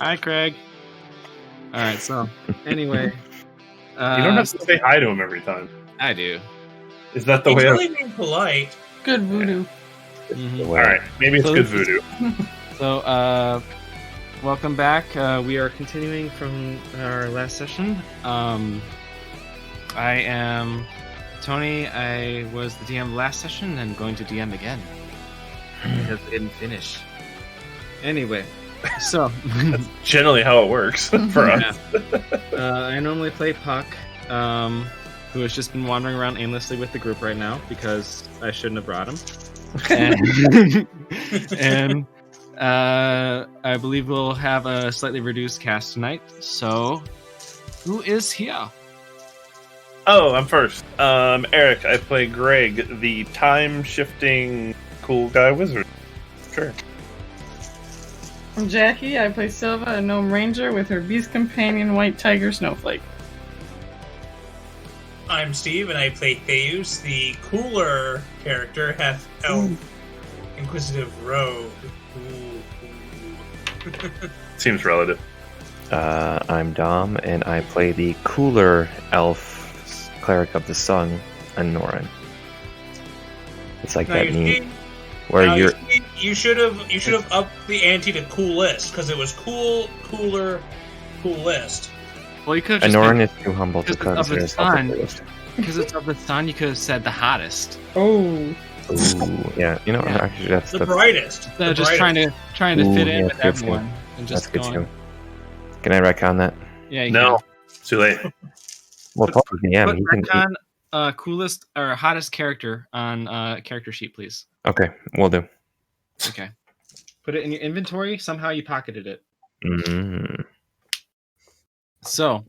Hi, Craig. All right, so anyway. You don't have to say hi to him every time. I do. Is that the He's way? really being polite. Good voodoo. Mhm. All right, maybe it's So good this is- voodoo. So, welcome back. We are continuing from our last session. I am Tony. I was the DM last session and going to DM again because I didn't finish. Anyway, so That's generally how it works for us. I normally play Puck, who has just been wandering around aimlessly with the group right now because I shouldn't have brought him. And I believe we'll have a slightly reduced cast tonight. So, who is here? Oh, I'm first. Eric, I play Greg, the time-shifting cool guy wizard. Sure. I'm Jackie. I play Silva, a gnome ranger, with her beast companion, White Tiger Snowflake. I'm Steve, and I play Theus, the cooler character, half elf, inquisitive rogue. Seems relative. I'm Dom, and I play the cooler elf cleric of the sun, Anoran. It's like Now that you meme see- where now you're. you should have upped the ante to coolest because it was cool, cooler, coolest. Well, you could have just Anoran is too humble to because of consider the himself the sun. coolest. because it's of the sun. You could have said the hottest. Oh. Ooh, yeah. You know, Yeah. actually, that's The brightest. So The just brightest. trying to Ooh, fit in yeah, with that's good everyone and that's just good going. too. Can I retcon that? Yeah, you No, it's too late. Well, Paul is the DM. Put He can. retcon, coolest or hottest character on character sheet, please. Okay, we'll do. Okay. Put it in your inventory. Somehow you pocketed it. Mm. So,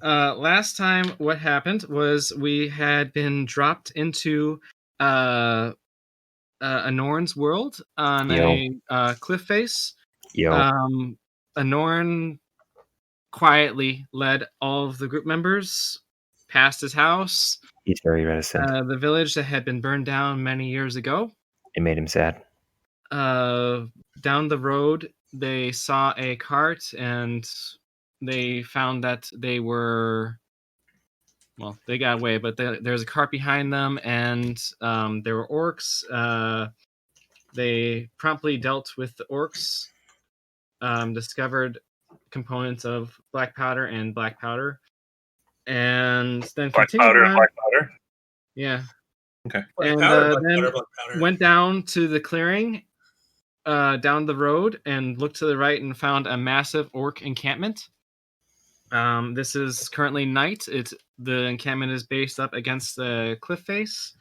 last time what happened was we had been dropped into Anoran's world on a cliff face. Yo. Anoran quietly led all of the group members past his house, He's very reticent. the village that had been burned down many years ago. It made him sad. Down the road, they saw a cart and they found that they were. Well, they got away, but there's a cart behind them, and there were orcs. They promptly dealt with the orcs, discovered components of black powder, and then Black continued powder on. and black powder. Yeah. Okay. Black And powder, black then powder, black powder. went down to the clearing, down the road, and looked to the right and found a massive orc encampment. This is currently night. The encampment is based up against the cliff face.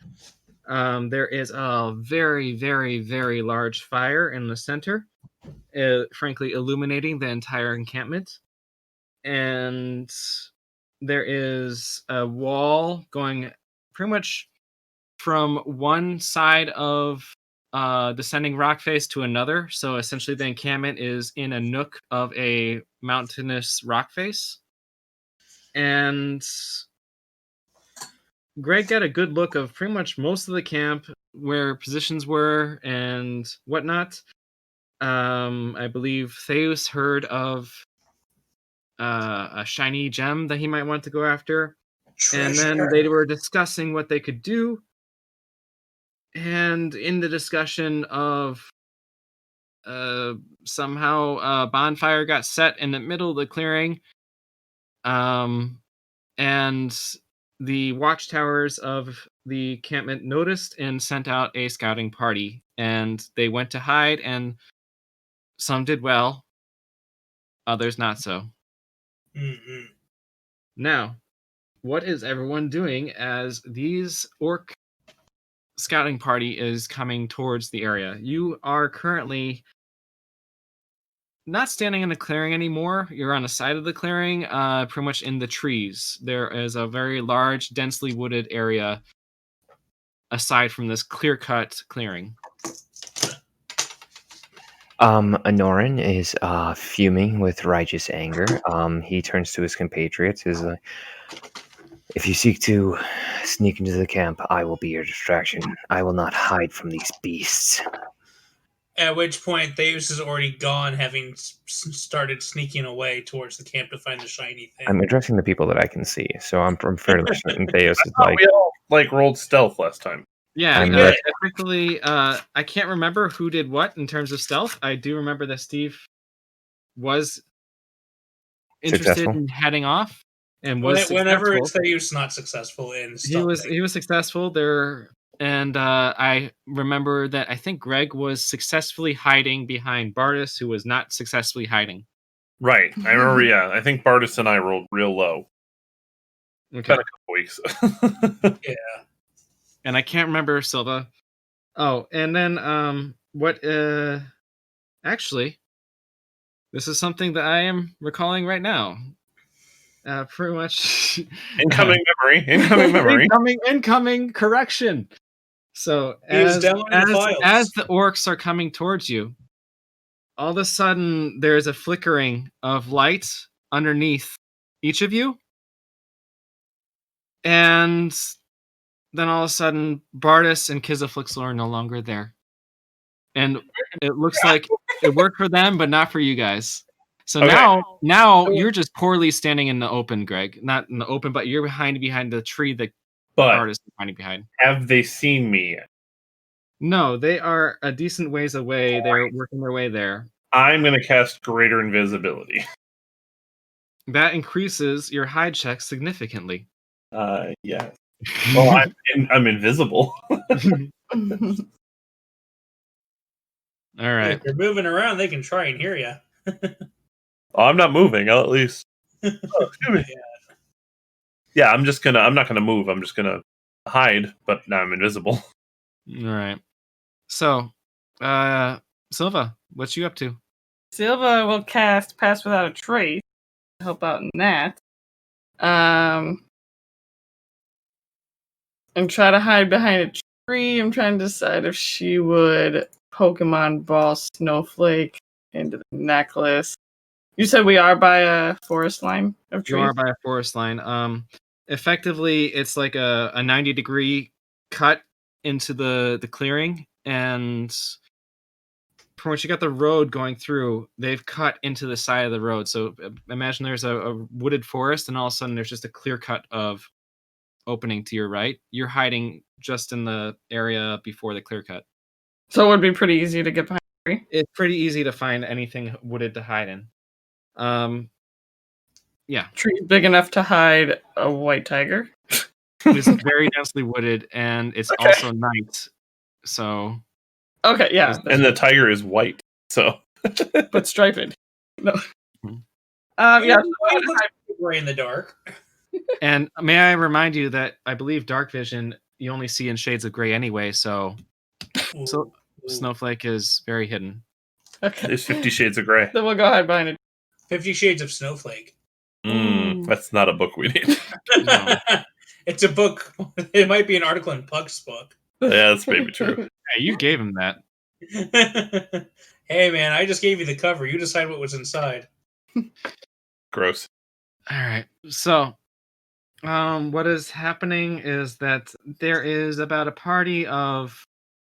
There is a very, very, very large fire in the center, frankly illuminating the entire encampment. And there is a wall going pretty much from one side of descending rock face to another. So essentially the encampment is in a nook of a mountainous rock face. And Greg got a good look of pretty much most of the camp, where positions were and whatnot. I believe Theus heard of a shiny gem that he might want to go after. And then they were discussing what they could do. And in the discussion of somehow a bonfire got set in the middle of the clearing. And the watchtowers of the encampment noticed and sent out a scouting party. And they went to hide, and some did well, others not so. Mm-hmm. Now, what is everyone doing as these orc scouting party is coming towards the area? You are currently not standing in the clearing anymore. You're on the side of the clearing, pretty much in the trees. There is a very large, densely wooded area aside from this clear-cut clearing. Anoran is fuming with righteous anger. He turns to his compatriots. Is like, if you seek to sneak into the camp, I will be your distraction. I will not hide from these beasts. At which point, Theus is already gone, having started sneaking away towards the camp to find the shiny thing. I'm addressing the people that I can see, so I'm fairly certain Theos is Oh, like. we all rolled stealth last time. Yeah, I'm technically, I can't remember who did what in terms of stealth. I do remember that Steve was interested Successful? in heading off and was Whenever successful. it's Theus not successful in He was stealthing. successful there, and I remember that I think Greg was successfully hiding behind Bardis, who was not successfully hiding. Right. I remember, yeah. I think Bardis and I rolled real low. It's Okay, been a couple weeks. Yeah. and I can't remember Silva. Oh, and then what? Actually, this is something that I am recalling right now. Pretty much Incoming memory. incoming correction. So He was as downloading the files. as the orcs are coming towards you, all of a sudden there's a flickering of light underneath each of you, and then all of a sudden Bardis and Kizaflixel are no longer there, and it looks like it worked for them, but not for you guys. So Okay. now you're just poorly standing in the open, Greg. Not in the open, but you're behind the tree that But Bardis is hiding behind. have they seen me yet? No, they are a decent ways away. They're working their way there. I'm going to cast Greater Invisibility. That increases your hide check significantly. Yeah. Well, I'm invisible. All right. If they're moving around, they can try and hear you. I'm not moving. I'll at least. Oh, excuse me. Yeah, I'm not gonna move. I'm just gonna hide, but now I'm invisible. All right. So, Silva, what you up to? Silva will cast Pass Without a Trace to help out in that. And try to hide behind a tree. I'm trying to decide if she would Pokemon Ball Snowflake into the necklace. You said we are by a forest line of trees? You are by a forest line. Effectively, it's like a 90-degree cut into the clearing, and from what you got the road going through, they've cut into the side of the road. So imagine there's a wooded forest, and all of a sudden there's just a clear cut of opening to your right. You're hiding just in the area before the clear cut. So it would be pretty easy to get behind a tree. It's pretty easy to find anything wooded to hide in. Yeah. Tree big enough to hide a white tiger. It's very densely wooded, and it's also night. So Okay, yeah. And the tiger is white, so. But striped. No. Mhm. Yeah. Gray in the dark. And may I remind you that I believe dark vision you only see in shades of gray anyway, so Snowflake is very hidden. Okay. There's 50 Shades of Grey. Then we'll go hide behind it. 50 Shades of Snowflake. That's not a book we need. No. It's a book. It might be an article in Puck's book. Yeah, that's maybe true. Hey, you gave him that. Hey, man, I just gave you the cover. You decide what was inside. Gross. All right. So, what is happening is that there is about a party of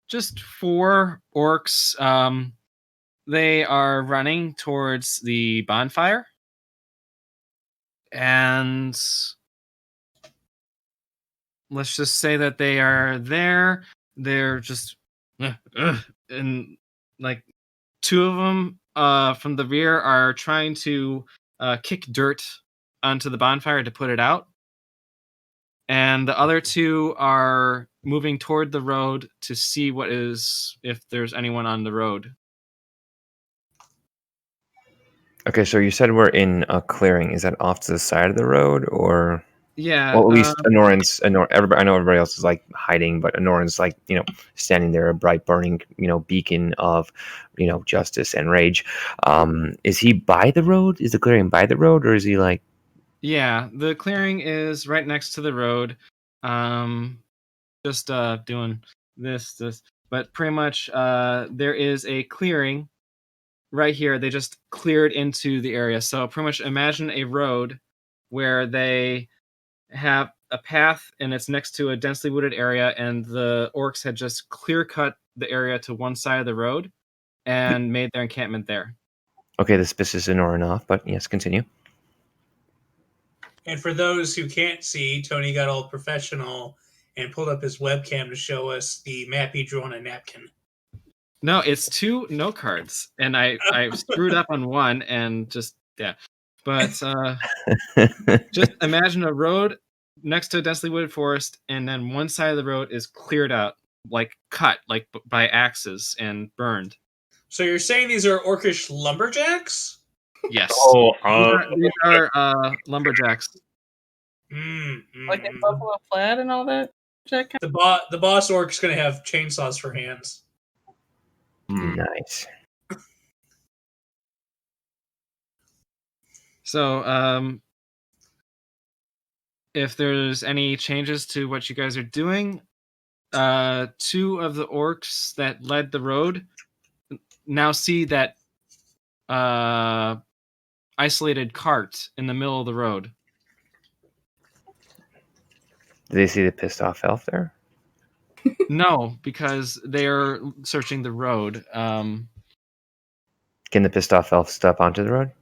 just 4 orcs. They are running towards the bonfire, and let's just say that they are there. They're just and like 2 of them from the rear are trying to kick dirt onto the bonfire to put it out, and the other 2 are moving toward the road to see if there's anyone on the road. Okay, so you said we're in a clearing. Is that off to the side of the road, or? Yeah. Well, at least everybody, I know everybody else is like hiding, but Anoran's like, standing there, a bright burning, beacon of, justice and rage. Is he by the road? Is the clearing by the road, or is he like? Yeah, the clearing is right next to the road. Just doing this, but pretty much there is a clearing right here. They just cleared into the area. So pretty much imagine a road where they have a path and it's next to a densely wooded area, and the orcs had just clear cut the area to one side of the road, and made their encampment there. Okay, this is Anora enough, but yes, continue. And for those who can't see, Tony got all professional and pulled up his webcam to show us the map he drew on a napkin. No, it's 2 note cards, and I screwed up on one and just But just imagine a road next to a densely wooded forest, and then one side of the road is cleared out, like cut, like by axes and burned. So you're saying these are orcish lumberjacks? Yes. Oh, These are lumberjacks. Like in Buffalo Flat and all that? Jack? The boss orc's going to have chainsaws for hands. Nice. So, if there's any changes to what you guys are doing, 2 of the orcs that led the road now see that isolated cart in the middle of the road. Did they see the pissed off elf there? No, because they are searching the road. Can the pissed off elf step onto the road?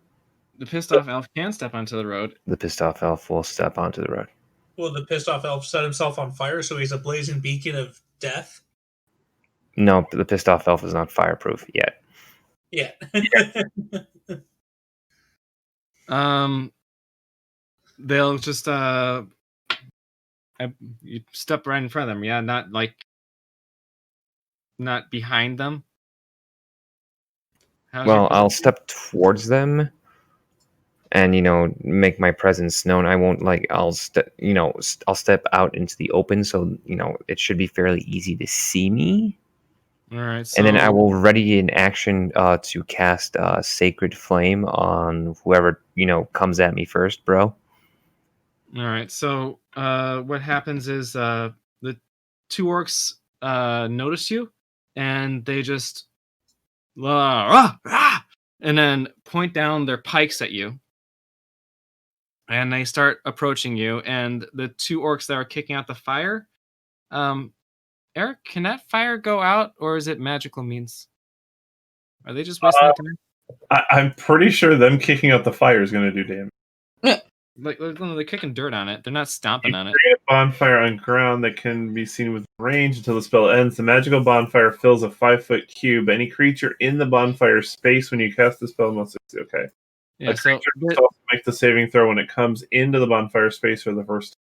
The pissed off elf can step onto the road. The pissed off elf will step onto the road. Will the pissed off elf set himself on fire so he's a blazing beacon of death? No, the pissed off elf is not fireproof yet. Yeah. They'll just you step right in front of them, yeah, not behind them. I'll step towards them and make my presence known. I won't I'll step out into the open, so it should be fairly easy to see me. All right, and then I will ready in action to cast Sacred Flame on whoever comes at me first, bro. All right, so what happens is the 2 orcs notice you, and they just and then point down their pikes at you, and they start approaching you. And the 2 orcs that are kicking out the fire, Eric, can that fire go out, or is it magical means? Are they just wasting time? I'm pretty sure them kicking out the fire is going to do damage. Like they're kicking dirt on it. They're not stomping on it. Create a bonfire on ground that can be seen with range until the spell ends. The magical bonfire fills a 5-foot cube. Any creature in the bonfire space when you cast the spell must succeed. Okay. Yeah, a creature must also make the saving throw when it comes into the bonfire space for the first time.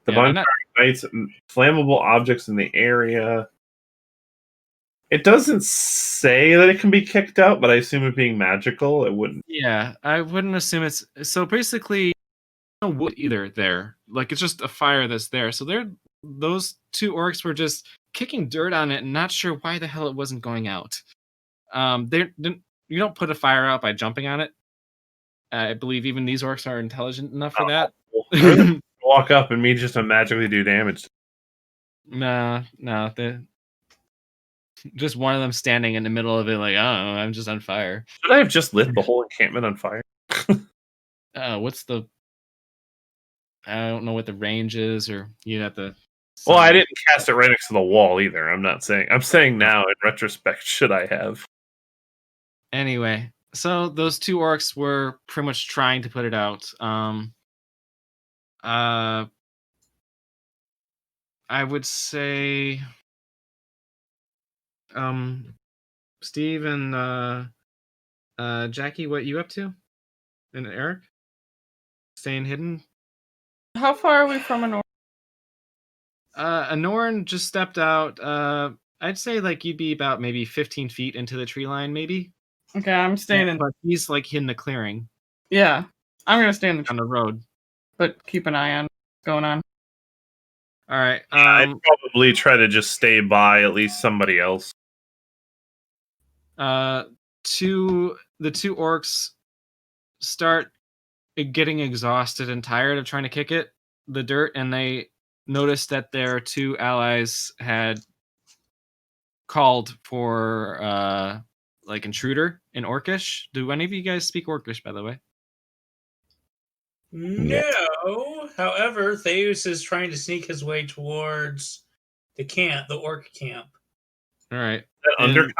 The bonfire ignites flammable objects in the area. It doesn't say that it can be kicked out, but I assume it being magical, it wouldn't. Yeah, I wouldn't assume it's... So basically, no wood either there. Like, it's just a fire that's there. So those 2 orcs were just kicking dirt on it and not sure why the hell it wasn't going out. You don't put a fire out by jumping on it. I believe even these orcs are intelligent enough for that. Walk up and me just to magically do damage. No, just one of them standing in the middle of it, like, oh, I'm just on fire. Should I have just lit the whole encampment on fire? What's the... I don't know what the range is, or you'd have to... Well, I didn't cast it right next to the wall either. I'm saying now, in retrospect, should I have? Anyway, so those 2 orcs were pretty much trying to put it out. I would say... Steve and Jackie, what you up to? And Eric? Staying hidden? How far are we from an Anoran just stepped out. I'd say you'd be about maybe 15 feet into the tree line, maybe. Okay, I'm staying in. But he's in the clearing. Yeah, I'm gonna stay on the road, but keep an eye on what's going on. All right. I'd probably try to just stay by at least somebody else. The 2 orcs start getting exhausted and tired of trying to kick the dirt, and they notice that their 2 allies had called for intruder in Orcish. Do any of you guys speak Orcish, by the way? No. However, Theus is trying to sneak his way towards the orc camp. All right. Undercommon?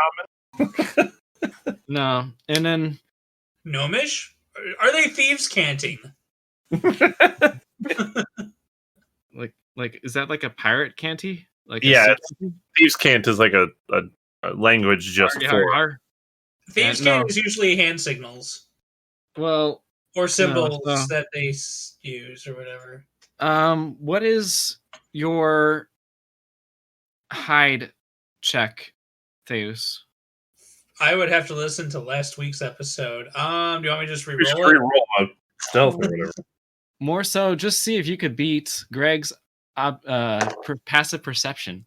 No, and then Gnomish? Are they thieves canting? like is that like a pirate canty? Like a Yeah, sea it's- canty? Thieves' cant is like a language just Har, for. har, har. Thieves' no. cant is usually hand signals Well, or symbols no. that they use or whatever. What is your hide check, Theus? I would have to listen to last week's episode. Do you want me to just Just re-roll it? re-roll a stealth or whatever. More so, just see if you could beat Greg's passive perception.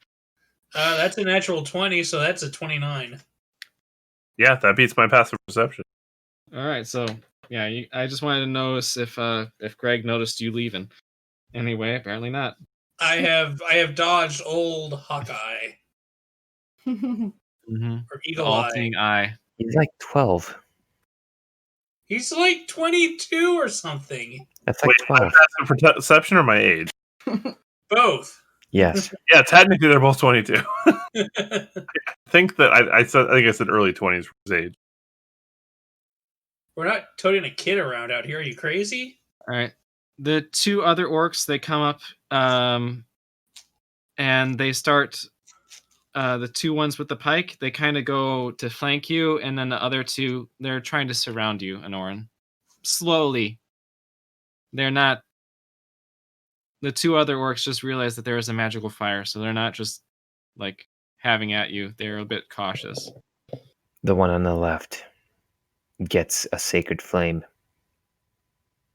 That's a natural 20, so that's a 29. Yeah, that beats my passive perception. All right, so yeah, I just wanted to notice if Greg noticed you leaving. Anyway, apparently not. I have dodged old Hawkeye Mm-hmm. or Eagle Eye. All-seeing eye. He's like 12. He's like 22 or something. That's like Wait, my 12. passive perception or my age? Both. Yes. Yeah, technically they're both 22. I think that I think I said early 20s for his age. We're not toting a kid around out here. Are you crazy? All right. The two other orcs, they come up, and they start. The two ones with the pike, they kind of go to flank you, and then the other two, they're trying to surround you, Anoran. Slowly. They're not. The two other orcs just realize that there is a magical fire, so they're not just like having at you. They're a bit cautious. The one on the left gets a sacred flame.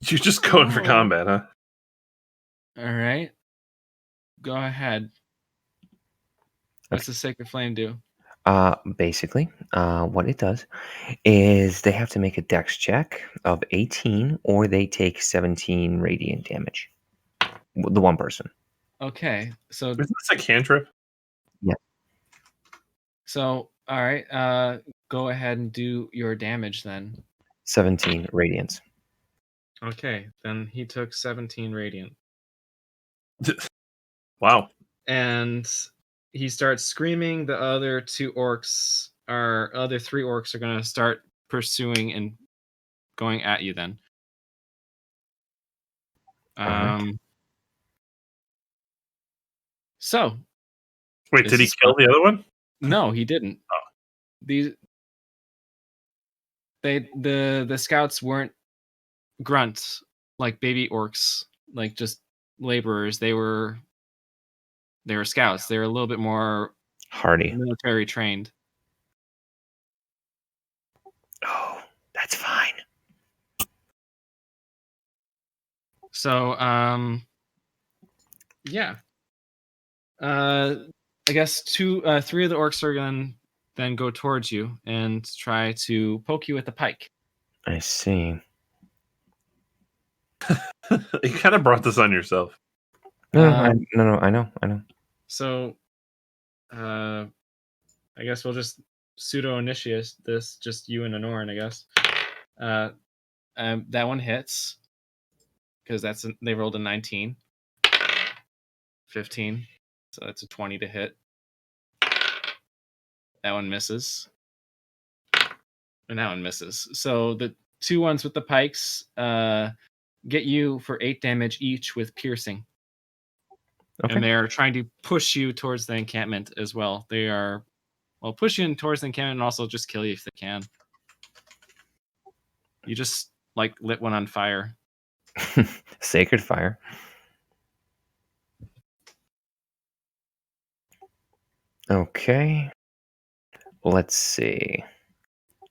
You're just going for Oh. combat, huh? All right. Go ahead. What's the sacred flame do? Basically, what it does is they have to make a dex check of 18 or they take 17 radiant damage. The one person. Okay. So Isn't this a cantrip? all right. Go ahead and do your damage then. 17 radiance. Okay. Then he took 17 radiant. Wow. And he starts screaming. The other three orcs are going to start pursuing and going at you then. Alright. So Wait, This did he is kill the other one? no, he didn't. Oh. The scouts weren't grunts like baby orcs, like just laborers. They were scouts. They were a little bit more Hardy. military trained. Oh, that's fine. So yeah. I guess three of the orcs are gonna then go towards you and try to poke you with the pike. I see. You kind of brought this on yourself. No, Um, I know. So I guess we'll just pseudo initiate this, just you and Anoran, I guess. That one hits because they rolled a 19. 15. So that's a 20 to hit. That one misses. And that one misses. So the two ones with the pikes get you for 8 damage each with piercing. Okay. And they're trying to push you towards the encampment as well. They are, push you in towards the encampment and also just kill you if they can. You just, lit one on fire. Sacred fire. Okay. Let's see.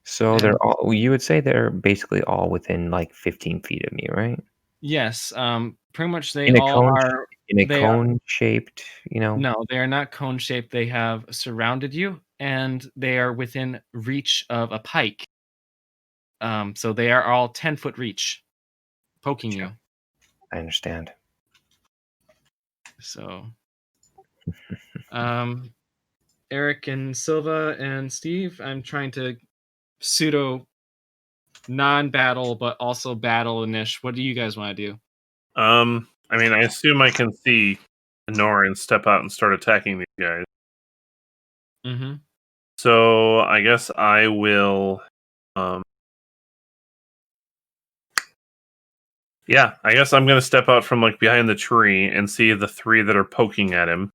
So they're all. You would say they're basically all within 15 feet of me, right? Yes. Pretty much they In a all cone, are. in a they cone shaped. No, they are not cone shaped. They have surrounded you, and they are within reach of a pike. So they are all 10-foot reach, poking you. I understand. So, Eric and Silva and Steve, I'm trying to pseudo non-battle, but also battle-inish. What do you guys want to do? I mean, I assume I can see Norin step out and start attacking these guys. Mm-hmm. So I guess I will. Yeah, I guess I'm gonna step out from like behind the tree and see the three that are poking at him,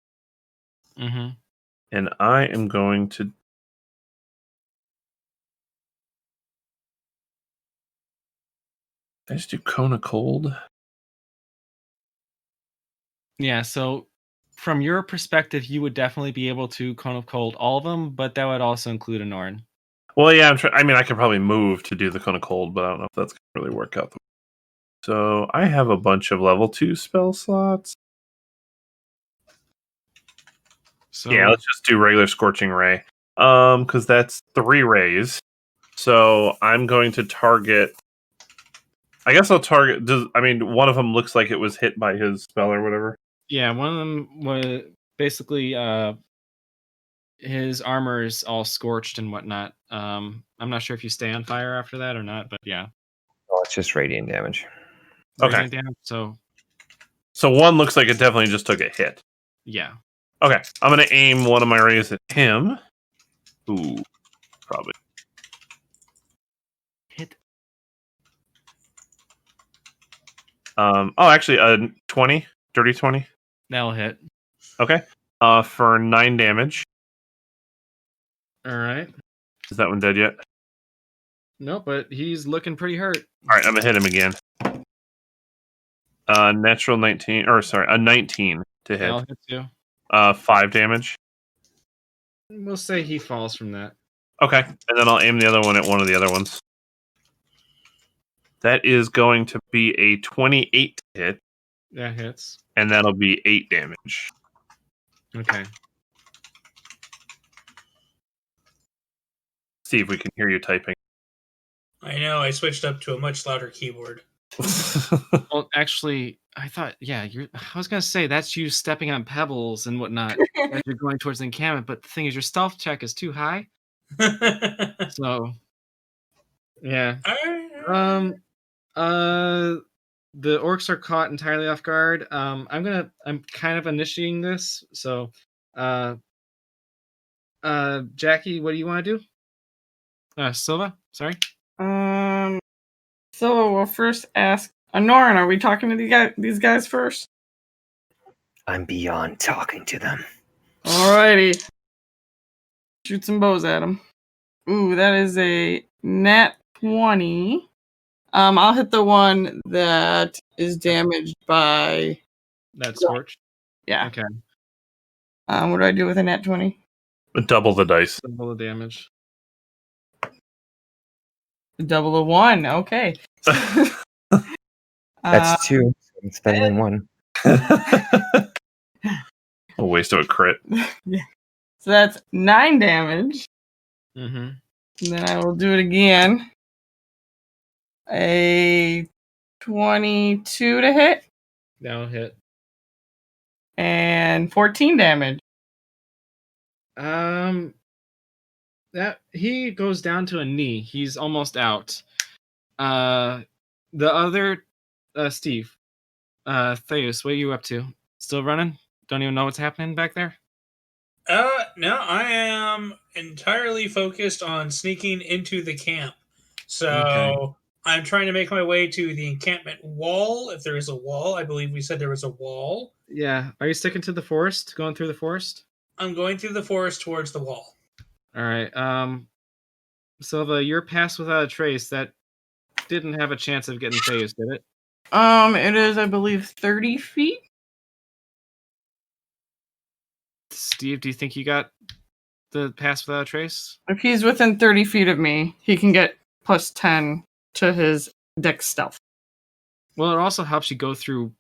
Mm-hmm. and I am going to. I just do Cone of Cold. Yeah, so from your perspective, you would definitely be able to Cone of Cold all of them, but that would also include a Norn. Well, yeah, I mean, I could probably move to do the Cone of Cold, but I don't know if that's gonna really work out. So I have a bunch of level 2 spell slots. So Yeah, let's just do regular Scorching Ray. Because that's 3 rays. So I'm going to target. I guess I'll target. One of them looks like it was hit by his spell or whatever. yeah, one of them was basically his armor is all scorched and whatnot. I'm not sure if you stay on fire after that or not, but yeah. Oh, it's just radiant damage. Okay. Radiant damage, so one looks like it definitely just took a hit. yeah. Okay, I'm going to aim one of my rays at him. Ooh, probably. Hit. Actually, 20, dirty 20. That'll hit. Okay. For 9 damage. All right. Is that one dead yet? No, but he's looking pretty hurt. All right, I'm gonna hit him again. Natural 19, or sorry, a 19 to hit. That'll hit too. 5 damage. We'll say he falls from that. Okay, and then I'll aim the other one at one of the other ones. That is going to be a 28 to hit. That hits. And that'll be 8 damage. Okay. See if we can hear you typing. I know, I switched up to a much louder keyboard. Well, actually, I thought, yeah, I was gonna say that's you stepping on pebbles and whatnot as you're going towards the encampment, but the thing is, your stealth check is too high. So, yeah. The orcs are caught entirely off guard. I'm kind of initiating this. So, Jackie, what do you want to do? Silva, sorry. So we'll first ask Anoran, are we talking to these guys first? I'm beyond talking to them. Alrighty. Shoot some bows at them. Ooh, that is a nat 20. I'll hit the one that is damaged by That scorch. Yeah. Okay. What do I do with a nat 20? Double the dice. Double the damage. Double a 1. Okay. That's 2. So it's better than 1. A waste of a crit. Yeah. So that's 9 damage. Mm-hmm. And then I will do it again. A 22 to hit. That'll hit. And 14 damage. That he goes down to a knee. He's almost out. The other Steve, Theus, what are you up to? Still running? Don't even know what's happening back there? No, I am entirely focused on sneaking into the camp. So I'm trying to make my way to the encampment wall. If there is a wall, I believe we said there was a wall. Yeah. Are you sticking to the forest? Going through the forest? I'm going through the forest towards the wall. All right. Silva, your pass without a trace, that didn't have a chance of getting phased, did it? It is, I believe, 30 feet. Steve, do you think you got the pass without a trace? If he's within 30 feet of me, he can get plus 10 to his dex stealth. Well, it also helps you go through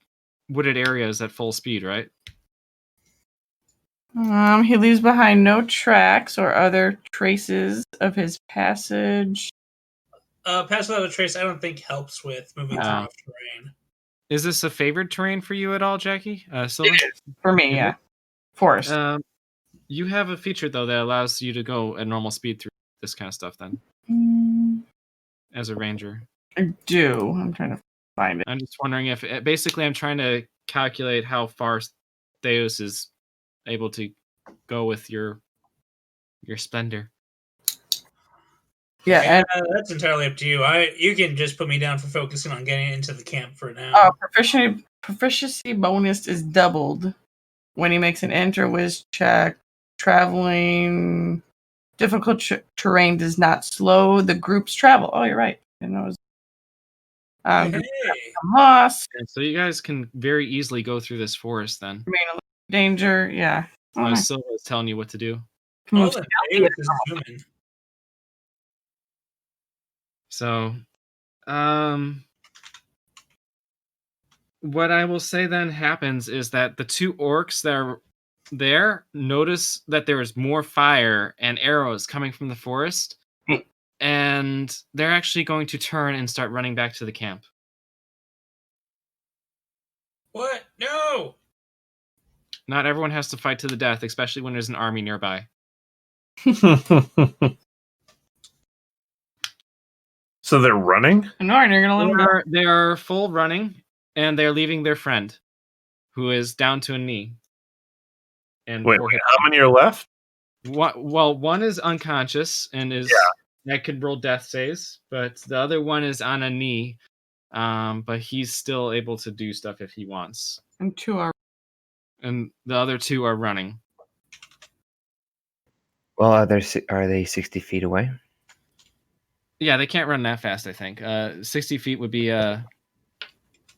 wooded areas at full speed, right? He leaves behind no tracks or other traces of his passage. Pass without a trace, I don't think helps with moving through rough terrain. Is this a favored terrain for you at all, Jackie? Silva? It is. For me, yeah. Forest. You have a feature, though, that allows you to go at normal speed through this kind of stuff, then, as a ranger. I do. I'm trying to find it. I'm just wondering if... Basically, I'm trying to calculate how far Theos is able to go with your your splendor. Yeah, and that's entirely up to you. You can just put me down for focusing on getting into the camp for now. proficiency bonus is doubled when he makes an enter whiz check. Traveling difficult terrain does not slow the group's travel. Oh, you're right. I know. Hey. Lost. And so you guys can very easily go through this forest then. Remain in danger. Yeah. Oh, I nice. still was telling you what to do. All in Davis is zooming. So, what I will say then happens is that the two orcs that are there notice that there is more fire and arrows coming from the forest, and they're actually going to turn and start running back to the camp. What? No! Not everyone has to fight to the death, especially when there's an army nearby. So they're running? Norn, you're gonna let him go. They are full running, and they're leaving their friend, who is down to a knee. And Wait, how many are left? One is unconscious and is that could roll death saves, but the other one is on a knee, but he's still able to do stuff if he wants. And And the other two are running. Well, are they 60 feet away? Yeah, they can't run that fast, I think. 60 feet would be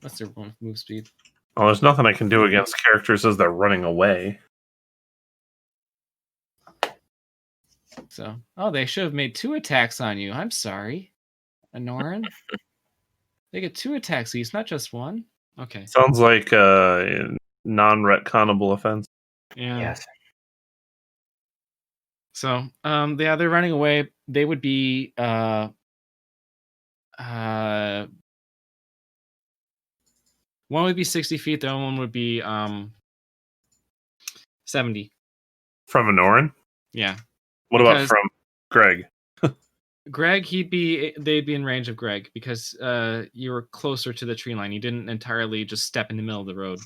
what's their move speed? Oh, there's nothing I can do against characters as they're running away. So, they should have made 2 attacks on you. I'm sorry, Anoran. They get 2 attacks each, not just 1. Okay. Sounds like a non-retconnable offense. Yeah. Yes. So, they're running away. They would be one would be 60 feet. The other one would be 70. From Anoran? Yeah. What about from Greg? Greg, they'd be in range of Greg because you were closer to the tree line. You didn't entirely just step in the middle of the road.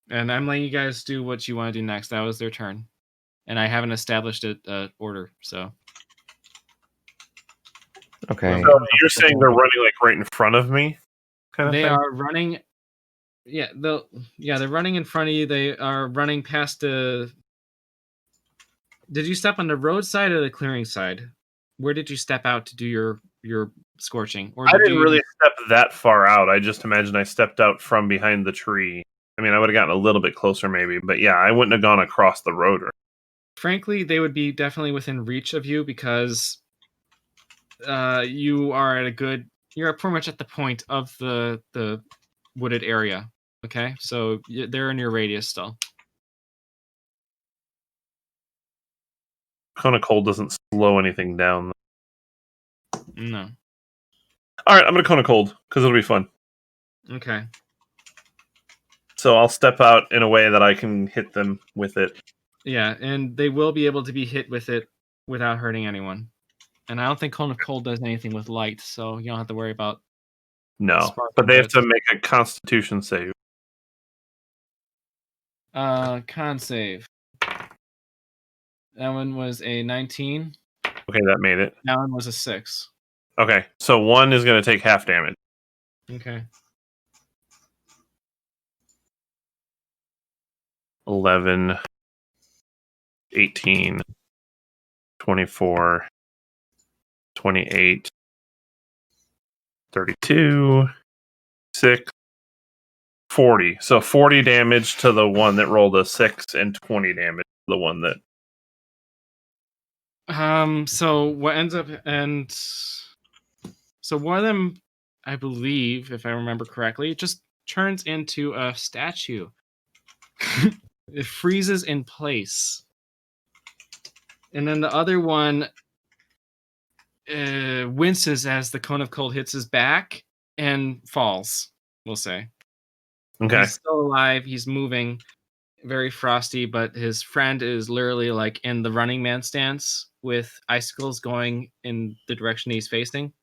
And I'm letting you guys do what you want to do next. That was their turn, and I haven't established a order. So. Okay. So you're saying they're running like right in front of me? They are running. Yeah, they're running in front of you. They are running past the. Did you step on the road side or the clearing side? Where did you step out to do your scorching? Or I didn't really step that far out. I just imagined I stepped out from behind the tree. I mean, I would have gotten a little bit closer maybe, but yeah, I wouldn't have gone across the road. Frankly, they would be definitely within reach of you because you are you're pretty much at the point of the wooded area. Okay, so they're in your radius still. Cone of Cold doesn't slow anything down. No. All right, I'm gonna Cone of Cold because it'll be fun. Okay. So I'll step out in a way that I can hit them with it. Yeah, and they will be able to be hit with it without hurting anyone. And I don't think Cone of Cold does anything with light, so you don't have to worry about. No, but they have to make a Constitution save. Con save. That one was a 19. Okay, that made it. That one was a 6. Okay, so one is going to take half damage. Okay. 11, 18, 24, 28, 32, 6, 40. So 40 damage to the one that rolled a 6 and 20 damage to the one that... So what ends up... And so one of them, I believe, if I remember correctly, just turns into a statue. It freezes in place. And then the other one winces as the Cone of Cold hits his back and falls, we'll say. Okay. He's still alive. He's moving, very frosty, but his friend is literally like in the running man stance with icicles going in the direction he's facing.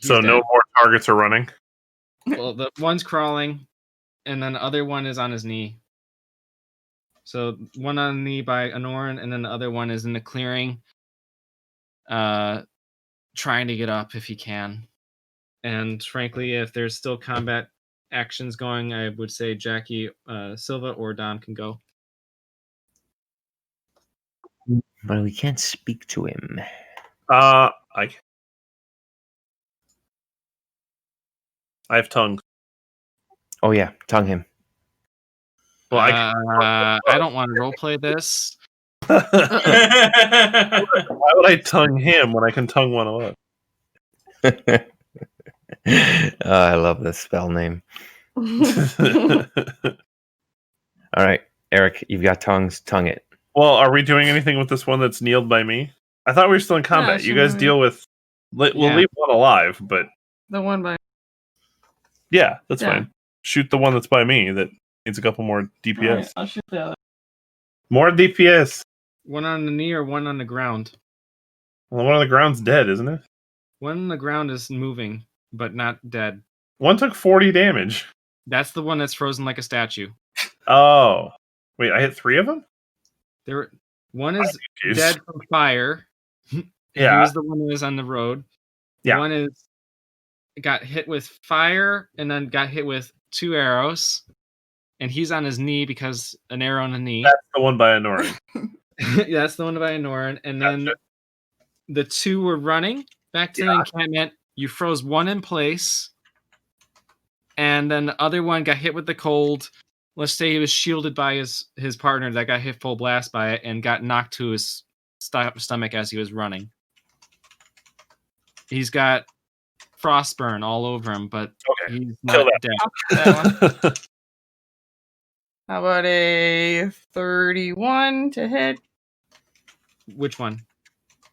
So no more targets are running. Well, the one's crawling, and then the other one is on his knee. So one on the knee by Anoran, and then the other one is in the clearing, trying to get up if he can. And frankly, if there's still combat actions going, I would say Jackie, Silva, or Don can go. But we can't speak to him. I have tongue. Oh yeah, tongue him. Well, I don't want to roleplay this. Why would I tongue him when I can tongue one of us? I love this spell name. All right, Eric, you've got tongues. Tongue it. Well, are we doing anything with this one that's kneeled by me? I thought we were still in combat. You guys deal with. We'll leave one alive, but The one by. yeah, that's fine. Shoot the one that's by me that needs a couple more DPS. Right, I'll shoot the other. More DPS. One on the knee or one on the ground? Well, one on the ground's dead, isn't it? One on the ground is moving, but not dead. One took 40 damage. That's the one that's frozen like a statue. Oh. Wait, I hit 3 of them? One is Jeez. dead from fire. Yeah. He was the one who was on the road. Yeah. One is got hit with fire and then got hit with 2 arrows. And he's on his knee because an arrow in the knee. That's the one by Anoran. Yeah, that's the one by Anoran. And then the 2 were running back to the encampment. You froze one in place. And then the other one got hit with the cold. Let's say he was shielded by his partner that got hit full blast by it and got knocked to his stomach as he was running. He's got frostburn all over him, but he's not dead. That one. How about a 31 to hit? Which one?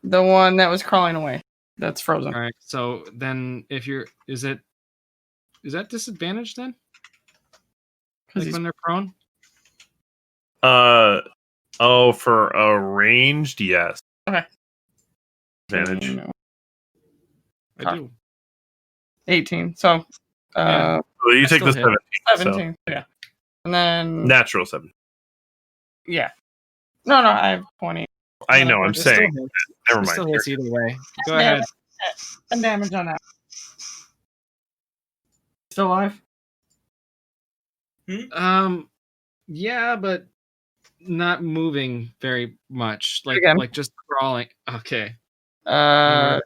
The one that was crawling away. That's frozen. All right. So then, if you're, is that disadvantage then? Like when they're prone? For a ranged, yes. Okay. Advantage. I do. 18. So, Well, you take the 17. 17. So. Yeah. And then Natural 7. Yeah. No, I have 20. I know. I'm saying. Never mind. Still hits either way. Go ahead. And damage on that. Still alive? Yeah, but not moving very much. Like just crawling. Okay. Do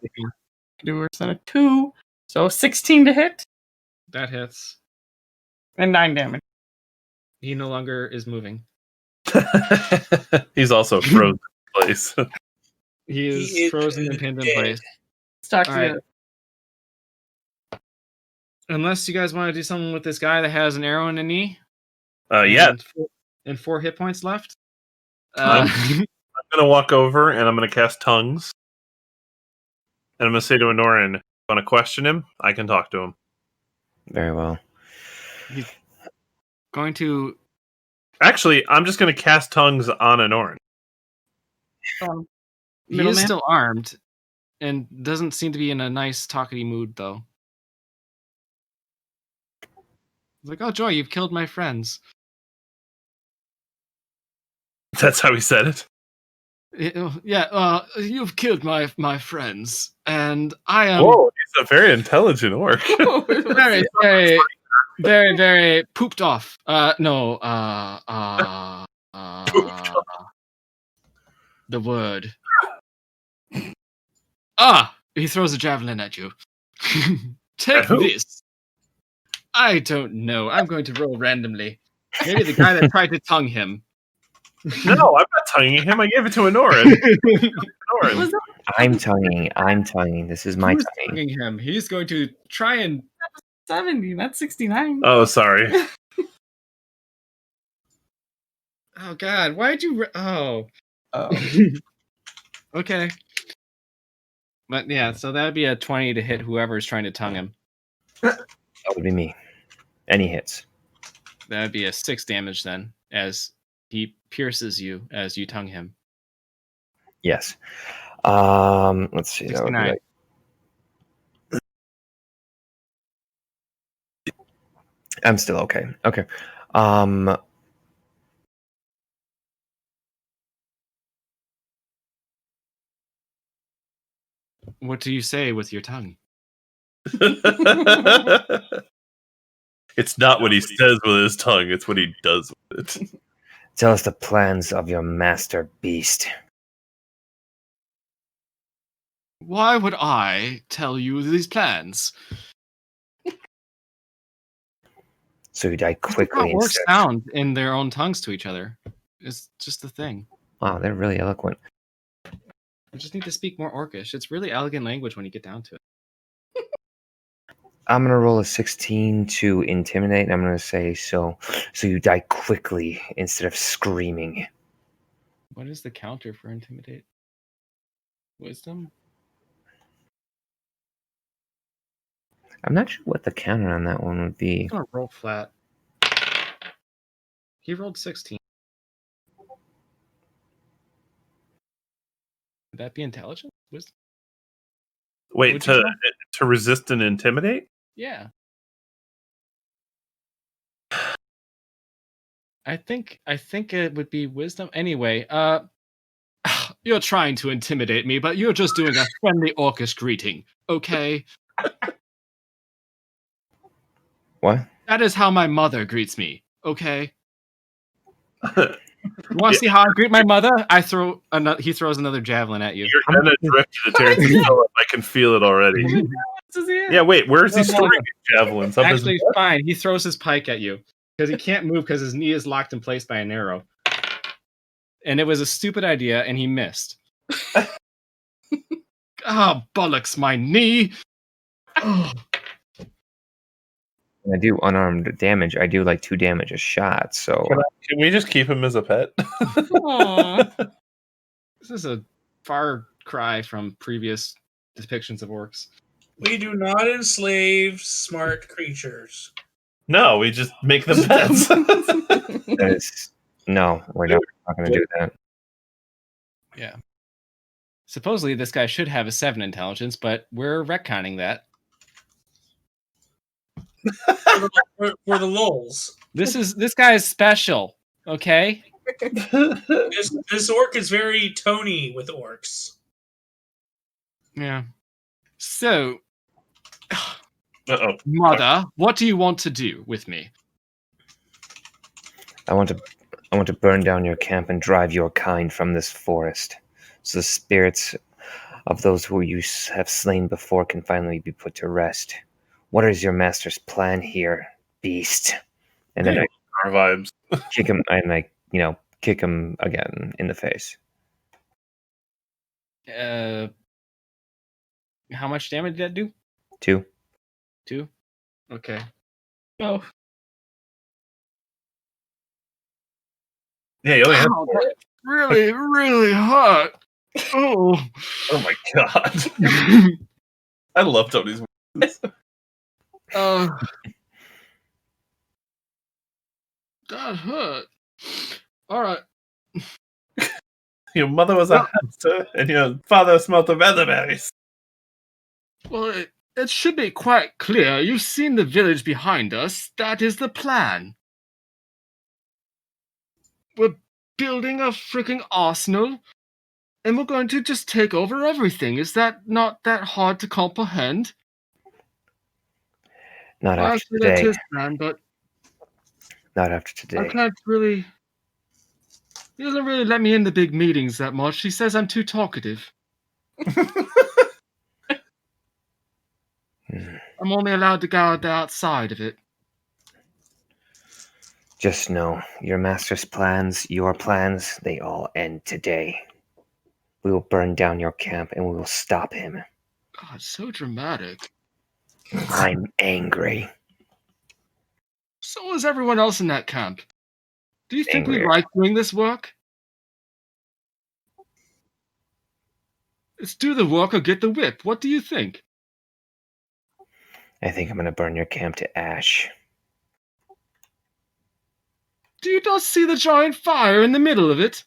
worse than a 2. So 16 to hit. That hits. And 9 damage. He no longer is moving. He's also frozen in place. He is frozen and pinned in place. Stuck together. Unless you guys want to do something with this guy that has an arrow in the knee. Yeah. And 4 hit points left. I'm going to walk over and I'm going to cast tongues. And I'm going to say to Anoran, want to question him? I can talk to him. Very well. He's going to... Actually, I'm just going to cast tongues on Anoran. He is still armed and doesn't seem to be in a nice talkity mood, though. He's like, oh, Joy, you've killed my friends. That's how he said it? You've killed my friends, and I am... Whoa, he's a very intelligent orc. very, very, very, very pooped off. The word. He throws a javelin at you. Take this. I don't know. I'm going to roll randomly. Maybe the guy that tried to tongue him. No, I'm not tonguing him. I gave it to Anoran. I'm tonguing. This is my tonguing him. He's going to try and 70, not 69. Oh, sorry. Oh God, why'd you? Okay. But yeah, so that'd be a 20 to hit whoever's trying to tongue him. That would be me. Any hits. That'd be a 6 damage then, as he pierces you as you tongue him. Yes. Let's see. 69. I'm still okay. Okay. What do you say with your tongue? It's not what he says with his tongue, it's what he does with it. Tell us the plans of your master beast. Why would I tell you these plans? So you die How quickly. orcs sound in their own tongues to each other. It's just a thing. Wow, they're really eloquent. You just need to speak more orcish. It's really elegant language when you get down to it. I'm gonna roll a 16 to intimidate. And I'm gonna say so you die quickly instead of screaming. What is the counter for intimidate? Wisdom? I'm not sure what the counter on that one would be. I'm gonna roll flat. He rolled 16. Would that be intelligence? Wisdom? Wait, What'd you roll? to resist and intimidate? Yeah. I think it would be wisdom. Anyway, you're trying to intimidate me, but you're just doing a friendly orcish greeting, okay? What? That is how my mother greets me, okay? You want to see how I greet my mother? He throws another javelin at you. You're gonna drift to Terrence Phillip. I can feel it already. Yeah, wait, where's he storing these javelins? Up Actually, his fine. He throws his pike at you because he can't move because his knee is locked in place by an arrow. And it was a stupid idea, and he missed. Ah, bollocks, my knee! Oh. When I do unarmed damage, I do like 2 damage a shot, so... Can we just keep him as a pet? This is a far cry from previous depictions of orcs. We do not enslave smart creatures. No, we just make them pets. No, we're not going to do that. Yeah. Supposedly, this guy should have a 7 intelligence, but we're retconning that. For the lulz. This guy is special, okay? This orc is very Tony with orcs. Yeah. So, Uh-oh. Mother, what do you want to do with me? I want to burn down your camp and drive your kind from this forest, so the spirits of those who you have slain before can finally be put to rest. What is your master's plan here, beast? And then our vibes. kick him, and kick him again in the face. How much damage did that do? 2. 2? Okay. Oh, Yeah, you only have really, really hot. Oh. Oh my god. I love Tony's voices. That hurt. Alright. Your mother was a hamster, and your father smelt of elderberries. Well, it should be quite clear. You've seen the village behind us. That is the plan. We're building a freaking arsenal, and we're going to just take over everything. Is that not that hard to comprehend? Not after today. That is plan, but not after today. I can't really. He doesn't really let me in the big meetings that much. He says I'm too talkative. I'm only allowed to go outside of it. Just know, your master's plans, your plans, they all end today. We will burn down your camp and we will stop him. God, so dramatic. I'm angry. So is everyone else in that camp. Do you think Angrier. we like doing this work? Let's do the work or get the whip. What do you think? I think I'm going to burn your camp to ash. Do you not see the giant fire in the middle of it?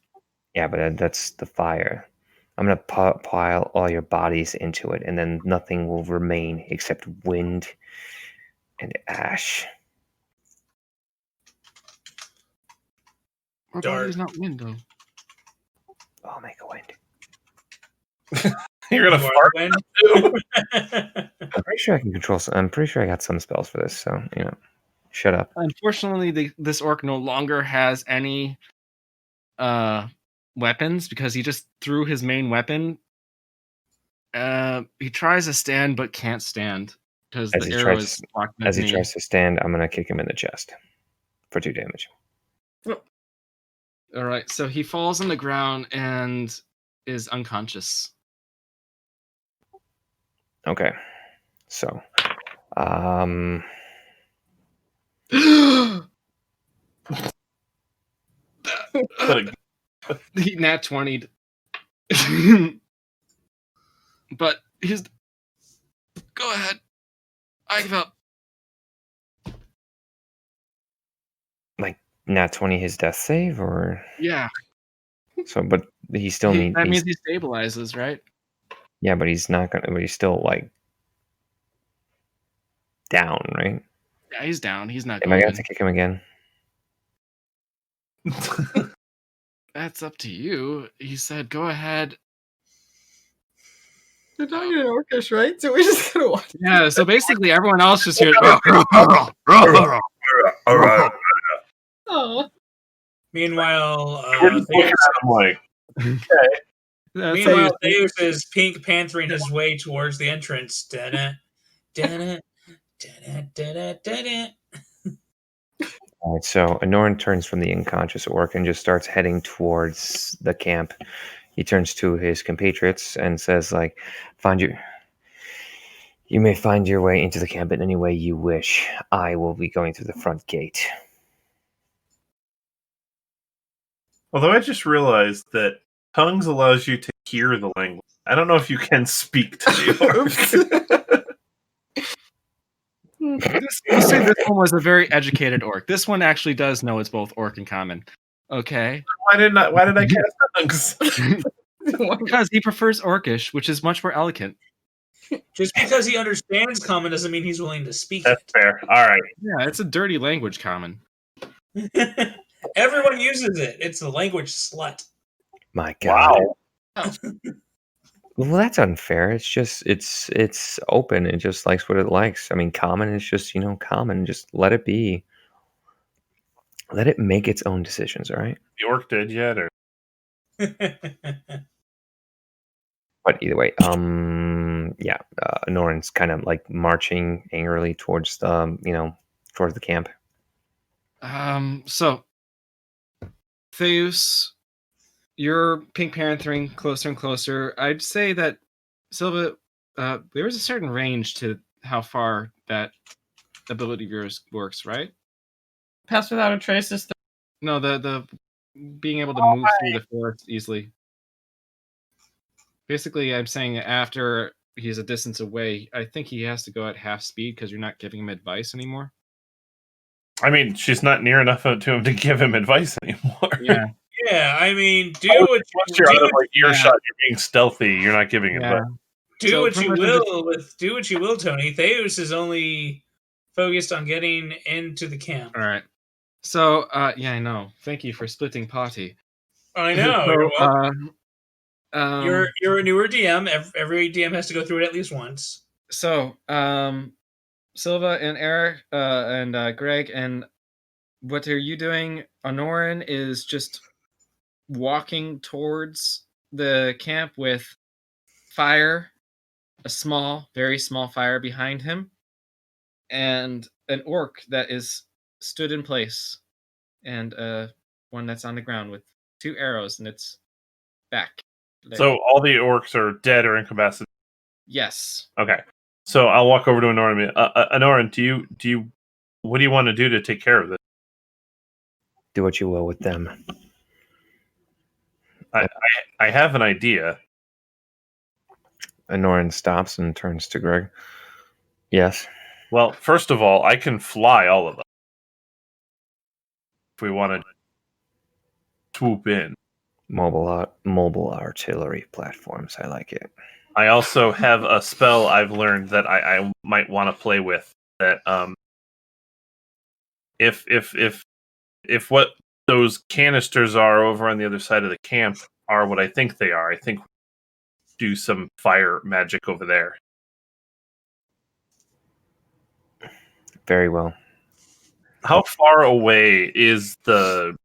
Yeah, but that's the fire. I'm going to pile all your bodies into it, and then nothing will remain except wind and ash. Our Dark. body is not wind, though. I'll make a wind. You're gonna You are fart. the wind. I'm pretty sure I can control. I'm pretty sure I got some spells for this. So shut up. Unfortunately, this orc no longer has any weapons because he just threw his main weapon. He tries to stand but can't stand because the arrow is blocked in his As he knee. tries to stand, I'm gonna kick him in the chest for 2 damage. All right, so he falls on the ground and is unconscious. Okay, so He nat 20'd. But he's. Go ahead. I give up. like nat 20 his death save, or Yeah. so, but he still needs. That means he stabilizes, right? Yeah, but he's not gonna. But he's still like down, right? Yeah, he's down. He's not Am I going. gonna have to kick him again? That's up to you. He said, "Go ahead." You're talking in Orcish, right? So we're just gonna watch. Yeah. So basically, everyone else just hears. Oh, Meanwhile, We're just looking at him like, meanwhile, Theus is pink panthering his way towards the entrance. Da-da, da-da, da-da, da-da, da-da. All right, so Anoran turns from the unconscious orc and just starts heading towards the camp. He turns to his compatriots and says, like, you may find your way into the camp in any way you wish. I will be going through the front gate. although I just realized that tongues allows you to hear the language. I don't know if you can speak to the orc. We'll say this one was a very educated orc. This one actually does know it's both orc and common. Okay. Why did I cast tongues? Because he prefers orcish, which is much more elegant. Just because he understands common doesn't mean he's willing to speak That's fair. All right. Yeah, it's a dirty language, common. it. Everyone uses it. It's the language slut. My God. Wow. Well, that's unfair. It's just it's open. It just likes what it likes. I mean, common is just common. Just let it be. Let it make its own decisions. All right. The orc dead yet? Or But either way, yeah, Norin's kind of like marching angrily towards towards the camp. So Theus, you're pink panthering closer and closer. I'd say that Silva, there is a certain range to how far that ability of yours works, right? pass without a trace is No, the being able to move through the forest easily. Basically, I'm saying after he's a distance away, I think he has to go at half speed because you're not giving him advice anymore. I mean, she's not near enough to him to give him advice anymore. Yeah. Yeah, I mean, Once you're out of like earshot, you're being stealthy. You're not giving advice. do what you will, Tony. Theus is only focused on getting into the camp. All right. So, yeah, I know. Thank you for splitting party. I know. So, You're welcome. You're a newer DM. Every DM has to go through it at least once. So, Silva and Eric and Greg, and what are you doing? Honorin is just walking towards the camp with fire, a small, very small fire behind him, and an orc that is stood in place, and one that's on the ground with 2 arrows in its back. So all the orcs are dead or incapacitated. Yes. Okay. So I'll walk over to Anoran. Anoran, what do you want to do to take care of this? Do what you will with them. I have an idea. Anoran stops and turns to Greg. Yes. Well, first of all, I can fly all of them. If we want to swoop in. Mobile artillery platforms. I like it. I also have a spell I've learned that I might want to play with. That if what those canisters are over on the other side of the camp are what I think they are. I think we do some fire magic over there. Very well. How far away is the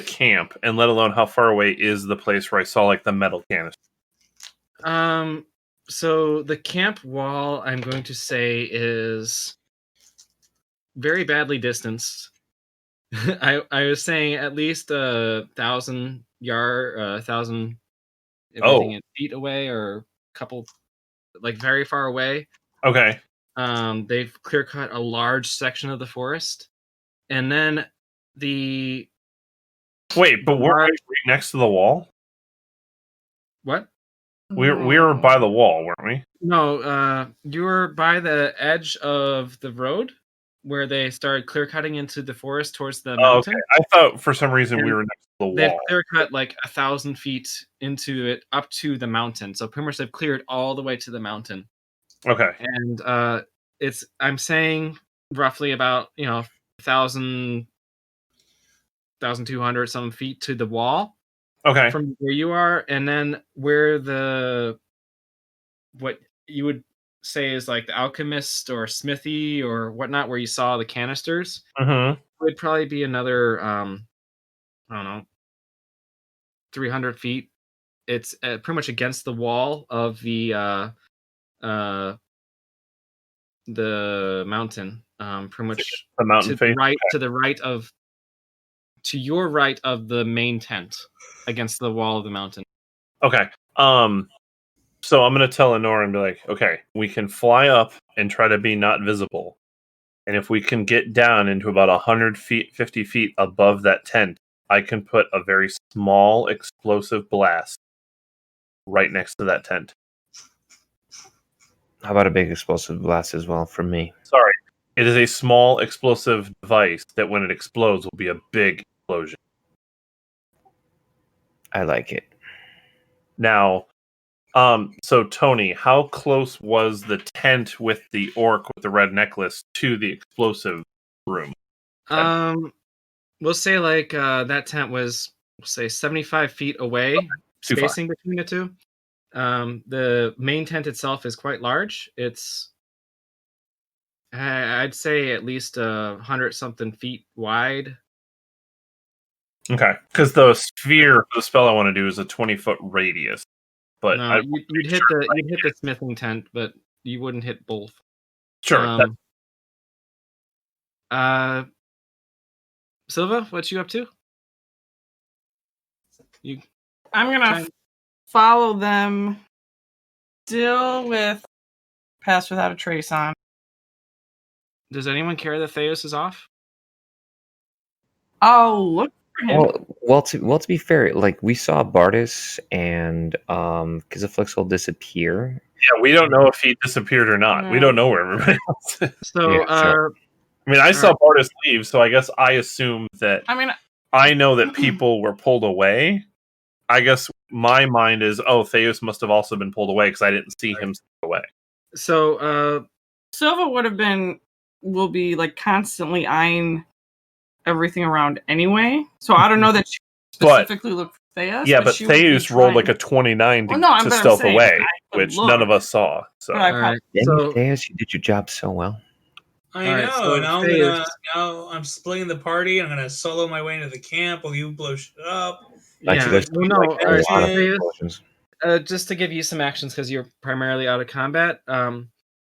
camp, and let alone how far away is the place where I saw like the metal canister? So the camp wall, I'm going to say, is very badly distanced. I was saying at least 1,000 yard, 1,000 everything in feet away, or a couple, like very far away. Okay. They've clear cut a large section of the forest, and then the Wait, but we're right next to the wall. What? We were by the wall, weren't we? No, you were by the edge of the road where they started clear cutting into the forest towards the mountain. Okay. I thought for some reason we were next to the wall. They've clear cut like 1,000 feet into it up to the mountain. So pretty much they've cleared all the way to the mountain. Okay. And I'm saying roughly about 1,000, 1,200 some feet to the wall. Okay. From where you are, and then where what you would say is like the alchemist or smithy or whatnot, where you saw the canisters, would probably be another I don't know, 300 feet. It's pretty much against the wall of the mountain, pretty much the mountain face to your right of the main tent, against the wall of the mountain. Okay. So I'm going to tell Honora and be like, okay, we can fly up and try to be not visible. And if we can get down into about 100 feet, 50 feet above that tent, I can put a very small explosive blast right next to that tent. How about a big explosive blast as well from me? Sorry. It is a small explosive device that when it explodes will be a big explosion. I like it. Now, so Tony, how close was the tent with the orc with the red necklace to the explosive room? We'll say like that tent was, we'll say 75 feet away, spacing between the two. The main tent itself is quite large. It's I'd say at least 100 something feet wide. Okay, because the sphere for the spell I want to do is a 20-foot radius. But no, you'd hit the smithing tent, but you wouldn't hit both. Sure. Silva, what you up to? I'm gonna follow them, still with Pass Without a Trace on. Does anyone care that Theos is off? I'll look for him. Well, to be fair, like we saw Bardis and Flux will disappear. Yeah, we don't know if he disappeared or not. We don't know where everybody else is. So, yeah, sure. I mean, I saw Bardis leave, so I guess I assume that. I mean, I know that people were pulled away. I guess my mind is, Theos must have also been pulled away because I didn't see him step away. So, Silva will be like constantly eyeing everything around anyway. So I don't know that she specifically looked for Theos. Yeah, but Theos rolled like a 29 to stealth away, which none of us saw. So, Theos, you did your job so well. I know. So now I'm splitting the party. I'm gonna solo my way into the camp while you blow shit up. Yeah, just to give you some actions because you're primarily out of combat.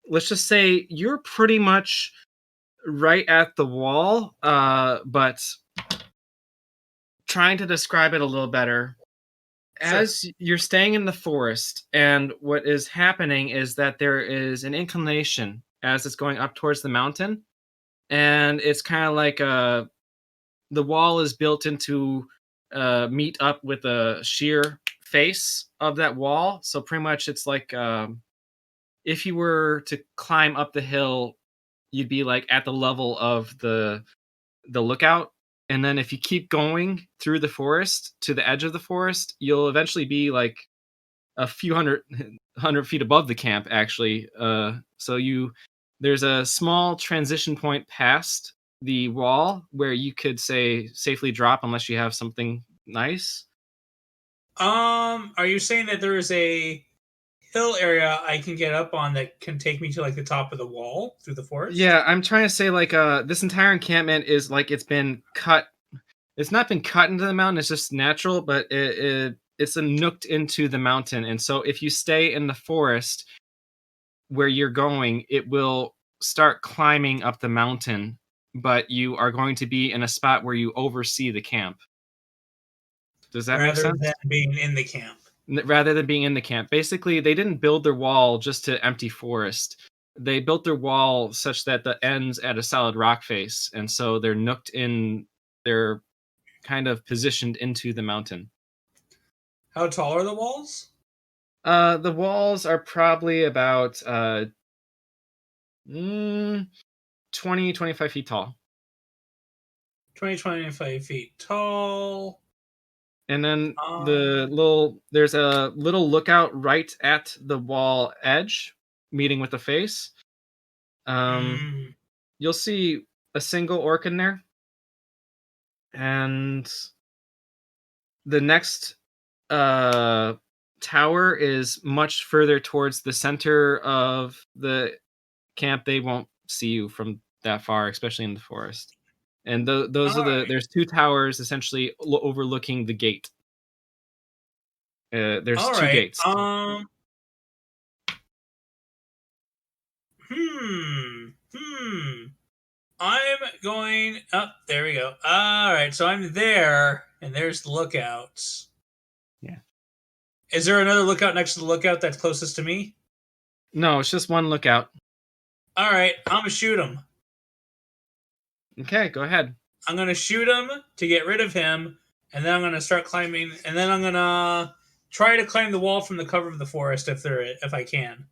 Let's just say you're pretty much right at the wall, but trying to describe it a little better. As you're staying in the forest, and what is happening is that there is an inclination as it's going up towards the mountain, and it's kind of like the wall is built into meet up with a sheer face of that wall. So pretty much it's like if you were to climb up the hill, you'd be like at the level of the lookout, and then if you keep going through the forest to the edge of the forest, you'll eventually be like a few hundred feet above the camp actually. So there's a small transition point past the wall where you could say safely drop unless you have something nice. Are you saying that there is a hill area I can get up on that can take me to like the top of the wall through the forest? Yeah, I'm trying to say like this entire encampment is like it's been cut. It's not been cut into the mountain. It's just natural, but it's nooked into the mountain. And so if you stay in the forest where you're going, it will start climbing up the mountain, but you are going to be in a spot where you oversee the camp. Does that make sense? Rather than being in the camp. Rather than being in the camp. Basically, they didn't build their wall just to empty forest. They built their wall such that the ends at a solid rock face, and so they're nooked in, they're kind of positioned into the mountain. How tall are the walls? The walls are probably about 20, 25 feet tall. 20, 25 feet tall. And then there's a little lookout right at the wall edge, meeting with the face. You'll see a single orc in there. And the next tower is much further towards the center of the camp. They won't see you from that far, especially in the forest. And those are there's two towers essentially overlooking the gate. There's two gates. I'm going up. There we go. All right, so I'm there, and there's the lookouts. Yeah. Is there another lookout next to the lookout that's closest to me? No, it's just one lookout. All right, I'm gonna shoot him. Okay, go ahead. I'm gonna shoot him to get rid of him, and then I'm gonna start climbing, and then I'm gonna try to climb the wall from the cover of the forest if I can.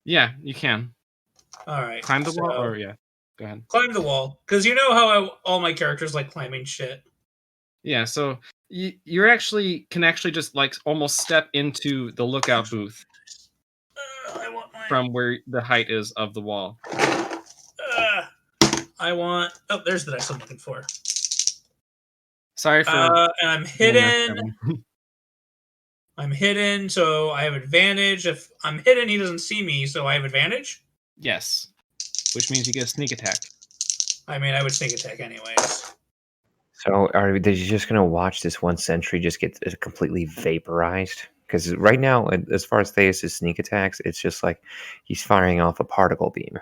Yeah, you can. All right. Climb the wall, or yeah, go ahead. Climb the wall, because you know how all my characters like climbing shit. Yeah, so you're can actually just like almost step into the lookout booth from where the height is of the wall. Oh, there's the dice I'm looking for. Sorry for. And I'm hidden. I'm hidden, so I have advantage. If I'm hidden, he doesn't see me, so I have advantage? Yes. Which means you get a sneak attack. I mean, I would sneak attack anyways. So are they just going to watch this one sentry just get completely vaporized? Because right now, as far as Theus' sneak attacks, it's just like he's firing off a particle beam.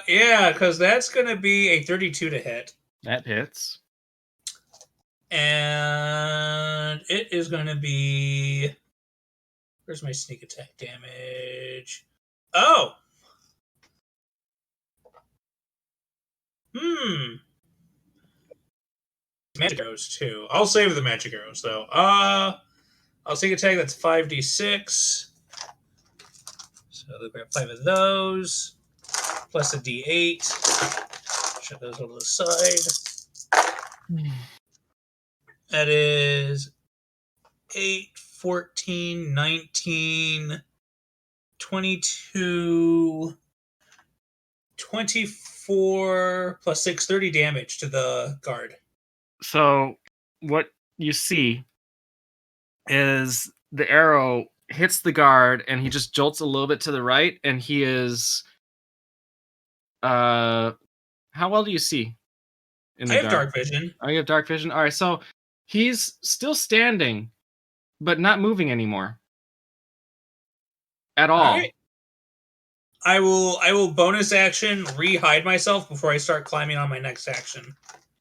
Yeah, because that's going to be a 32 to hit. That hits. And it is going to be... Where's my sneak attack damage? Oh! Magic arrows, too. I'll save the magic arrows, though. I'll sneak attack, that's 5d6. So they'll grab 5 of those. Plus a d8. Shut those over to the side. That is 8, 14, 19, 22, 24, plus 6, 30 damage to the guard. So what you see is the arrow hits the guard and he just jolts a little bit to the right, and he is how well do you see in the I have dark vision. Oh, you have dark vision? All right, so he's still standing but not moving anymore at all. Right. I will bonus action re-hide myself before I start climbing on my next action.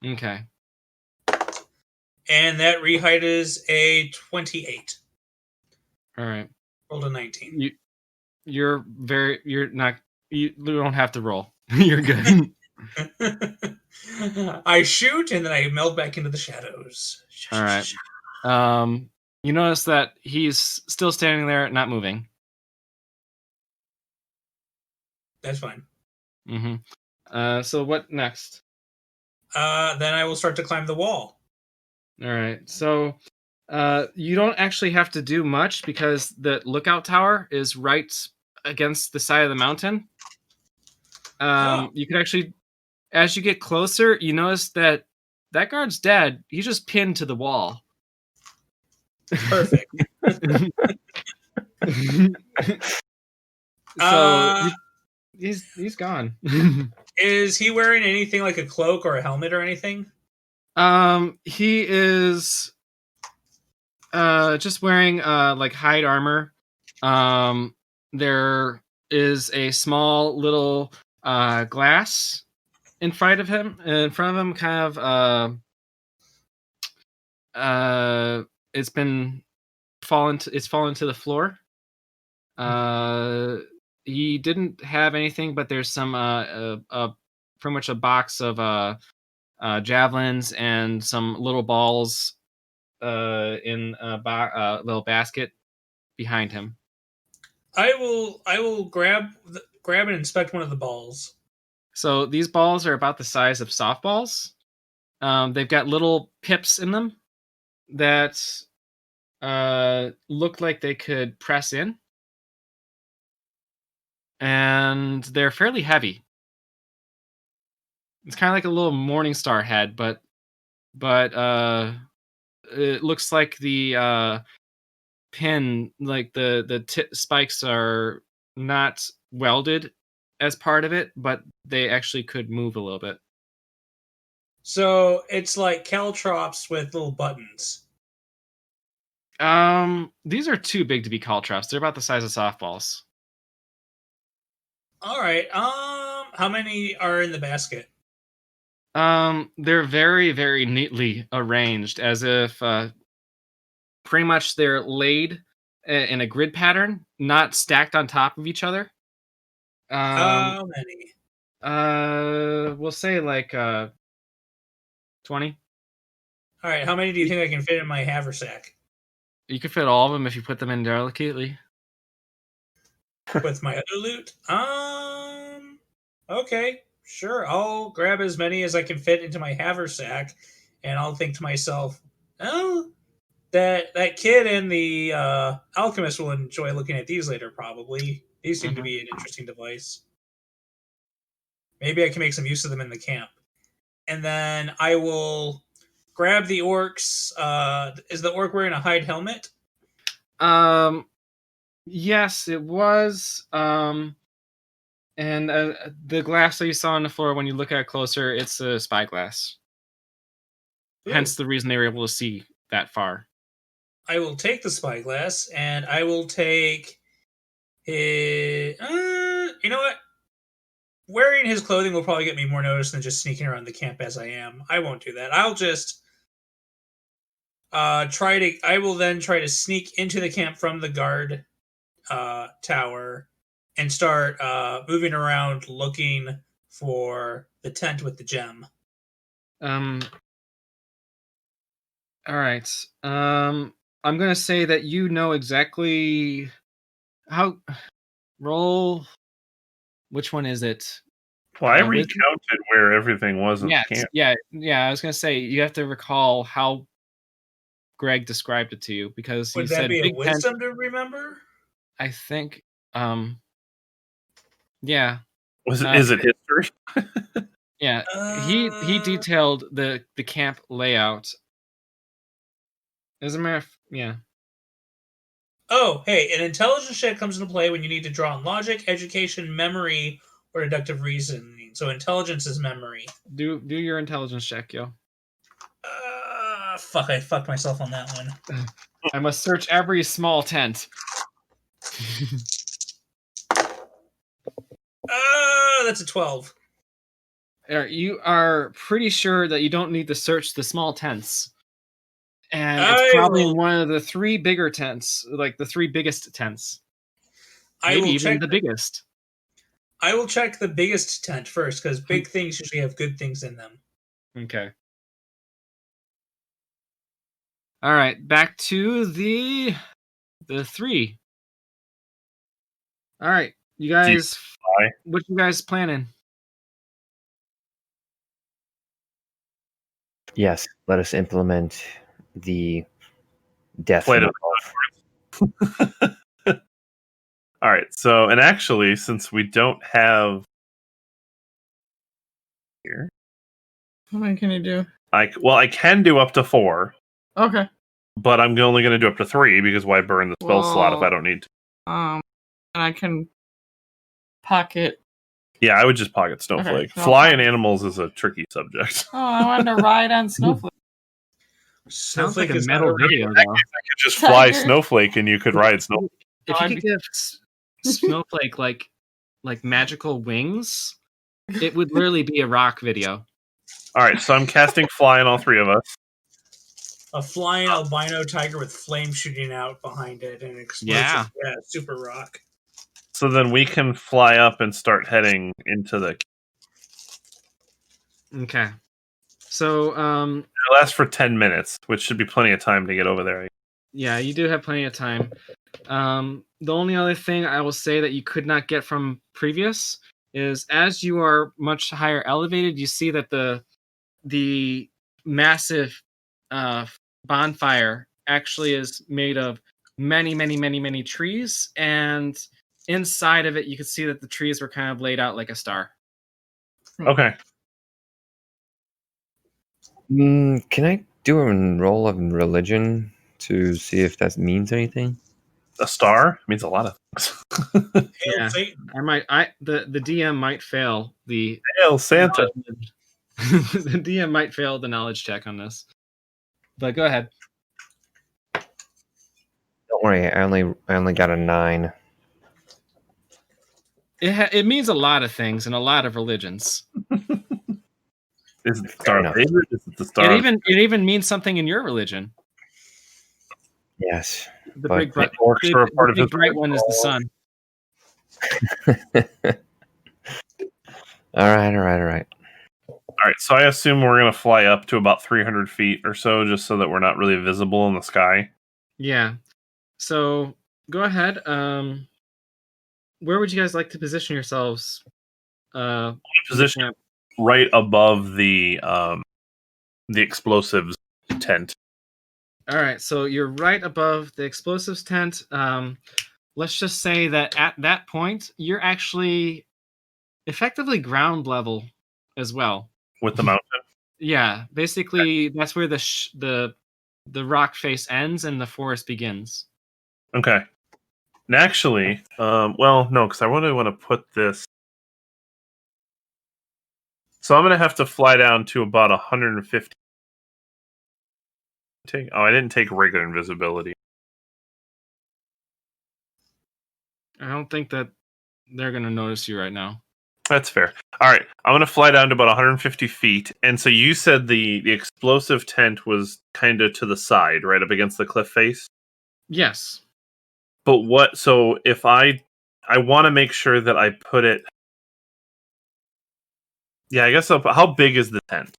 Okay. And that re-hide is a 28. All right. Rolled a 19. You don't have to roll. You're good. I shoot and then I meld back into the shadows. All right. You notice that he's still standing there, not moving. That's fine. Mm-hmm. So what next? Then I will start to climb the wall. All right. So you don't actually have to do much because the lookout tower is right against the side of the mountain. You could actually as you get closer, you notice that guard's dead. He's just pinned to the wall. Perfect. So he's gone. Is he wearing anything like a cloak or a helmet or anything? He is just wearing like hide armor. There is a small little glass in front of him. Kind of it's fallen to the floor. He didn't have anything, but there's some pretty much a box of javelins and some little balls in a little basket behind him. I will grab and inspect one of the balls. So these balls are about the size of softballs. They've got little pips in them that look like they could press in, and they're fairly heavy. It's kind of like a little morning star head, but it looks like the pin, like the spikes are not welded as part of it, but they actually could move a little bit. So it's like caltrops with little buttons. These are too big to be caltrops. They're about the size of softballs. All right. How many are in the basket? They're very, very neatly arranged, as if pretty much they're laid in a grid pattern, not stacked on top of each other. How many? We'll say like 20. All right. How many do you think I can fit in my haversack? You could fit all of them if you put them in delicately. With my other loot? Okay, sure. I'll grab as many as I can fit into my haversack, and I'll think to myself, oh, that kid and the alchemist will enjoy looking at these later, probably. These seem to be an interesting device. Maybe I can make some use of them in the camp. And then I will grab the orcs. Is the orc wearing a hide helmet? Yes, it was. And the glass that you saw on the floor, when you look at it closer, it's a spyglass. Ooh. Hence the reason they were able to see that far. I will take the spyglass, and I will take his... you know what? Wearing his clothing will probably get me more notice than just sneaking around the camp as I am. I won't do that. I'll just I will then try to sneak into the camp from the guard tower and start moving around looking for the tent with the gem. All right. I'm gonna say that you know exactly how. Roll. Which one is it? Well, I recounted where everything was in Yeah, the camp. yeah. I was gonna say you have to recall how Greg described it to you, because he Would said that be a big tent. wisdom to remember? I think. Yeah. Is it history? Yeah. He detailed the camp layout. As a matter of, yeah. Oh, hey, an intelligence check comes into play when you need to draw on logic, education, memory, or deductive reasoning. So intelligence is memory. Do your intelligence check, yo. Fuck, I fucked myself on that one. I must search every small tent. That's a 12. You are pretty sure that you don't need to search the small tents. And it's I probably will- in one of the three bigger tents, like the three biggest tents. I Maybe will even check the biggest. I will check the biggest tent first, because big things usually have good things in them. Okay. All right, back to the three. All right, you guys. What you guys planning? Yes, let us implement the death. Play it All right. So, and actually, since we don't have here. How many can you do? I can do up to 4, Okay. but I'm only going to do up to 3 because why burn the spell slot if I don't need to? And I can pocket. Yeah, I would just pocket Snowflake. Okay, Flying animals is a tricky subject. Oh, I wanted to ride on Snowflake. Sounds like Snowflake a is metal not a video, I though. could just fly Tiger. Snowflake and you could ride Snowflake. If you could give Snowflake like magical wings, it would literally be a rock video. All right, so I'm casting Fly on all 3 of us. A flying albino tiger with flames shooting out behind it and explosion. Yeah. Yeah, super rock. So then we can fly up and start heading into the... Okay. So, It lasts for 10 minutes, which should be plenty of time to get over there. yeah, you do have plenty of time. The only other thing I will say that you could not get from previous is as you are much higher elevated, you see that the massive bonfire actually is made of many trees, and inside of it you could see that the trees were kind of laid out like a star. Okay. Can I do a roll of religion to see if that means anything? A star means a lot of things. Hail Yeah. Satan. The DM might fail the Hail Santa. the DM might fail the knowledge check on this. But go ahead. Don't worry, I only got a 9. It means a lot of things in a lot of religions. Is it the Star of enough. David? Is it the Star of... It even means something in your religion. Yes. The But big bright, orcs are a part of big his bright one is the sun. All right. All right, so I assume we're going to fly up to about 300 feet or so, just so that we're not really visible in the sky. Yeah. So go ahead. Where would you guys like to position yourselves? Position right above the explosives tent. All right. So you're right above the explosives tent. Let's just say that at that point, you're actually effectively ground level as well. With the mountain? Yeah. Basically, that's where the rock face ends and the forest begins. Okay. And actually, well, no, because I really want to put this... So I'm going to have to fly down to about 150. I didn't take regular invisibility. I don't think that they're going to notice you right now. That's fair. All right, I'm going to fly down to about 150 feet. And so you said the explosive tent was kind of to the side, right up against the cliff face? Yes. But what... So if I want to make sure that I put it... Yeah, I guess how big is the tent?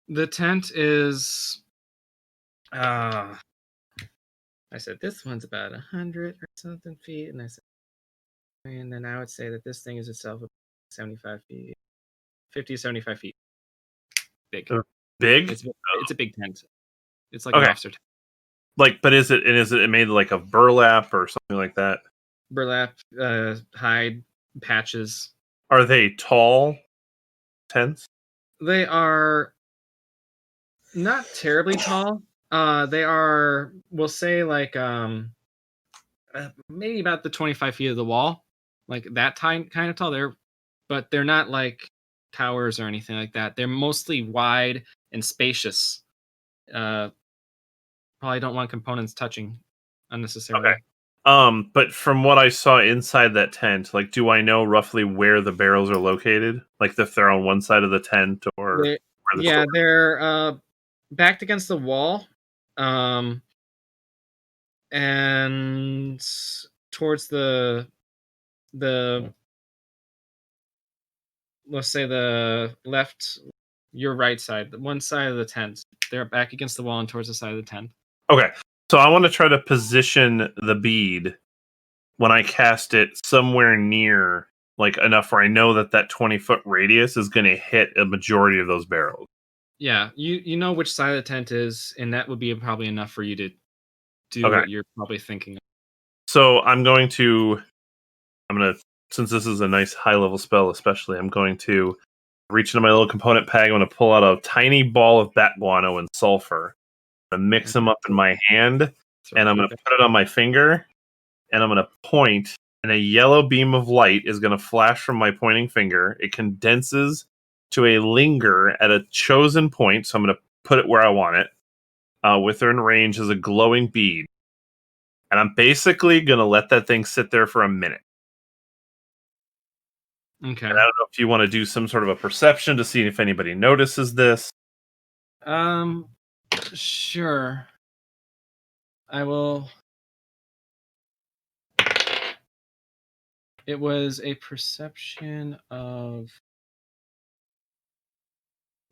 The tent is... I said this one's about 100 or something feet, and then I would say that this thing is itself 75 feet, 50 to 75 feet big. Big? It's a big tent. It's like Okay. an officer tent. Like, but is it made like of burlap or something like that? Burlap, hide, patches. Are they tall tents? They are not terribly tall. They are, we'll say, like maybe about the 25 feet of the wall, like that kind of tall. But they're not like towers or anything like that. They're mostly wide and spacious. Probably don't want components touching unnecessarily. Okay. But from what I saw inside that tent, like, do I know roughly where the barrels are located? Like, if they're on one side of the tent or... They're backed against the wall, and towards the let's say the left, your right side, the one side of the tent. They're back against the wall and towards the side of the tent. Okay, so I want to try to position the bead when I cast it somewhere near, like, enough where I know that 20-foot radius is going to hit a majority of those barrels. Yeah, you know which side of the tent is, and that would be probably enough for you to do Okay. what you're probably thinking of. So I'm going to, since this is a nice high-level spell especially, I'm going to reach into my little component bag. I'm going to pull out a tiny ball of bat guano and sulfur. I'm going to mix them up in my hand, and I'm going to put it on my finger, and I'm going to point, and a yellow beam of light is going to flash from my pointing finger. It condenses to a linger at a chosen point, so I'm going to put it where I want it. Within range is a glowing bead. And I'm basically going to let that thing sit there for a minute. Okay. And I don't know if you want to do some sort of a perception to see if anybody notices this. Sure. I will. It was a perception of.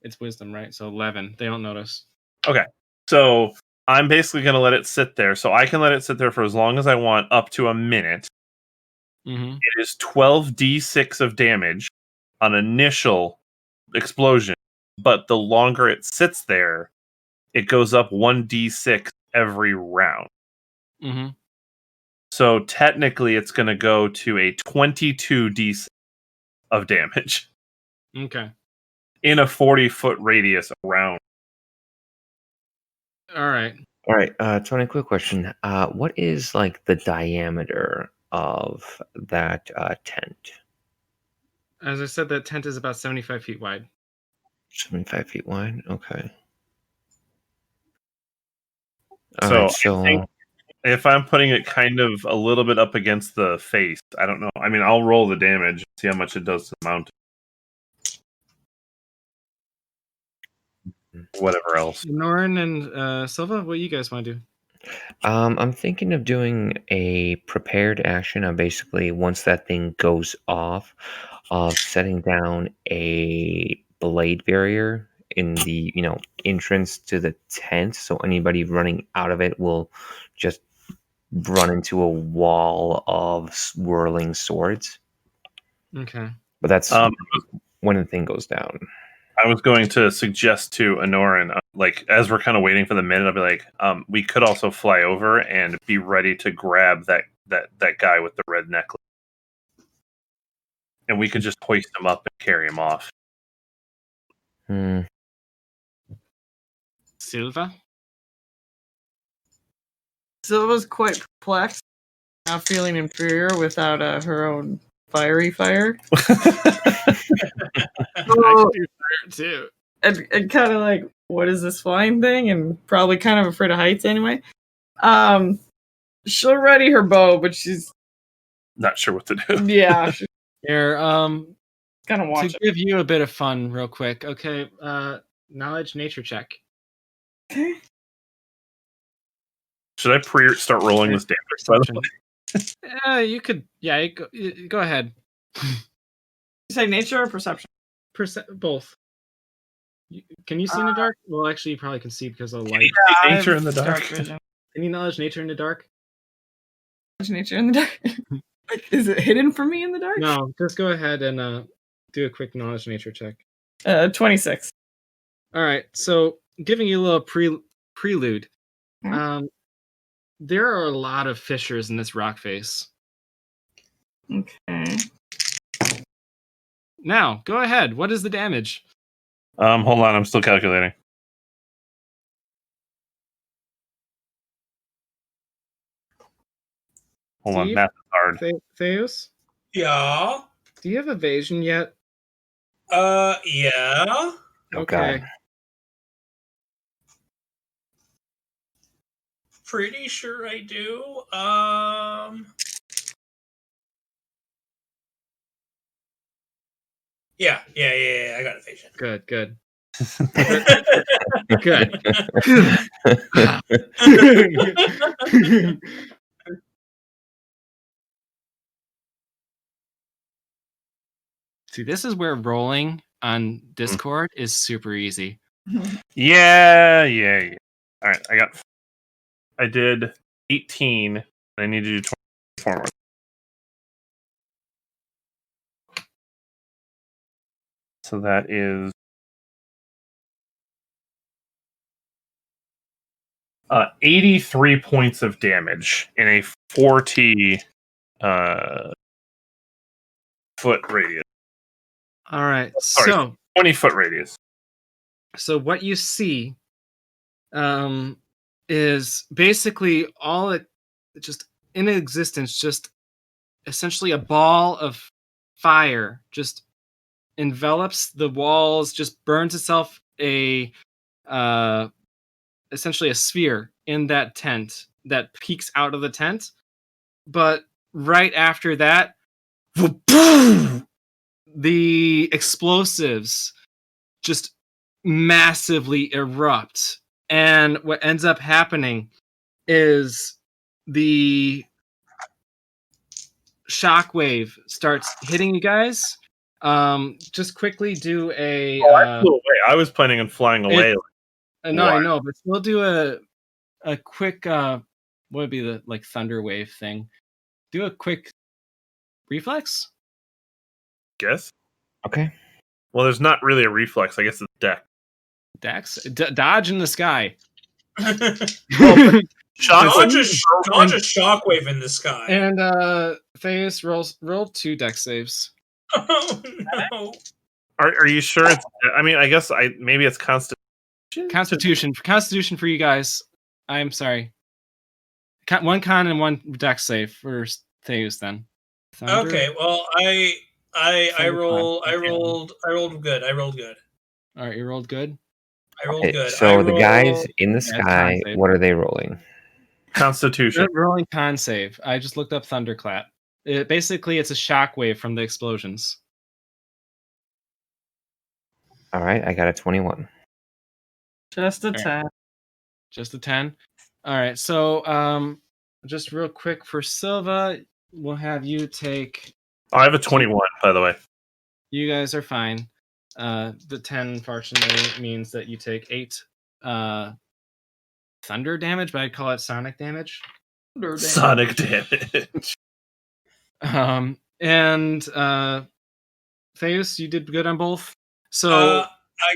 It's wisdom, right? So 11. They don't notice. Okay. So I'm basically going to let it sit there. So I can let it sit there for as long as I want, up to a minute. Mm-hmm. It is 12d6 of damage on initial explosion. But the longer it sits there, it goes up 1d6 every round. Mm-hmm. So technically, it's going to go to a 22d6 of damage Okay. in a 40-foot radius around. All right. All right, Tony. Quick question. What is like the diameter of that tent? As I said, that tent is about 75 feet wide. 75 feet wide. Okay. So so I think if I'm putting it kind of a little bit up against the face, I don't know. I mean, I'll roll the damage, see how much it does to the mountain. Whatever else. Norrin and Silva, what do you guys want to do? I'm thinking of doing a prepared action. Basically, once that thing goes off, of setting down a blade barrier in the entrance to the tent, so anybody running out of it will just run into a wall of swirling swords. Okay. But that's when the thing goes down. I was going to suggest to Anoran, like, as we're kind of waiting for the minute, I'll be like, we could also fly over and be ready to grab that guy with the red necklace. And we could just hoist him up and carry him off. Silva? Silva's quite perplexed, now feeling inferior without her own fiery fire. I can do fire too. And kind of like, what is this flying thing? And probably kind of afraid of heights anyway. She'll ready her bow, but she's not sure what to do. Yeah. Here, kind of watch to give you a bit of fun real quick. Okay, knowledge nature check. Okay. Should I start rolling this damage, by the way? Yeah, you could. Yeah, go ahead. You say nature or perception? Both. Can you see in the dark? Well, actually, you probably can see because of the light. Nature in the dark. Vision. Any knowledge nature in the dark? Nature in the dark. Like, is it hidden from me in the dark? No, just go ahead and do a quick knowledge nature check. 26. All right, so giving you a little prelude. There are a lot of fissures in this rock face. Okay. Now, go ahead. What is the damage? Hold on, I'm still calculating. Hold on, math is hard. Theos? Yeah. Do you have evasion yet? Yeah. Okay. God. Pretty sure I do. Yeah. I got evasion. Good. Good. See, this is where rolling on Discord is super easy. Yeah. All right, I did 18, and I need to do 24 more. So that is 83 points of damage in a 40 foot radius. All right. Sorry, So 20-foot radius. So what you see is basically all it just in existence, just essentially a ball of fire just envelops the walls, just burns itself essentially a sphere in that tent that peeks out of the tent. But right after that, the explosives just massively erupt. And what ends up happening is the shockwave starts hitting you guys. Just quickly do a. I flew away. I was planning on flying away. No, I know, but we'll do a quick. What would be the thunder wave thing? Do a quick reflex. Guess. Okay. Well, there's not really a reflex. I guess it's deck. Dex, dodge in the sky. Dodge a shockwave in the sky. And Theus roll 2 dex saves. Oh no! Are you sure it's? I mean, I guess maybe it's Constitution. Constitution for you guys. I'm sorry. One con and 1 dex save for Theus then. Thunder? Okay, well I rolled good. All right, you rolled good. I rolled good. So the guys in the sky, con save. what are they rolling? Constitution. They're rolling con save. I just looked up thunderclap. Basically, it's a shockwave from the explosions. All right, I got a 21. Just a 10. Just a 10. All right, so just real quick for Silva, we'll have you take. I have a 21, by the way. You guys are fine. The 10, unfortunately, means that you take 8 thunder damage, but I'd call it sonic damage. Sonic damage. And Theus, you did good on both. So I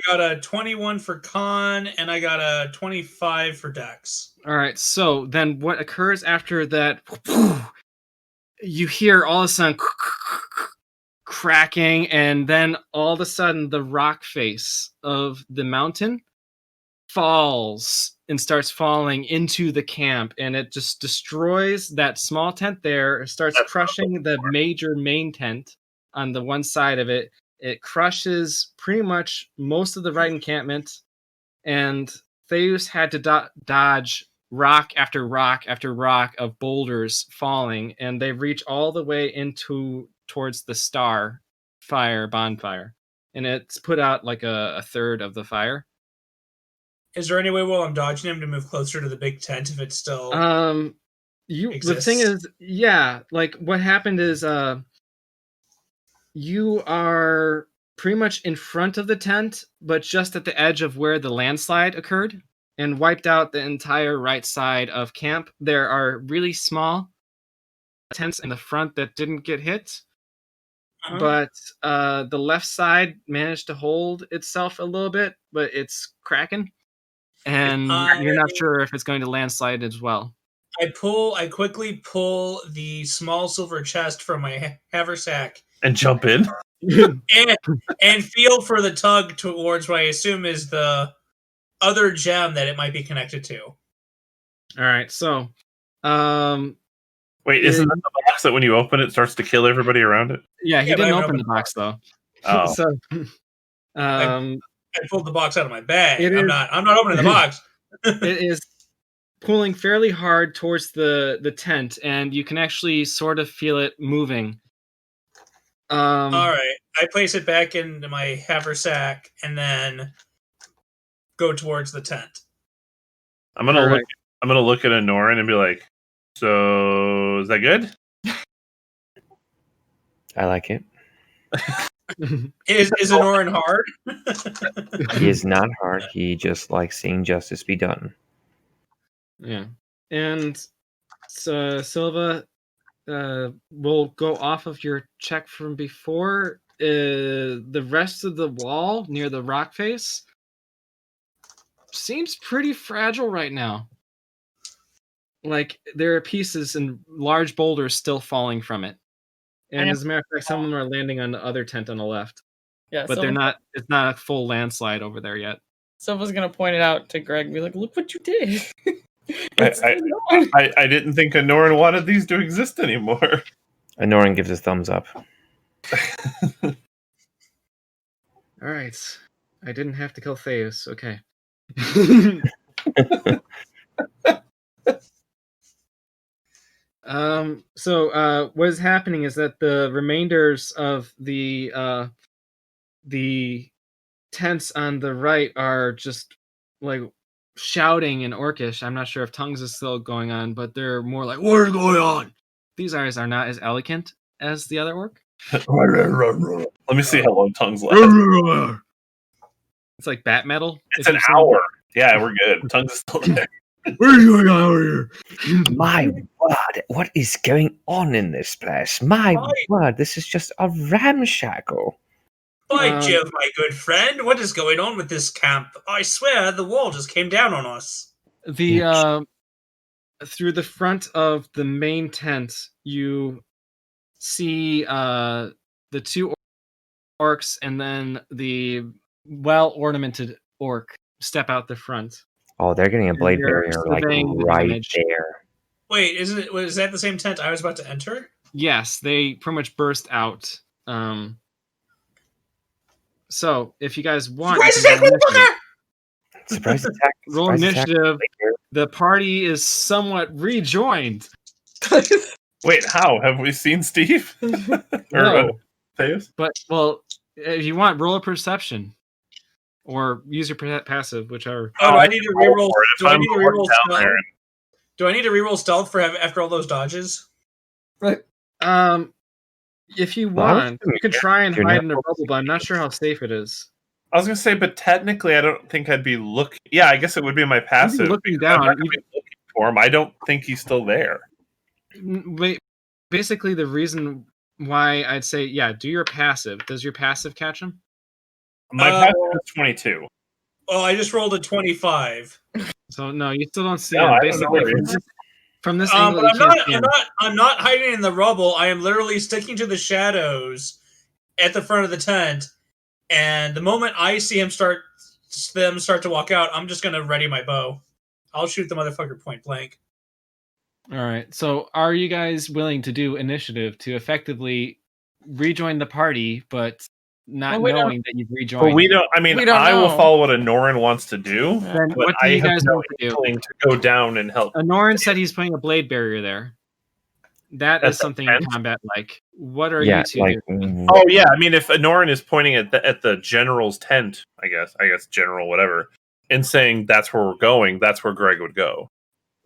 got a 21 for con, and I got a 25 for dex. All right. So then, what occurs after that? You hear all of a sudden cracking, and then all of a sudden, the rock face of the mountain falls and starts falling into the camp, and it just destroys that small tent there. It starts crushing the major main tent on the one side of it. It crushes pretty much most of the right encampment, and Theus had to dodge rock after rock after rock of boulders falling, and they reach all the way towards the star bonfire, and it's put out like a third of the fire. Is there any way while I'm dodging him to move closer to the big tent if it's still The thing is, yeah, like what happened is you are pretty much in front of the tent, but just at the edge of where the landslide occurred and wiped out the entire right side of camp. There are really small tents in the front that didn't get hit, but the left side managed to hold itself a little bit, but it's cracking. And you're not sure if it's going to landslide as well. I quickly pull the small silver chest from my haversack and jump in and feel for the tug towards what I assume is the other gem that it might be connected to. All right, so wait, isn't that the box that when you open it starts to kill everybody around it? Yeah, he didn't open the box though. Oh. So I pulled the box out of my bag. I'm not opening the box. It is pulling fairly hard towards the tent, and you can actually sort of feel it moving. All right, I place it back into my haversack and then go towards the tent. I'm gonna look at Anoran and be like, "So is that good?" I like it. Is Anoran hard? He is not hard. He just likes seeing justice be done. Yeah, and so Silva, will go off of your check from before. The rest of the wall near the rock face seems pretty fragile right now. Like there are pieces and large boulders still falling from it. And as a matter of fact, some of them are landing on the other tent on the left. Yeah, but they're not. It's not a full landslide over there yet. Silva's gonna point it out to Greg and be like, "Look what you did." I didn't think Anoran wanted these to exist anymore. Anoran gives a thumbs up. All right, I didn't have to kill Theus. Okay. So what is happening is that the remainders of the tents on the right are just like shouting in Orcish. I'm not sure if tongues is still going on, but they're more like, "What is going on?" These guys are not as eloquent as the other orc. Let me see how long tongues last. It's like bat metal. It's an hour. Yeah, we're good. Tongues is still there. What is going on over here? My word, what is going on in this place? My word, this is just a ramshackle. By Jove, my good friend, what is going on with this camp? I swear the wall just came down on us. The through the front of the main tent, you see the two orcs and then the well-ornamented orc step out the front. Oh, they're getting a blade They're barrier like surveying the right damage. there. Wait, was that the same tent I was about to enter? Yes, they pretty much burst out. So if you guys want, Surprise attack, motherfucker! Surprise attack. Roll surprise initiative. attack. The party is somewhat rejoined. Wait, how? Have we seen Steve? No. Theus? But, well, if you want, roll a perception. Or use your passive, whichever. Oh, do I need to reroll? Do I I'm need to reroll down stealth? there. Do I need to reroll stealth for after all those dodges? Right. If you Well, want, you could try and you're hide not- in a bubble, but I'm not sure how safe it is. I was gonna say, but technically, I don't think I'd be looking. Yeah, I guess it would be my passive. looking because down, I'm not gonna be looking for him. I don't think he's still there. Wait, basically, the reason why I'd say, yeah, do your passive. Does your passive catch him? My passive is 22. Oh, I just rolled a 25. So no, you still don't see No, him. I don't know Basically, where he is. from this angle, But you can't see him. I'm not hiding in the rubble. I am literally sticking to the shadows at the front of the tent. And the moment I see them start to walk out, I'm just gonna ready my bow. I'll shoot the motherfucker point blank. All right. So, are you guys willing to do initiative to effectively rejoin the party, but not knowing that you've rejoined? Well, we don't. I mean, We don't I will know. follow what Anoran wants to do, Then but what do I you have guys no want to do? inkling to go down and help. Anoran said he's putting a blade barrier there. That At is the something in tent? combat like. What are Yeah, you two like doing? Oh yeah, I mean, if Anoran is pointing at the general's tent, I guess general whatever, and saying that's where we're going, that's where Greg would go.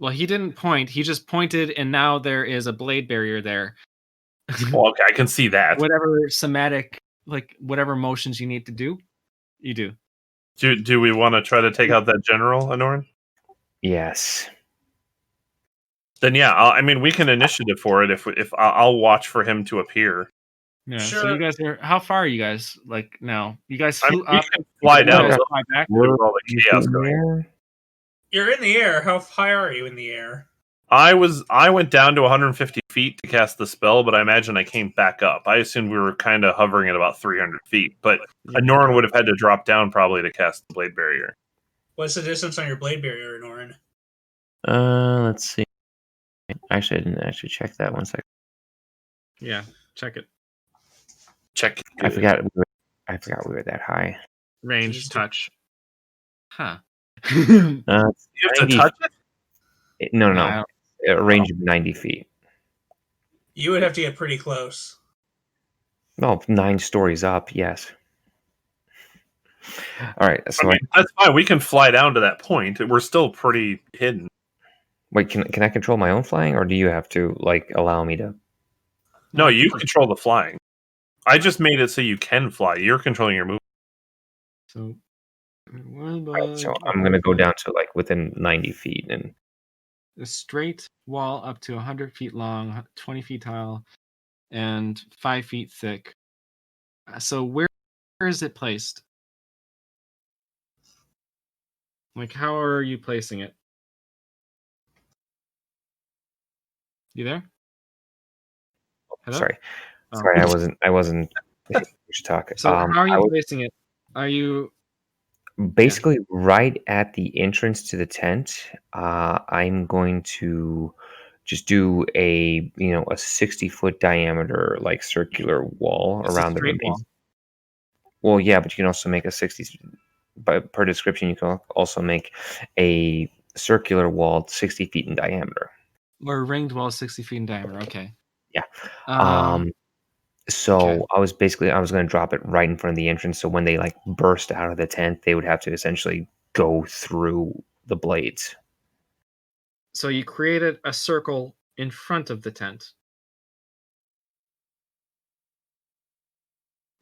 Well, he didn't point. He just pointed, and now there is a blade barrier there. Well, okay, I can see that. Whatever somatic, like whatever motions you need to do, you do. Do we want to try to take out that general, Anoran? yes. Then yeah, I mean, we can initiative for it if I'll watch for him to appear. Yeah. So Sure. you guys are. How far are you guys? Like now, you guys I flew mean, we up. can fly You down guys with fly back. all the chaos going. There. You're in the air. How high are you in the air? I went down to 150 feet to cast the spell, but I imagine I came back up. I assumed we were kind of hovering at about 300 feet, but Anoran would have had to drop down probably to cast the blade barrier. What's the distance on your blade barrier, Norin? Let's see. Actually, I didn't actually check that 1 second. Yeah. Check it. Check. I forgot we were that high. Range touch. Huh. You have to 90 touch it? No. Wow. A range of 90 feet. You would have to get pretty close. No, 9 stories up. Yes. All right. So I mean, that's fine. We can fly down to that point. We're still pretty hidden. wait, can I control my own flying, or do you have to like allow me to? No, you control the flying. I just made it so you can fly. You're controlling your movement. So, Right, so I'm gonna go down to like within 90 feet, and a straight wall up to 100 feet long, 20 feet tall, and 5 feet thick. So where is it placed? Like, how are you placing it? You there? Hello? sorry, Oh. sorry, I wasn't should talk. So how are I you would placing it? Are you basically right at the entrance to the tent. I'm going to just do a 60-foot diameter like circular wall just a around the straight remains. wall? Well, yeah, but you can also make a 60. But per description, you can also make a circular wall 60 feet in diameter. Or a ringed wall 60 feet in diameter. Okay. Yeah. Okay. So I was going to drop it right in front of the entrance. So when they like burst out of the tent, they would have to essentially go through the blades. So you created a circle in front of the tent,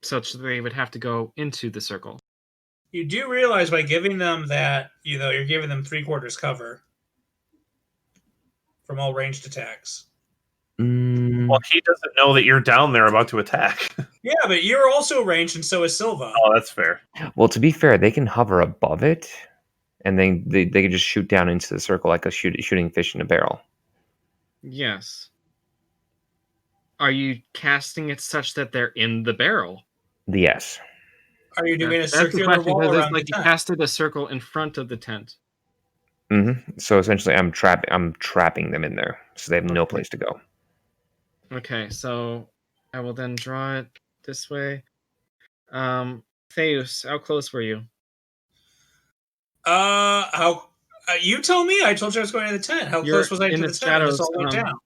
such that they would have to go into the circle. You do realize by giving them that, you're giving them 3/4 cover from all ranged attacks. Well, he doesn't know that you're down there about to attack. Yeah, but you're also ranged, and so is Silva. Oh, that's fair. Well, to be fair, they can hover above it, and then they can just shoot down into the circle like a shooting fish in a barrel. Yes. Are you casting it such that they're in the barrel? Yes. Are you doing a That's the circular question, wall because it's around like the you tent? casted a circle in front of the tent. So essentially, I'm trapping them in there, so they have no Okay. place to go. Okay, so I will then draw it this way. Theus, how close were you? How? You tell me. I told you I was going to the tent. How You're close was I in to the the tent when this shadows. all went down?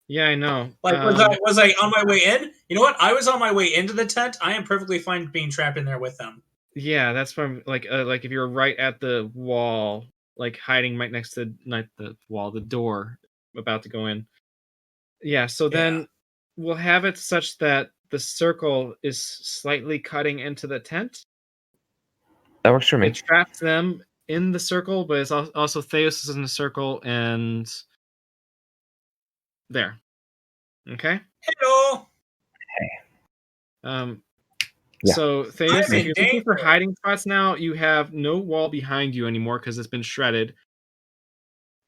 Yeah, I know. Like, was I on my way in? You know what? I was on my way into the tent. I am perfectly fine being trapped in there with them. Yeah, that's why I'm like if you're right at the wall, like hiding right next to not the wall, the door, about to go in. Yeah, so then we'll have it such that the circle is slightly cutting into the tent. That works for me. It traps them in the circle, but it's also Theos is in the circle and there. Okay. Hello. Yeah. So Theos, I'm if in you're looking for danger. hiding spots now, you have no wall behind you anymore because it's been shredded.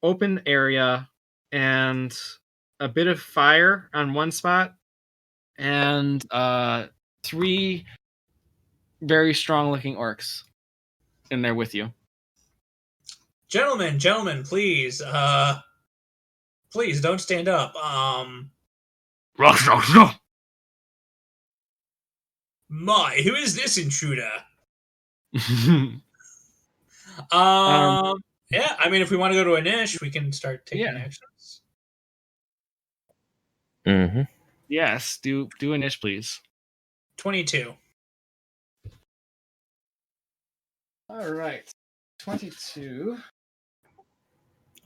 Open area and a bit of fire on one spot, and 3 very strong looking orcs in there with you. Gentlemen, please, please don't stand up. My, who is this intruder? Yeah, I mean, if we want to go to a niche, we can start taking actions. Yes, do a niche, please. 22. All right, 22.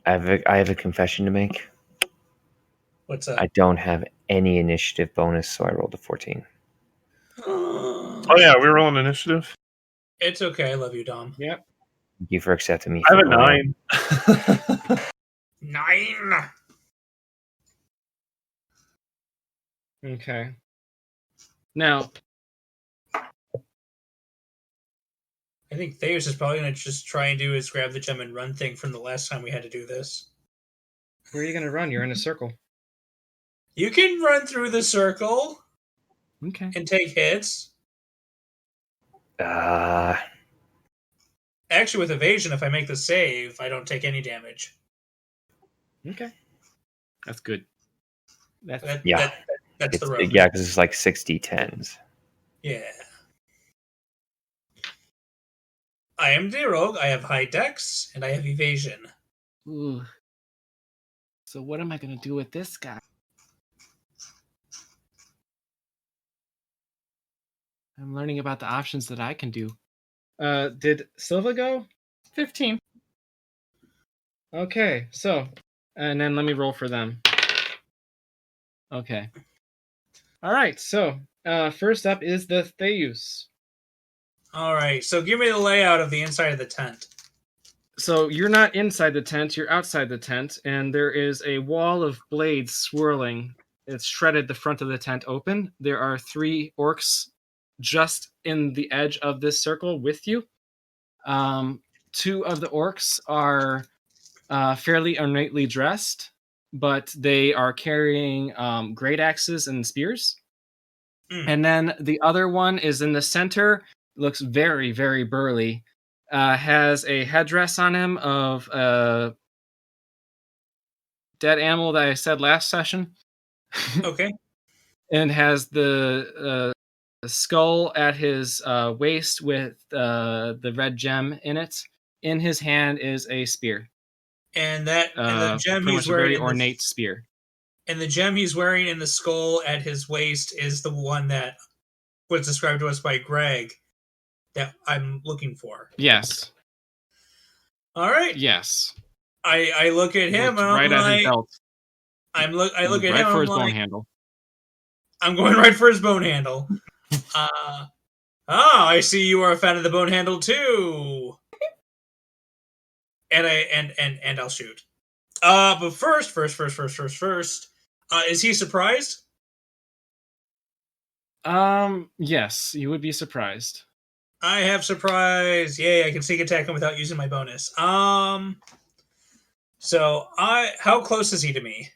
I have a confession to make. What's up? I don't have any initiative bonus, so I rolled a 14. Oh yeah, we're rolling initiative. It's okay. I love you, Dom. Yep. Thank you for accepting me. I have for a 9. 9. Okay. Now, I think Theus is probably going to just try and do his grab the gem and run thing from the last time we had to do this. where are you going to run? You're in a circle. You can run through the circle Okay. and take hits. Uh, Actually, with evasion, if I make the save, I don't take any damage. Okay. That's good. That's That's it's, the road. yeah, because it's like 60-10s. Yeah. I am the rogue. I have high dex and I have evasion. Ooh. So what am I going to do with this guy? I'm learning about the options that I can do. Did Silva go? 15. Okay, so, and then let me roll for them. Okay. All right, so first up is the Theus. All right, so give me the layout of the inside of the tent. So you're not inside the tent, you're outside the tent, and there is a wall of blades swirling. It's shredded the front of the tent open. There are 3 orcs just in the edge of this circle with you. 2 of the orcs are fairly ornately dressed, but they are carrying great axes and spears. And then the other one is in the center. Looks very, very burly. Has a headdress on him of a dead animal that I said last session. Okay. And has the skull at his waist with the red gem in it. In his hand is a spear. And the gem pretty he's much a wearing very ornate spear. And the gem he's wearing in the skull at his waist is the one that was described to us by Greg that I'm looking for. Yes. All right. Yes. I look at him. And right I'm at like, his belt. I look at right him. for I'm his like, bone handle. I'm going right for his bone handle. I see you are a fan of the bone handle too. And I'll shoot. But first, is he surprised? Yes, you would be surprised. I have surprise. Yay, I can sneak attack him without using my bonus. So how close is he to me?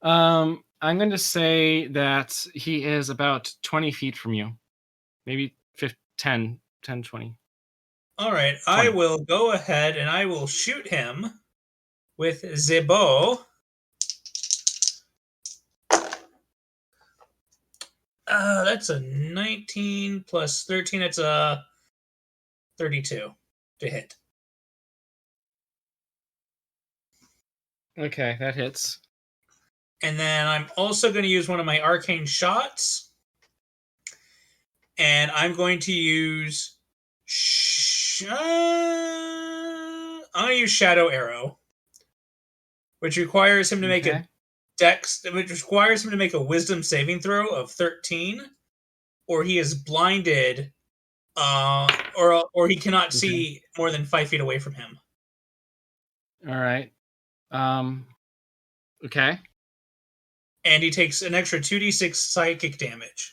I'm going to say that he is about 20 feet from you. Maybe 10, 20. All right, 20. I will go ahead and I will shoot him with the bow. That's a 19 plus 13. That's a 32 to hit. Okay, that hits. And then I'm also going to use one of my arcane shots. And I'm going to use... I'm going to use Shadow Arrow. Which requires him to make a dex... Which requires him to make a wisdom saving throw of 13. Or he is blinded... or he cannot see more than 5 feet away from him. All right. Okay. And he takes an extra 2d6 psychic damage.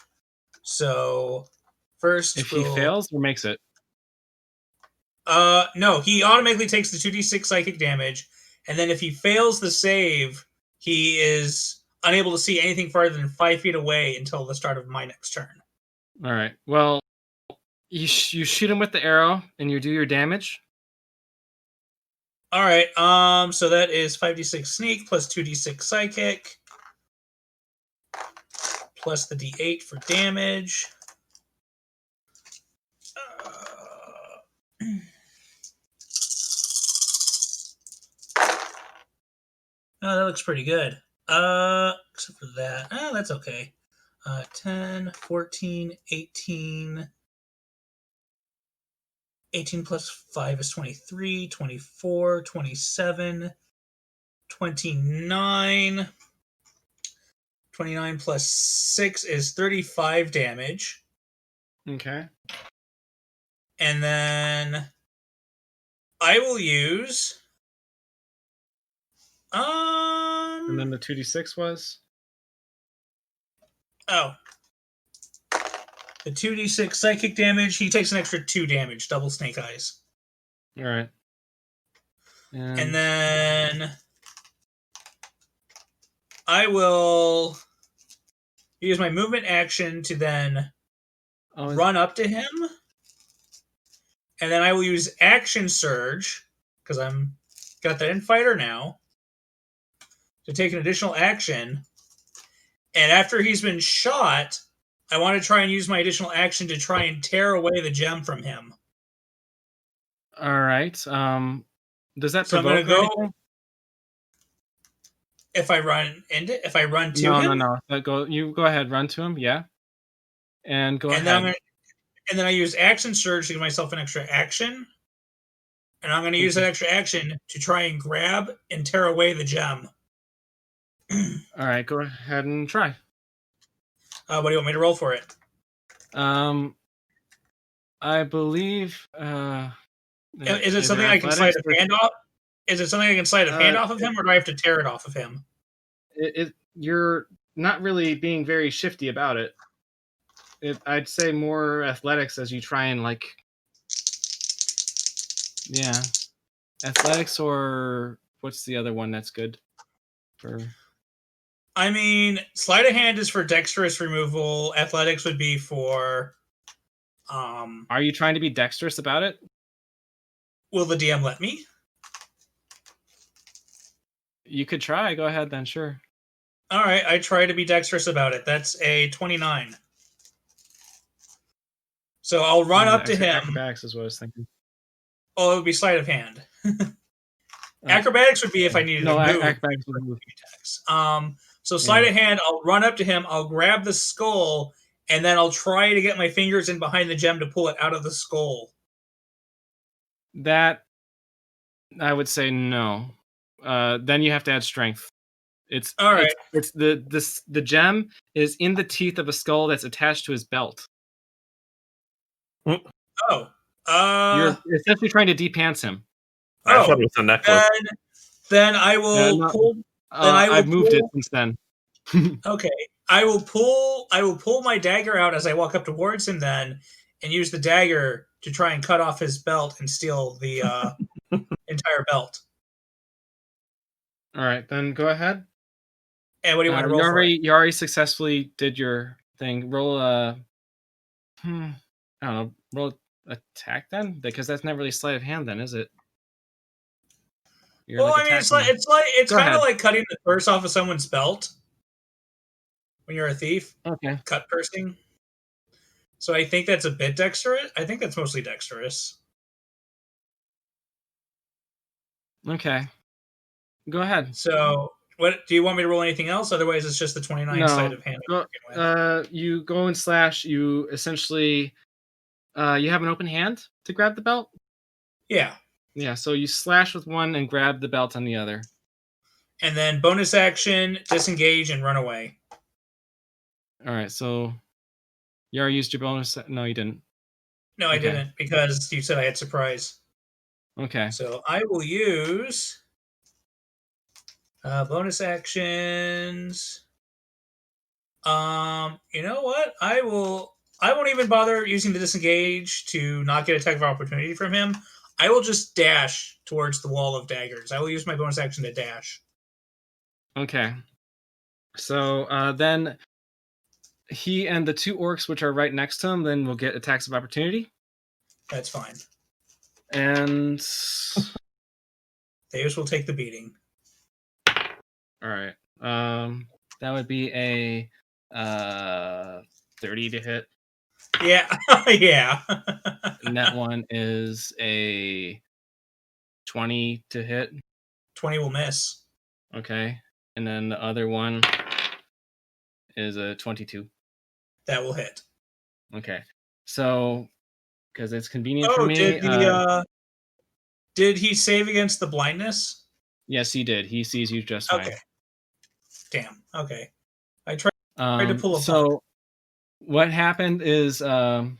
So, first if he fails or makes it? No, he automatically takes the 2d6 psychic damage, and then if he fails the save, he is unable to see anything farther than 5 feet away until the start of my next turn. All right. Well, you shoot him with the arrow, and you do your damage. All right. So that is 5d6 sneak plus 2d6 psychic plus the d8 for damage. Oh, that looks pretty good. Except for that. Oh, that's okay. 10, 14, 18. 18 plus 5 is 23, 24, 27, 29. 29 plus 6 is 35 damage. Okay. And then I will use... And then the 2d6 was? Oh. The 2d6 psychic damage, he takes an extra 2 damage, double snake eyes. All right. And then I will use my movement action to then run up to him. And then I will use action surge, because I'm got that in fighter now, to take an additional action. And after he's been shot, I want to try and use my additional action to try and tear away the gem from him. All right. Does that so provoke I'm going to go anything? If I run to him? No. You go ahead, run to him, yeah. And go ahead. And then I use action surge to give myself an extra action. And I'm going to use that extra action to try and grab and tear away the gem. All right, go ahead and try. What do you want me to roll for it? I believe. Is it something I can slide a hand off? Is it something I can slide a hand off of him, or do I have to tear it off of him? You're not really being very shifty about it. I'd say more athletics as you try and athletics, or what's the other one that's good for? I mean, sleight of hand is for dexterous removal. Athletics would be for. Are you trying to be dexterous about it? Will the DM let me? You could try. Go ahead then. Sure. All right, I try to be dexterous about it. That's a 29. So I'll run up to him. Acrobatics is what I was thinking. Oh, it would be sleight of hand. Acrobatics would be if I needed to move. Acrobatics would move. So sleight of hand, I'll run up to him, I'll grab the skull, and then I'll try to get my fingers in behind the gem to pull it out of the skull. That, I would say no. Then you have to add strength. It's all right. It's the gem is in the teeth of a skull that's attached to his belt. Oh. You're essentially trying to de-pants him. I thought it was a necklace. Then I will pull. I've moved it since then. Okay. I will pull my dagger out as I walk up towards him then, and use the dagger to try and cut off his belt and steal the entire belt. All right, then go ahead. And what do you want to roll? You already successfully did your thing. Roll I don't know. Roll attack then, because that's not really sleight of hand, then, is it? Well, I mean, it's kind of like cutting the purse off of someone's belt when you're a thief. Okay. Cut pursing. So I think that's a bit dexterous. I think that's mostly dexterous. Okay. Go ahead. So, what do you want me to roll? Anything else? Otherwise, it's just the 29 sleight of hand. You go and slash. You essentially, you have an open hand to grab the belt. Yeah. Yeah. So you slash with one and grab the belt on the other. And then bonus action, disengage and run away. All right. So you already used your bonus. No, you didn't. No, I didn't, because you said I had surprise. Okay. So I will use bonus actions. You know what? I won't even bother using the disengage to not get attack of opportunity from him. I will just dash towards the wall of daggers. I will use my bonus action to dash. Okay. So then he and the two orcs which are right next to him then will get attacks of opportunity. That's fine. And Deus will take the beating. All right. That would be a 30 to hit. Yeah. Yeah. And that one is a 20 to hit. 20 will miss. Okay. And then the other one is a 22. That will hit. Okay. So, because it's convenient for me. Did he save against the blindness? Yes, he did. He sees you just fine. Okay. Damn. Okay. I tried to pull a So, what happened is the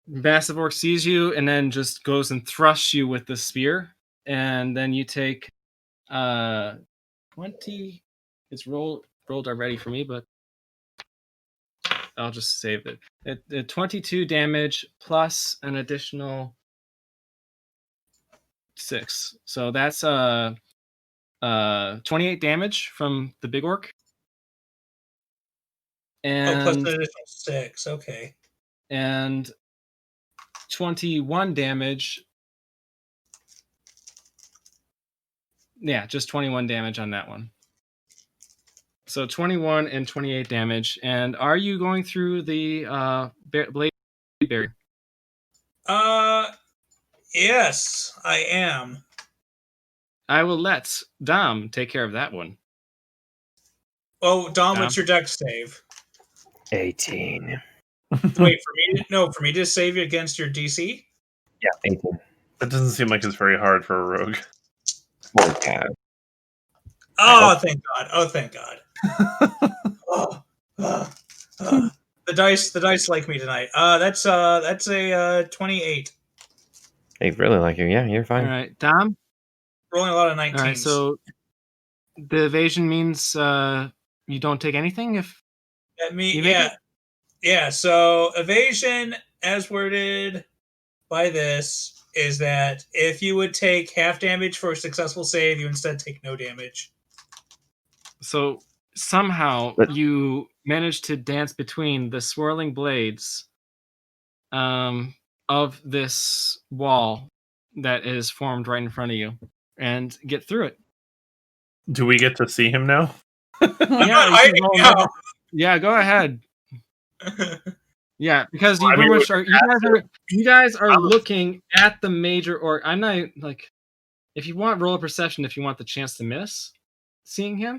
massive orc sees you and then just goes and thrusts you with the spear, and then you take 20. It's rolled already for me, but I'll just save it. 22 damage plus an additional 6. So that's 28 damage from the big orc. And plus an additional 6. Okay. And 21 damage. Yeah, just 21 damage on that one. So 21 and 28 damage. And are you going through the blade barrier? Yes, I am. I will let Dom take care of that one. Oh, Dom, what's your dex save? 18. Wait, for me to save you against your DC? Yeah, 18. That doesn't seem like it's very hard for a rogue. Okay. Oh, thank God. Oh, thank God. The dice like me tonight. That's a 28. They really like you. Yeah, you're fine. All right, Dom? Rolling a lot of 19s. All right, so the evasion means you don't take anything if Yeah. So evasion, as worded by this, is that if you would take half damage for a successful save, you instead take no damage. So somehow But- you manage to dance between the swirling blades of this wall that is formed right in front of you and get through it. Do we get to see him now? I'm Yeah, not you can hiding roll now. another- Yeah, go ahead. Yeah, because Well, I you mean, pretty much are, you guys are I'm- looking at the major orc. I'm not like, if you want, roll a perception if you want the chance to miss seeing him.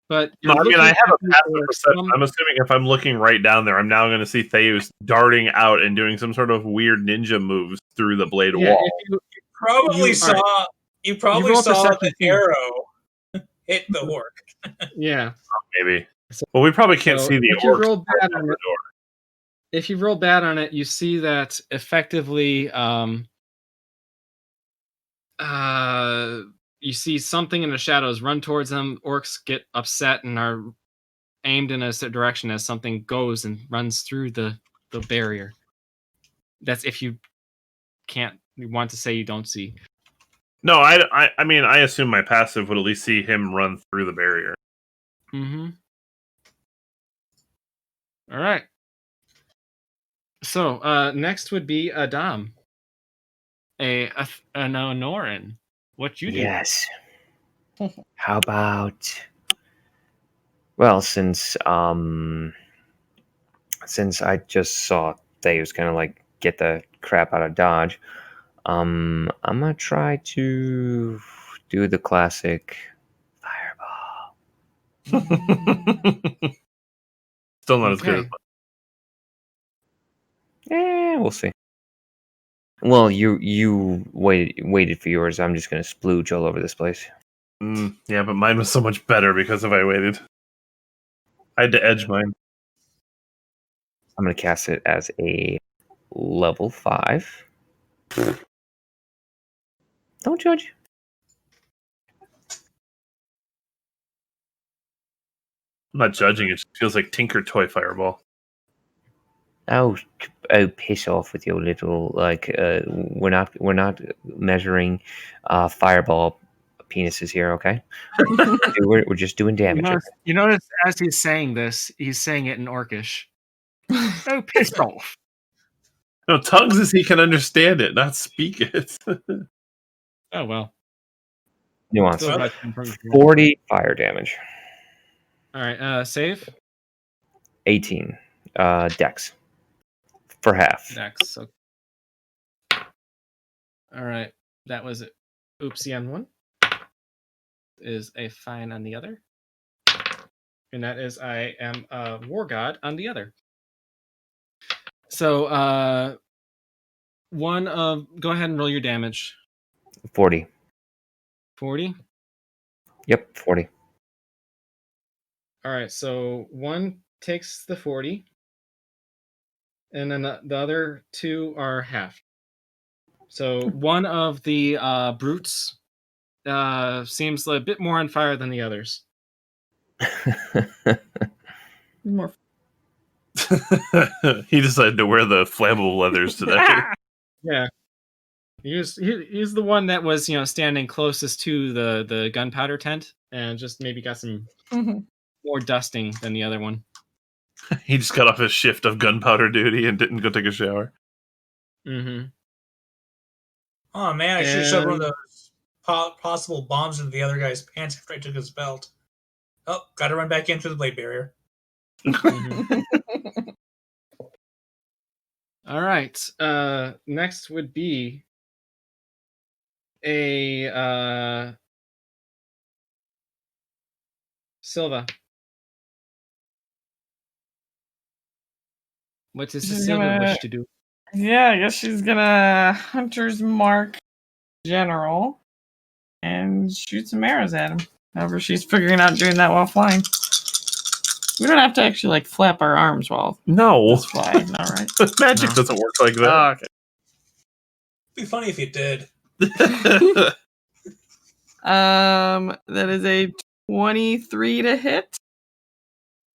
But No, you're I mean, I looking have a at the passive orcs perception. from- I'm assuming if I'm looking right down there, I'm now going to see Theus darting out and doing some sort of weird ninja moves through the blade yeah, wall. if you, Probably You- saw alright. you probably roll saw perception the too. arrow hit the orc. yeah. Maybe. So- Well, we probably can't so see the if you orcs roll bad out on the it, door. if you roll bad on it, you see that effectively, you see something in the shadows run towards them. Orcs get upset and are aimed in a certain direction as something goes and runs through the barrier. That's if you want to say you don't see. No, I mean, I assume my passive would at least see him run through the barrier. Mm-hmm. All right. So next would be Adam, an Honoran. What you do? Yes. How about? Well, since I just saw Theus kind of like get the crap out of Dodge, I'm gonna try to do the classic fireball. Still not as good as Okay. We'll see. Well, you waited for yours. I'm just gonna splooge all over this place. Yeah, but mine was so much better because if I waited. I had to edge mine. I'm gonna cast it as a level 5. Don't judge. I'm not judging, it just feels like Tinker Toy Fireball. Oh, piss off with your little like. We're not measuring fireball penises here, okay? We're just doing damage. You notice as he's saying this, he's saying it in Orcish. Oh, pissed off. No, tongues is he can understand it, not speak it. Oh well. Nuance. Still right in front of you. 40 fire damage. All right. Save. 18 dex for half. Next. So. All right. That was it. Oopsie on one. Is a fine on the other. And that is I am a war god on the other. So go ahead and roll your damage. 40. 40. Yep, 40. All right, so one takes the 40, and then the other two are half. So one of the brutes seems a bit more on fire than the others. More. He decided to wear the flammable leathers today. Yeah. He's the one that was standing closest to the gunpowder tent and just maybe got some more dusting than the other one. He just got off his shift of gunpowder duty and didn't go take a shower. Mm-hmm. Oh man, I should have shoved one of those possible bombs into the other guy's pants after I took his belt. Oh, gotta run back in through the blade barrier. Mm-hmm. All right. Next would be a Silva. What does the She's Silva gonna- wish to do? Yeah, I guess she's gonna Hunter's Mark General and shoot some arrows at him. However, she's figuring out doing that while flying. We don't have to actually like flap our arms while No, it's flying, all right? magic No. doesn't work like that. Oh, okay. It'd be funny if you did. That is a 23 to hit.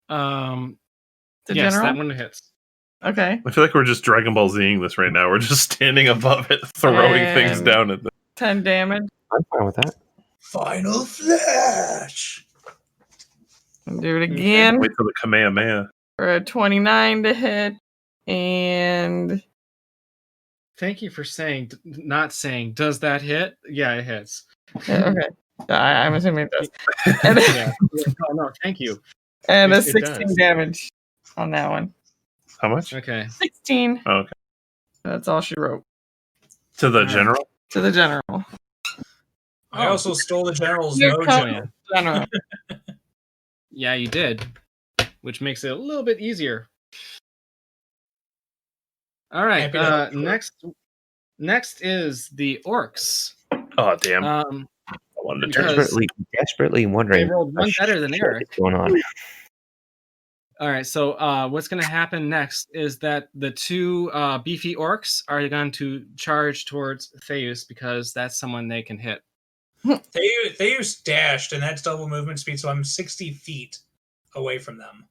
The The yes, general. that one hits. Okay. I feel like we're just Dragon Ball Zing this right now. We're just standing above it, throwing things And- down at them. 10 damage. I'm fine with that. Final flash. Do it again Wait till the Kamehameha. for a 29 to hit. And Thank you for not saying, does that hit? Yeah, it hits. okay. I'm assuming it does. And, Yeah. No, thank you. and a It 16 does. damage on that one. How much? Okay. 16. Oh, okay. That's all she wrote. To the Alright. general? To the general. I also stole the general's Here mojo. comes the general. Yeah, you did. Which makes it a little bit easier. All right. Happy to help. Next is the orcs. Oh, damn. I Um, wanted to turn because- Desperately wondering. They rolled one better than shit Eric. is going on. All right, so what's going to happen next is that the two beefy orcs are going to charge towards Theus because that's someone they can hit. They use dashed, and that's double movement speed, so I'm 60 feet away from them.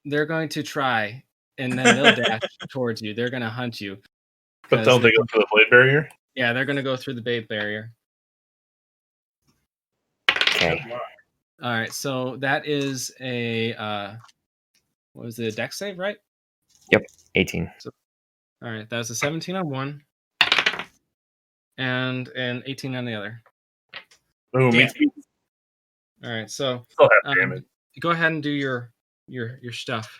They're going to try, and then they'll dash towards you. They're going to hunt you. But don't they go through the blade barrier? Yeah, they're going to go through the bait barrier. Okay. All right, so that is a what was it, a dex save, right? 18. All right, that was a 17 on one, and an 18 on the other. Oh, Damn. All right, so Still have damage. go ahead and do your stuff.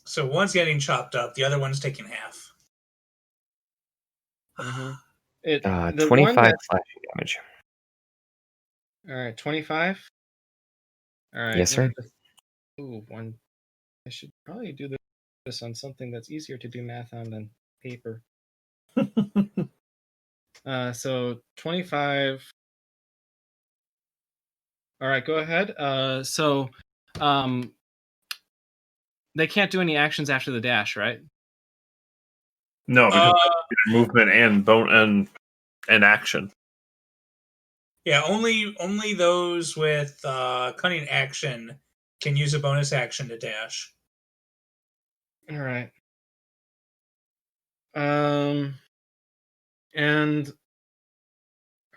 So one's getting chopped up, the other one's taking half. The one 25 that- slashing damage. All right, 25. All right. Yes, sir. Ooh, one. I should probably do this on something that's easier to do math on than paper. So 25. All right, go ahead. They can't do any actions after the dash, right? No, because movement and action. Yeah, only those with cunning action can use a bonus action to dash. All right. And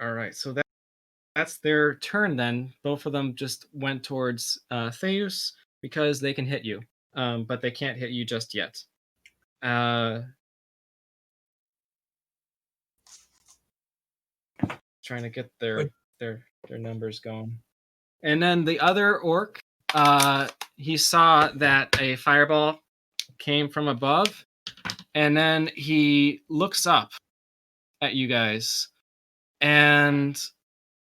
all right, so that's their turn then. Both of them just went towards Theus because they can hit you, but they can't hit you just yet. Trying to get their numbers going. And then the other orc, he saw that a fireball came from above, and then he looks up at you guys and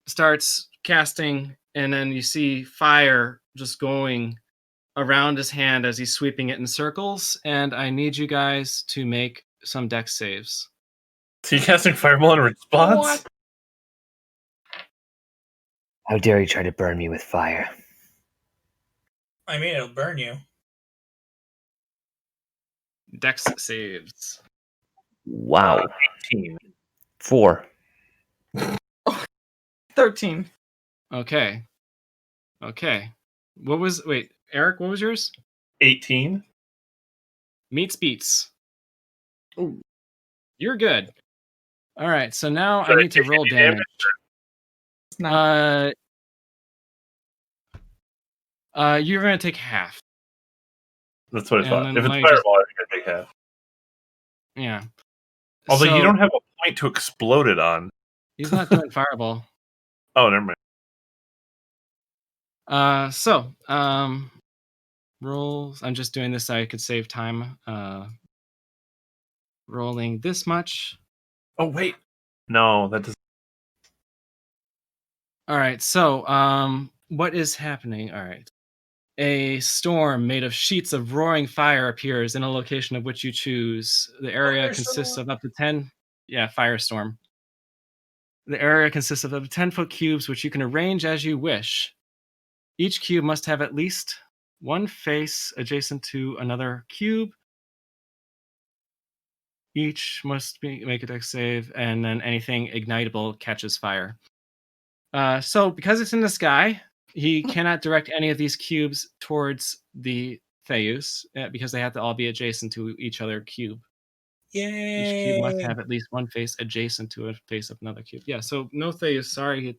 starts casting, and then you see fire just going around his hand as he's sweeping it in circles, and I need you guys to make some dex saves. So you casting fireball in response? What? How dare you try to burn me with fire? I mean, it'll burn you. Dex saves. Wow. 18. 4. 13. Okay. Wait, Eric, what was yours? 18? Meets beats. Ooh. You're good. All right, so now Should I I need to take roll any damage. It's not. You're gonna take half. That's what I And thought. then If it's let me fireball, I think I take half. Yeah. Although So, you don't have a point to explode it on. He's not doing fireball. Oh, never mind. Rolls. I'm just doing this so I could save time. Rolling this much. Oh, wait. No, that doesn't. All right. So, what is happening? All right. A storm made of sheets of roaring fire appears in a location of which you choose. The area consists of up to 10. Yeah, firestorm. The area consists of up to 10-foot cubes, which you can arrange as you wish. Each cube must have at least one face adjacent to another cube. Each must make a dex save, and then anything ignitable catches fire. So because it's in the sky, he cannot direct any of these cubes towards the Theus because they have to all be adjacent to each other cube. Yay! Each cube must have at least one face adjacent to a face of another cube. Yeah, so no Theus. Sorry,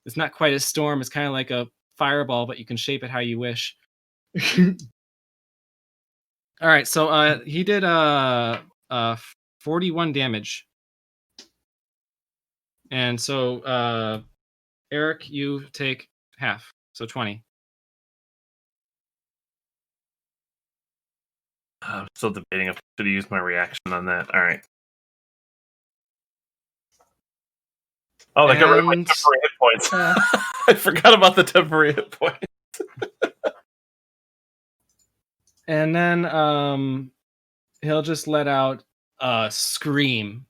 it's not quite a storm. It's kind of like a fireball, but you can shape it how you wish. All right, so he did 41 damage, and so Eric, you take half, so 20. I'm still debating if I should use my reaction on that. All right. Oh, they got rid of my temporary hit points. I forgot about the temporary hit points. And then he'll just let out a scream,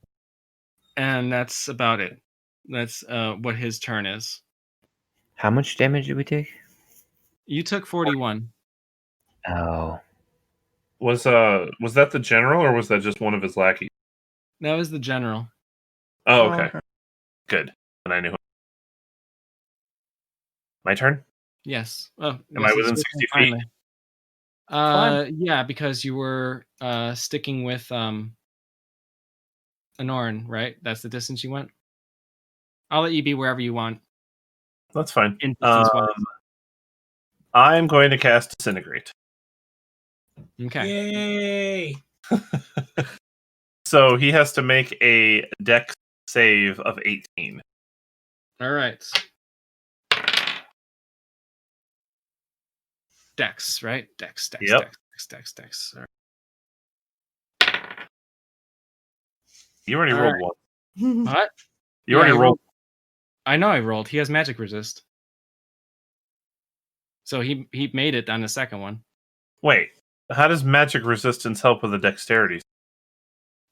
and that's about it. That's what his turn is. How much damage did we take? You took 41. Oh. Was that the general, or was that just one of his lackeys? That was the general. Oh, okay. Good. And I knew. My turn? Yes. Oh, Am I within 60 feet? finally. Yeah, because you were sticking with Anoran, right? That's the distance you went. I'll let you be wherever you want. That's fine. In distance-wise. I'm going to cast Disintegrate. Okay. Yay! So he has to make a dex save of 18. All right. Dex, right? Dex. Yep. Dex. All right. You already rolled one. What? You already rolled. I know I rolled. He has magic resist. So he made it on the second one. Wait, how does magic resistance help with the dexterity?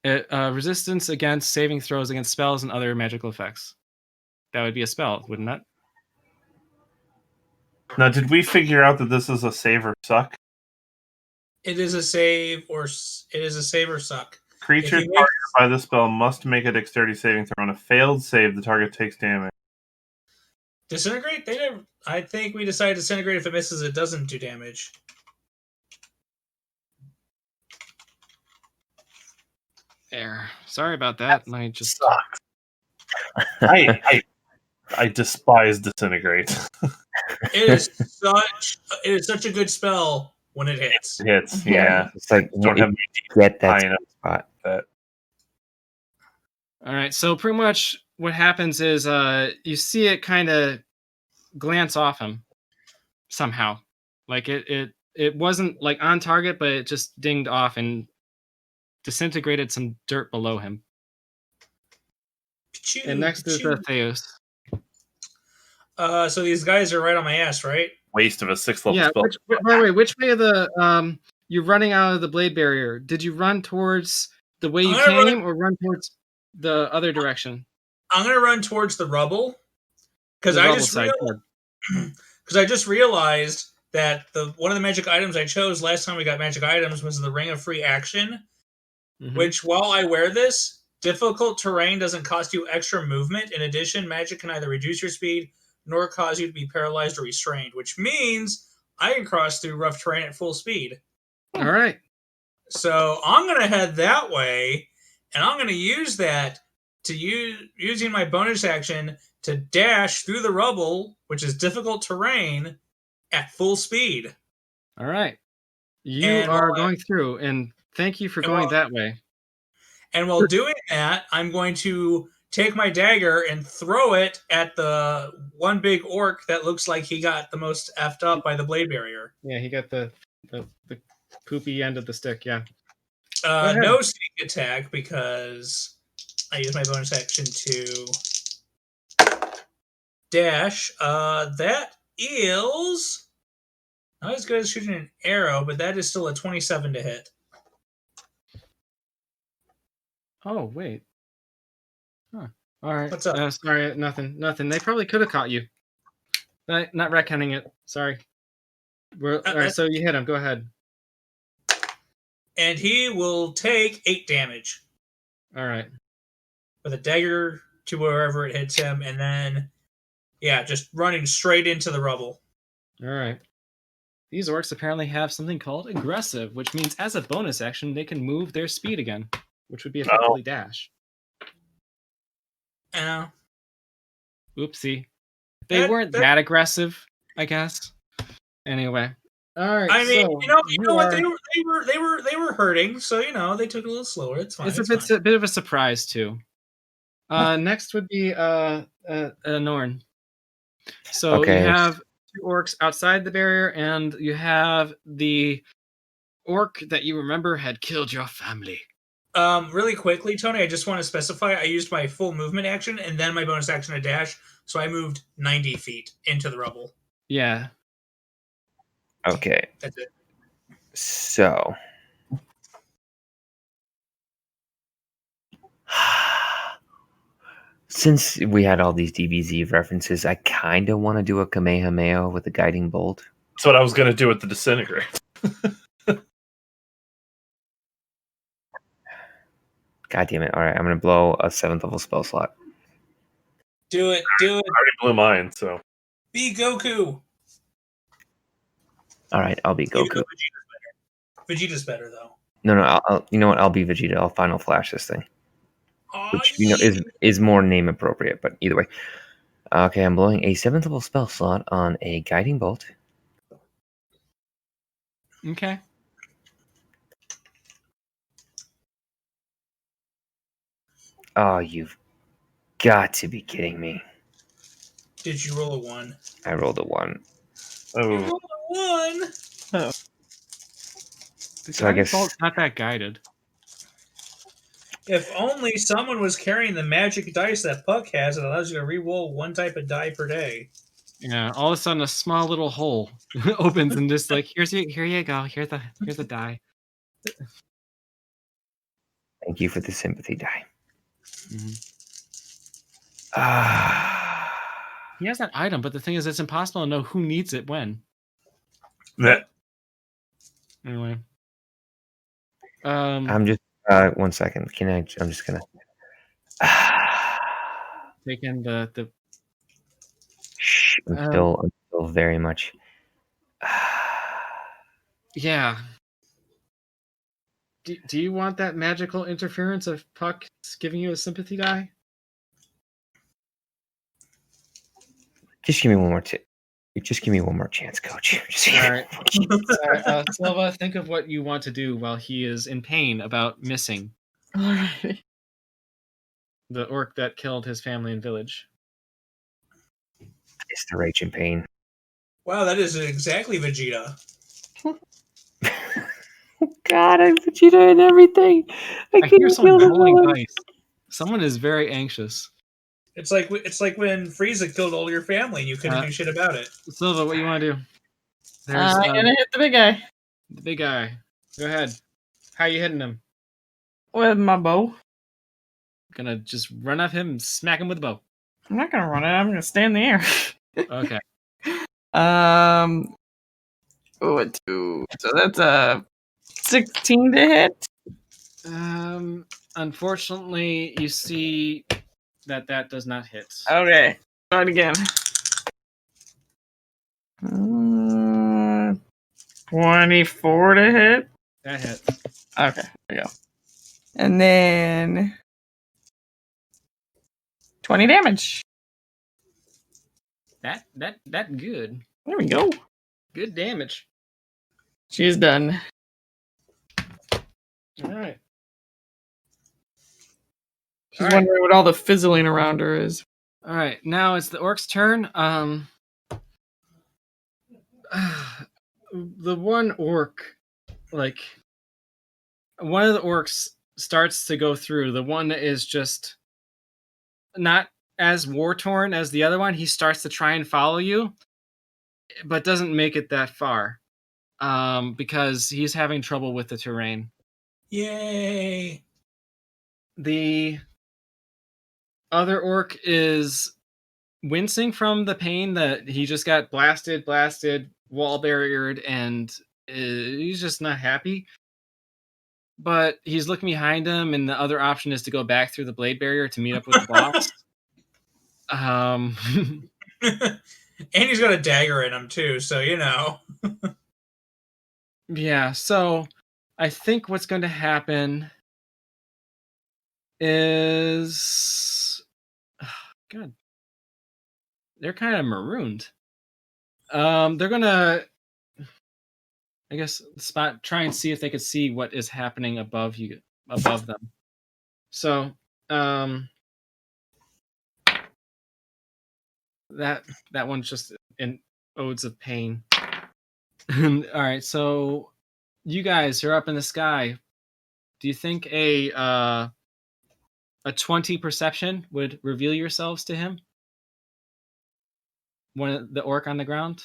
Resistance against saving throws against spells and other magical effects. That would be a spell, wouldn't that? Now, did we figure out that this is a save or suck? It is a save or suck. Creatures targeted by this spell must make a dexterity saving throw. On a failed save, the target takes damage. Disintegrate? I think we decided disintegrate. If it misses, it doesn't do damage. There. Sorry about that. I just sucks. I despise disintegrate. It is such a good spell when it hits. It hits, yeah. It's like don't have get that spot. All right, so pretty much what happens is you see it kind of glance off him somehow. Like it wasn't like on target, but it just dinged off and disintegrated some dirt below him. And next is Theos. So these guys are right on my ass, right? Waste of a 6th level spell. By the way, which way of the you're running out of the blade barrier? Did you run towards the way you came, or run towards the other direction? I'm gonna run towards the rubble because I just realized that one of the magic items I chose last time we got magic items was the Ring of Free Action, which while I wear this, difficult terrain doesn't cost you extra movement. In addition, magic can either reduce your speed nor cause you to be paralyzed or restrained, which means I can cross through rough terrain at full speed. All right. So I'm going to head that way, and I'm going to use that using my bonus action to dash through the rubble, which is difficult terrain, at full speed. All right. You are going through, and thank you for going that way. And while doing that, I'm going to take my dagger and throw it at the one big orc that looks like he got the most effed up by the blade barrier. Yeah, he got the poopy end of the stick, yeah. No sneak attack because I use my bonus action to dash. That is not as good as shooting an arrow, but that is still a 27 to hit. Oh, wait. Huh. All right. What's up? Sorry, nothing. They probably could have caught you. Not retconning it. Sorry. All right, so you hit him. Go ahead. And he will take 8 damage. All right. With a dagger to wherever it hits him, and then, just running straight into the rubble. All right. These orcs apparently have something called aggressive, which means as a bonus action, they can move their speed again, which would be effectively dash. Oh. Oopsie. They weren't that aggressive, I guess. Anyway. All right. I mean, so you know what? They were hurting, so they took it a little slower. It's fine. It's a bit of a surprise too. Next would be Norn. So Okay. you have 2 orcs outside the barrier, and you have the orc that you remember had killed your family. Really quickly, Tony, I just want to specify I used my full movement action and then my bonus action to dash, so I moved 90 feet into the rubble. Yeah. Okay. That's it. So. Since we had all these DBZ references, I kind of want to do a Kamehameha with a guiding bolt. That's what I was going to do with the disintegrate. God damn it. All right, I'm going to blow a 7th level spell slot. Do it. I already blew mine, so. Be Goku. All right, I'll be Goku. Vegeta's better, though. No, I'll, you know what? I'll be Vegeta. I'll final flash this thing. Oh, Which, is more name appropriate, but either way. Okay, I'm blowing a 7th level spell slot on a guiding bolt. Okay. Oh, you've got to be kidding me. Did you roll a 1? I rolled a 1. Oh. You rolled a 1? Oh. So I guess Bolt's not that guided. If only someone was carrying the magic dice that Puck has, it allows you to re-roll 1 type of die per day. Yeah, all of a sudden a small little hole opens and just like here you go. Here's the die. Thank you for the sympathy die. Mm-hmm. He has that item, but the thing is, it's impossible to know who needs it when. That. Anyway. I'm just 1 second. I'm just gonna take in the. I'm still very much. Yeah. Do you want that magical interference of Puck giving you a sympathy die? Just give me one more Just give me one more chance, Coach. All right. Silva, think of what you want to do while he is in pain about missing the orc that killed his family and village. It's the rage and pain. Wow, that is exactly Vegeta. God, I'm Vegeta and everything. I hear someone rolling dice. Someone is very anxious. It's like when Frieza killed all your family and you couldn't do shit about it. Silva, what you want to do? I'm gonna hit the big guy. The big guy. Go ahead. How you hitting him? With my bow. Gonna just run up him and smack him with a bow. I'm not gonna run it. I'm gonna stay in the air. Okay. So that's a 16 to hit. Unfortunately, you see that does not hit. Okay. Try it again. 24 to hit. That hits. Okay, there we go. And then 20 damage. That good. There we go. Good damage. She's done. All right. She's wondering what all the fizzling around her is. All right, now it's the orc's turn. The one orc, like one of the orcs starts to go through. The one that is just not as war-torn as the other one. He starts to try and follow you, but doesn't make it that far because he's having trouble with the terrain. Yay! The other orc is wincing from the pain that he just got blasted, wall barriered, and he's just not happy. But he's looking behind him, and the other option is to go back through the blade barrier to meet up with the boss. And he's got a dagger in him too, so Yeah, so I think what's going to happen is God. They're kind of marooned. They're gonna, I guess, try and see if they could see what is happening above them. So, that one's just in odes of pain. All right, so you guys are up in the sky. Do you think a 20 perception would reveal yourselves to him? The orc on the ground?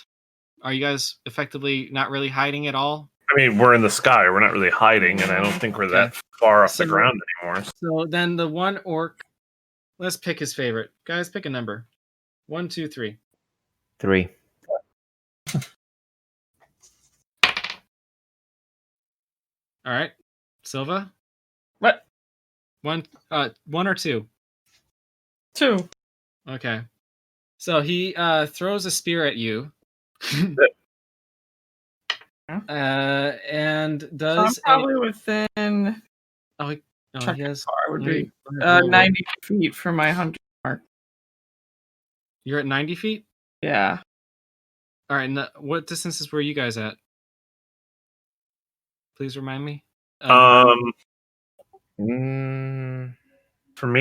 Are you guys effectively not really hiding at all? I mean, we're in the sky. We're not really hiding, and I don't think we're that far off the ground anymore. So then the one orc, let's pick his favorite. Guys, pick a number. 1, 2, 3. 3. All right, Silva. What? 1 or 2. 2. Okay. So he throws a spear at you. And does so I'm probably within. he has. Would be 90 feet from my 100 mark. You're at 90 feet. Yeah. All right. And what distances were you guys at? Please remind me. For me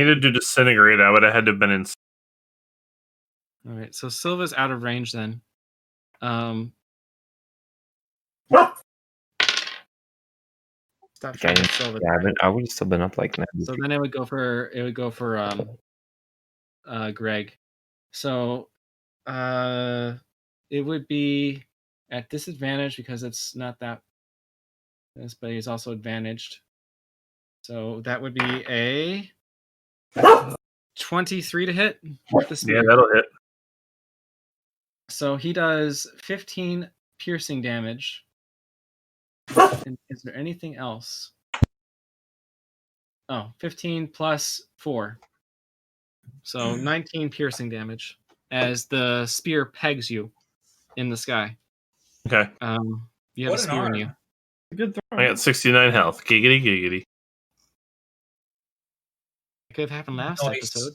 to do disintegrate, I would have had to have been in. All right. So Silva's out of range then. Stop trying to Silva. Yeah, I would have still been up like 90. So then it would go for Greg. So it would be at disadvantage because it's not that. But he's also advantaged. So that would be a 23 to hit with the spear. Yeah, that'll hit. So he does 15 piercing damage. And is there anything else? Oh, 15 plus 4. So 19 piercing damage as the spear pegs you in the sky. Okay. You have a spear in you. Good throw. I got 69 health. Giggity, giggity. It could have happened last episode.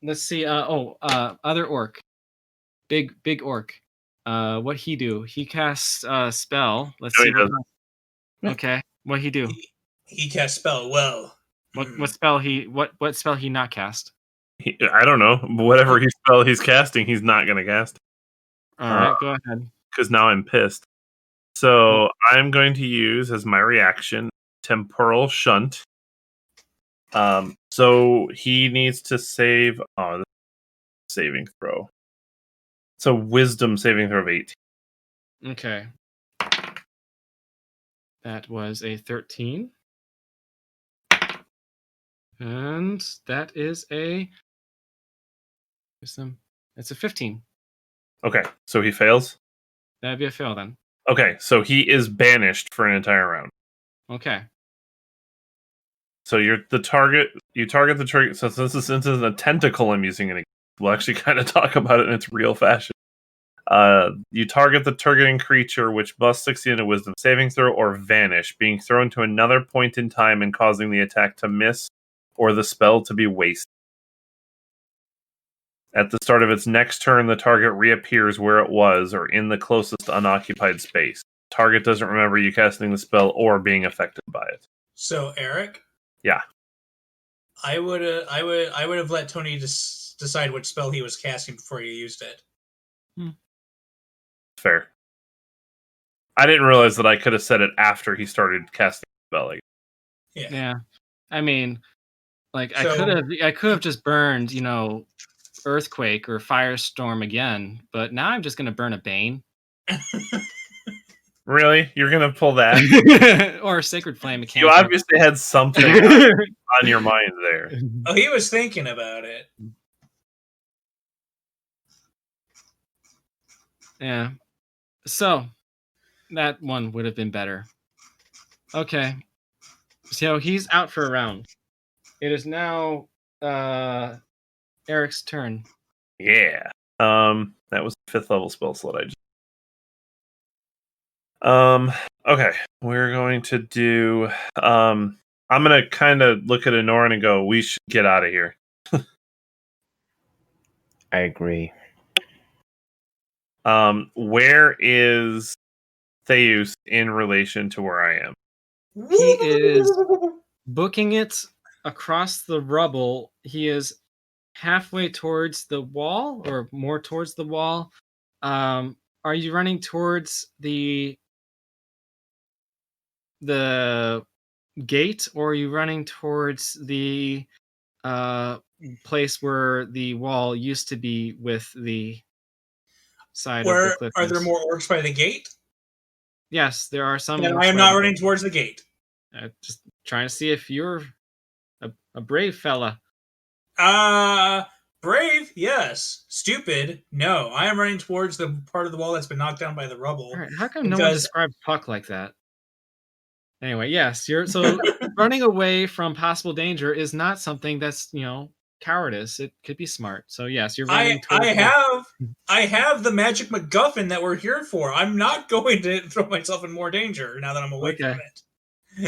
Let's see. Other orc. Big orc. What he do? He casts a spell. Let's see. Okay. What he do? He cast spell well. What spell he not cast? I don't know. Whatever spell he's casting, he's not going to cast. All right, go ahead. Because now I'm pissed. So I'm going to use as my reaction temporal shunt. So he needs to save. Oh, saving throw. So wisdom saving throw of 18. Okay. That was a 13. And that is a wisdom. It's a 15. Okay, so he fails? That'd be a fail then. Okay, so he is banished for an entire round. Okay. So you target the target. So since this is a tentacle I'm using it, we'll actually kind of talk about it in its real fashion. You target the targeting creature, which must succeed in a wisdom saving throw or vanish, being thrown to another point in time and causing the attack to miss or the spell to be wasted. At the start of its next turn, the target reappears where it was or in the closest unoccupied space. Target doesn't remember you casting the spell or being affected by it. So, Eric? Yeah. I would have let Tony decide which spell he was casting before he used it. Fair. I didn't realize that I could have said it after he started casting the spell. Yeah. I mean, like I could have just burned, earthquake or firestorm again, but now I'm just gonna burn a bane. Really? You're gonna pull that? Or a sacred flame. You obviously had something on your mind there. Oh, he was thinking about it. Yeah. So that one would have been better. Okay. So he's out for a round. It is now Eric's turn. Yeah. That was the 5th level spell slot I just. Okay, we're going to do. I'm gonna kind of look at Anoran and go, "We should get out of here." I agree. Where is Theus in relation to where I am? He is booking it across the rubble. He is halfway towards the wall, or more towards the wall. Are you running towards the gate, or are you running towards the place where the wall used to be with the side of the Where cliff? are there more orcs by the gate? Yes, there are some. Then orcs I am by not the running gate. towards the gate. Just trying to see if you're a brave fella. Brave, yes. Stupid, no. I am running towards the part of the wall that's been knocked down by the rubble. All right, how come no one Because described Puck like that? Anyway, yes, you're so running away from possible danger is not something that's cowardice. It could be smart. So yes, you're running towards. I have the magic MacGuffin that we're here for. I'm not going to throw myself in more danger now that I'm away Okay. from it.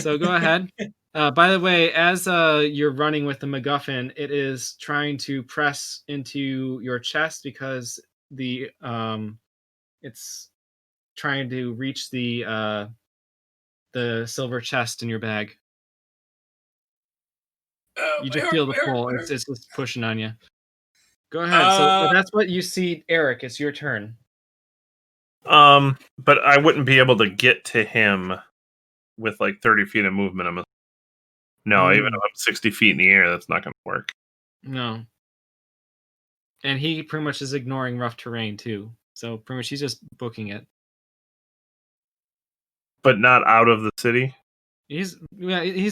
So go ahead. By the way, as you're running with the MacGuffin, it is trying to press into your chest because it's trying to reach the silver chest in your bag. You just feel the pull. It's just pushing on you. Go ahead. So that's what you see, Eric. It's your turn. But I wouldn't be able to get to him with like 30 feet of movement. Even if I'm 60 feet in the air, that's not going to work. No. And he pretty much is ignoring rough terrain too. So pretty much he's just booking it. But not out of the city? He's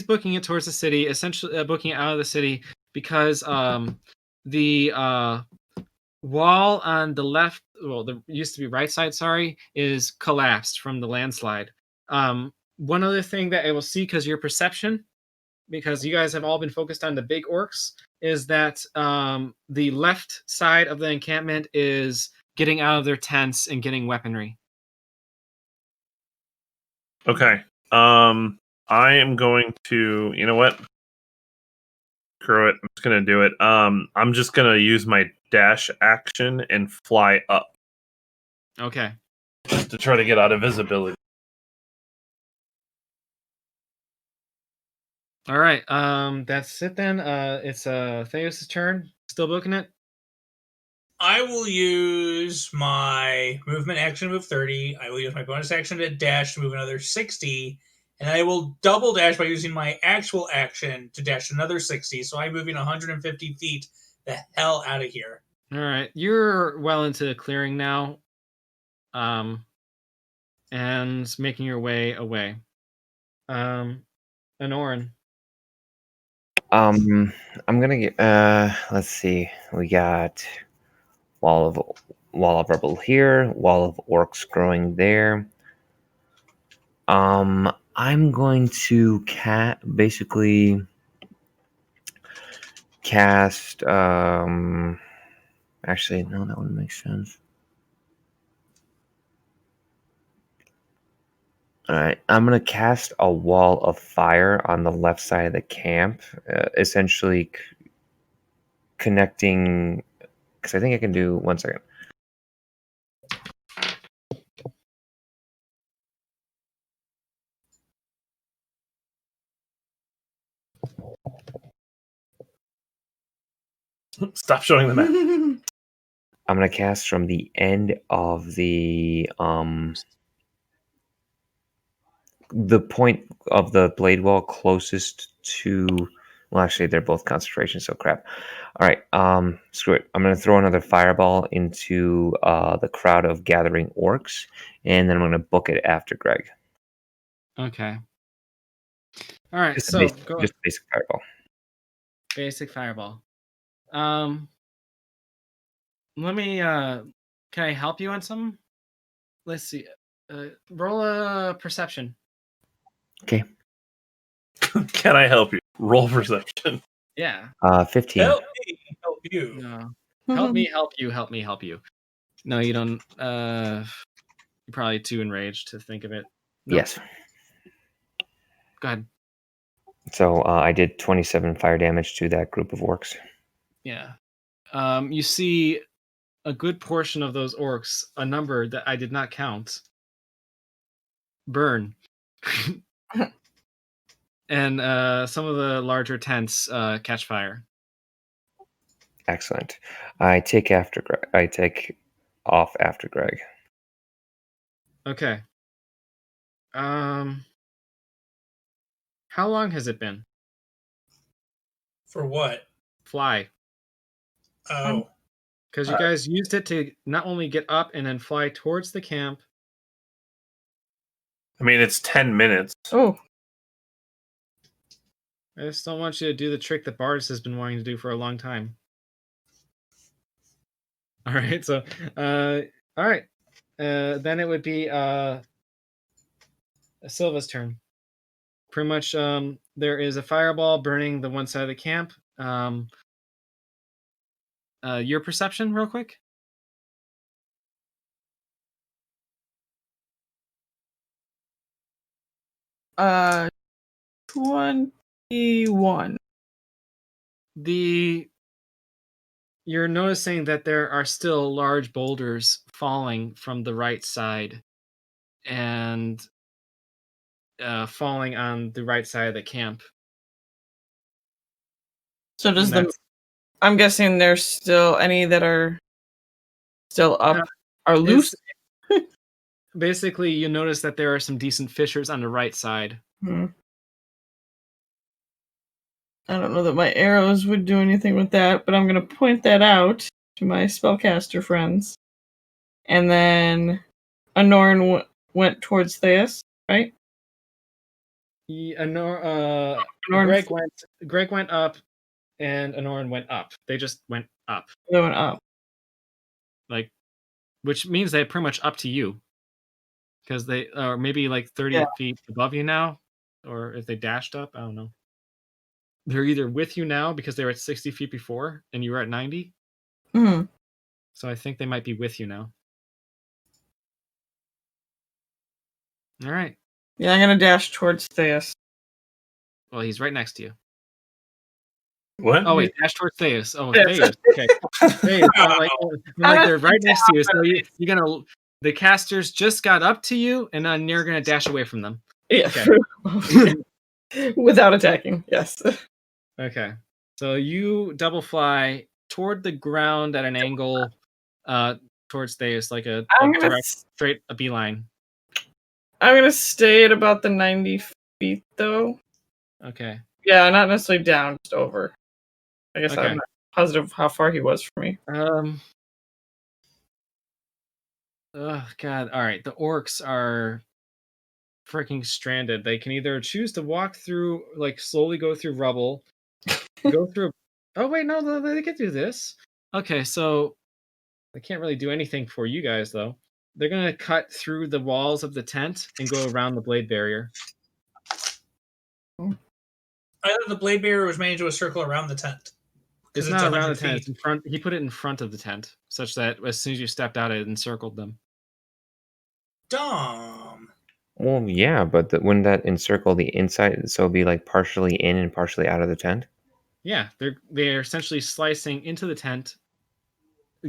booking it towards the city, essentially booking it out of the city because the wall on the left, the used to be right side, is collapsed from the landslide. One other thing that I will see, because your perception, because you guys have all been focused on the big orcs, is that the left side of the encampment is getting out of their tents and getting weaponry. Okay. I am going to, you know what? Screw it. I'm just going to do it. I'm just going to use my dash action and fly up. Okay. To try to get out of visibility. All right. That's it then. It's Theos' turn. Still booking it? I will use my movement action to move 30. I will use my bonus action to dash to move another 60. And I will double dash by using my actual action to dash another 60. So I'm moving 150 feet the hell out of here. All right. You're well into clearing now. And making your way away. Anoran. I'm gonna get. Let's see. We got wall of rubble here. Wall of orcs growing there. I'm going to basically cast. Actually, no, that wouldn't make sense. All right, I'm gonna cast a wall of fire on the left side of the camp, essentially connecting. Because I think I can do 1 second. Stop showing the map. I'm gonna cast from the end of the point of the blade wall closest to. Well, actually, they're both concentration, so crap. All right, screw it. I'm gonna throw another fireball into the crowd of gathering orcs, and then I'm gonna book it after Greg. Okay. All right. Just So a basic fireball. Basic fireball. Let me. Can I help you on some? Let's see. Roll a perception. Okay. Can I help you? Roll perception. Yeah. 15. Help me, help you. No. Help me, help you, help me, help you. No, you don't. You're probably too enraged to think of it. Nope. Yes. Go ahead. So I did 27 fire damage to that group of orcs. Yeah. You see a good portion of those orcs, a number that I did not count, burn. And some of the larger tents catch fire. Excellent. I take off after Greg. Okay. How long has it been? For what? Fly. Oh. Because you guys used it to not only get up and then fly towards the camp. I mean, it's 10 minutes. Oh, I just don't want you to do the trick that Bardis has been wanting to do for a long time. All right, so, all right. Then it would be Silva's turn. Pretty much, there is a fireball burning the one side of the camp. Your perception, real quick. uh, 21. You're noticing that there are still large boulders falling from the right side and falling on the right side of the camp. So does I'm guessing there's still any that are still up are loose. Basically, you notice that there are some decent fissures on the right side. I don't know that my arrows would do anything with that, but I'm going to point that out to my spellcaster friends. And then Anoran went towards Theus, right? Greg went up, and Anoran went up. They just went up. They went up. Like, which means they're pretty much up to you. Because they are maybe like 30 feet above you now. Or if they dashed up, I don't know. They're either with you now because they were at 60 feet before and you were at 90. Mm-hmm. So I think they might be with you now. All right. Yeah, I'm going to dash towards Theus. Well, he's right next to you. What? Oh, wait, dash towards Theus. Oh, Theus. Okay. Theus, like they're right next to you. So you're going to... The casters just got up to you, and then you're going to dash away from them. Yeah. Okay. Without attacking, yes. Okay. So you double fly toward the ground at an angle towards Theus, like a straight a beeline. I'm going to stay at about the 90 feet, though. Okay. Yeah, not necessarily down, just over. I guess Okay. I'm not positive how far he was from me. Oh, God. All right. The orcs are freaking stranded. They can either choose to walk through, like slowly go through rubble, go through. Oh, wait, no, they can do this. Okay, so they can't really do anything for you guys, though. They're going to cut through the walls of the tent and go around the blade barrier. I thought the blade barrier was made into a circle around the tent. It's not around the tent. It's in front. He put it in front of the tent, such that as soon as you stepped out, it encircled them. Dumb. Well, yeah, but wouldn't that encircle the inside, so it'd be like partially in and partially out of the tent? Yeah, they're essentially slicing into the tent,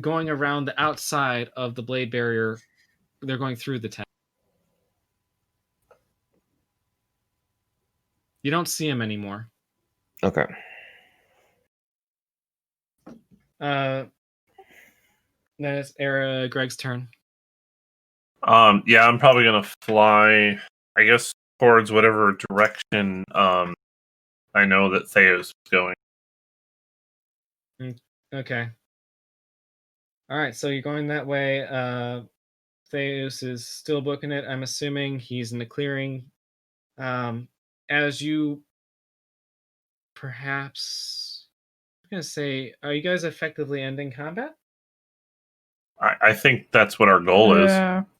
going around the outside of the blade barrier. They're going through the tent. You don't see them anymore. Okay. Then it's Greg's turn. Yeah, I'm probably gonna fly, I guess, towards whatever direction I know that Theos is going. Okay. All right, so you're going that way. Theos is still booking it. I'm assuming he's in the clearing. As you perhaps, I'm gonna say, are you guys effectively ending combat? I think that's what our goal is.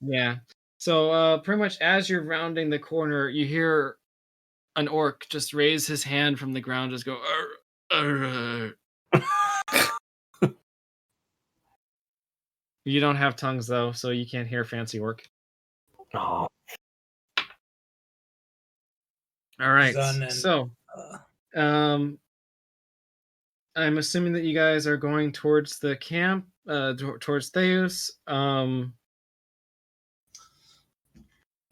Yeah. So pretty much as you're rounding the corner, you hear an orc just raise his hand from the ground, just go, arr, arr. You don't have tongues though, so you can't hear fancy orc. Oh, All right. Zun and, So, uh, I'm assuming that you guys are going towards the camp, towards Theus.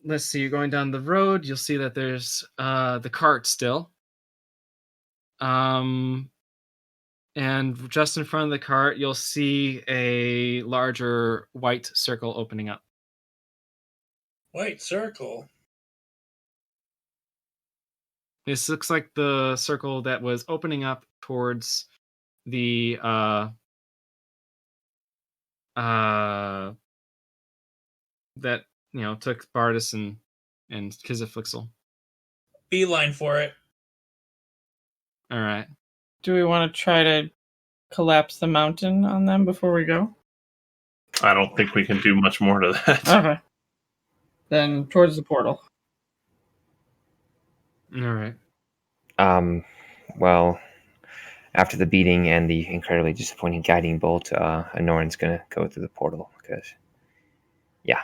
Let's see. You're going down the road. You'll see that there's the cart still. And just in front of the cart, you'll see a larger white circle opening up. white circle. This looks like the circle that was opening up towards the that took Bardus and Kizaflixel. Beeline for it. All right. Do we want to try to collapse the mountain on them before we go? I don't think we can do much more to that. Okay. Then towards the portal. All right. Well, after the beating and the incredibly disappointing guiding bolt, Anoran's gonna go through the portal because, yeah.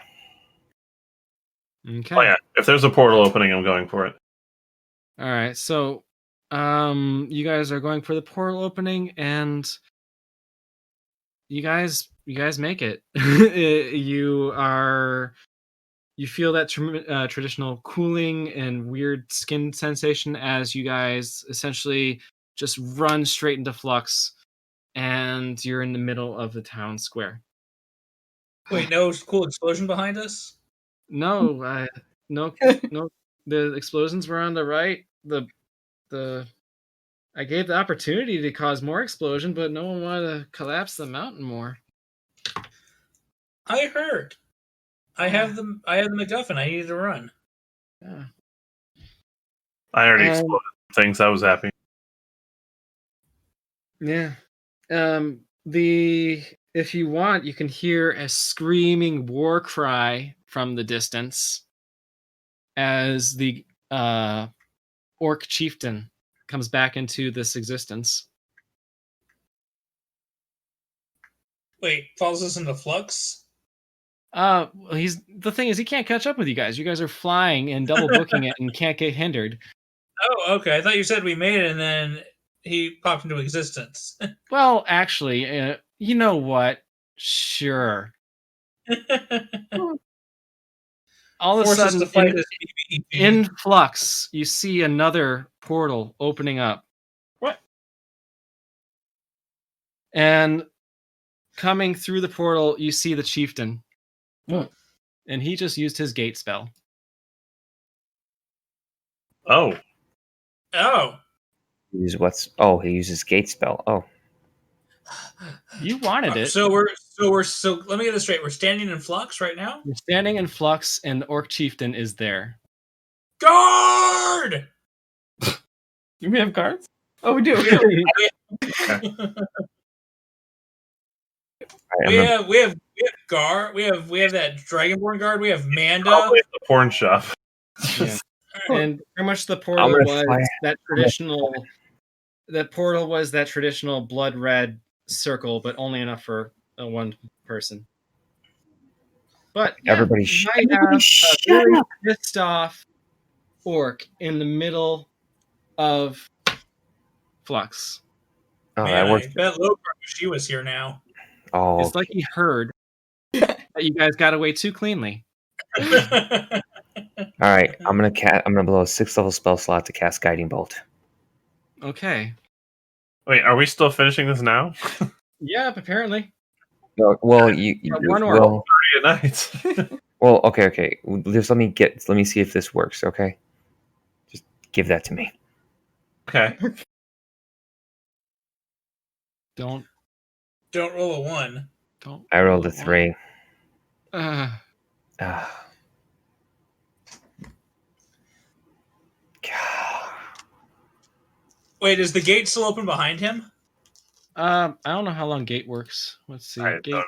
Okay. Oh yeah, if there's a portal opening, I'm going for it. All right. So, you guys are going for the portal opening, and you guys make it. You feel that traditional cooling and weird skin sensation as you guys essentially just run straight into Flux, and you're in the middle of the town square. Wait, no cool explosion behind us? No, no. The explosions were on the right. I gave the opportunity to cause more explosion, but no one wanted to collapse the mountain more. I heard. I have the MacGuffin. I needed to run. Yeah. I already exploded things. I was happy. Yeah. If you want, you can hear a screaming war cry from the distance as the orc chieftain comes back into this existence. Wait, follows us into Flux? The thing is, he can't catch up with you guys. You guys are flying and double booking it and can't get hindered. Oh, okay. I thought you said we made it and then he popped into existence. Well, actually, you know what? Sure. All of a sudden, to fight in Flux, you see another portal opening up. What? And coming through the portal, you see the chieftain. What? And he just used his gate spell. Oh. Oh. He uses gate spell. Oh. You wanted it. So let me get this straight. We're standing in Flux right now? You're standing in Flux, and the orc chieftain is there. Guard! Do we have guards? Oh, we do. We have guard. We have that Dragonborn guard. We have Manda. Probably at the porn shop. Yeah. And pretty much the portal was that traditional. The portal was that traditional blood red circle, but only enough for one person. But Everybody you might have a really pissed off orc in the middle of Flux. Oh, Man, that works. I bet Lockhart wish she was here now. Oh, It's like he heard that you guys got away too cleanly. all right. I'm gonna blow a 6th level spell slot to cast guiding bolt. Okay. Wait, are we still finishing this now? Yeah, apparently. No, well, one orc. At night. Well, okay. Just let me see if this works. Okay, just give that to me. Okay. Don't roll a 1. I rolled a 3. Wait, is the gate still open behind him? I don't know how long gate works. Let's see. I don't know.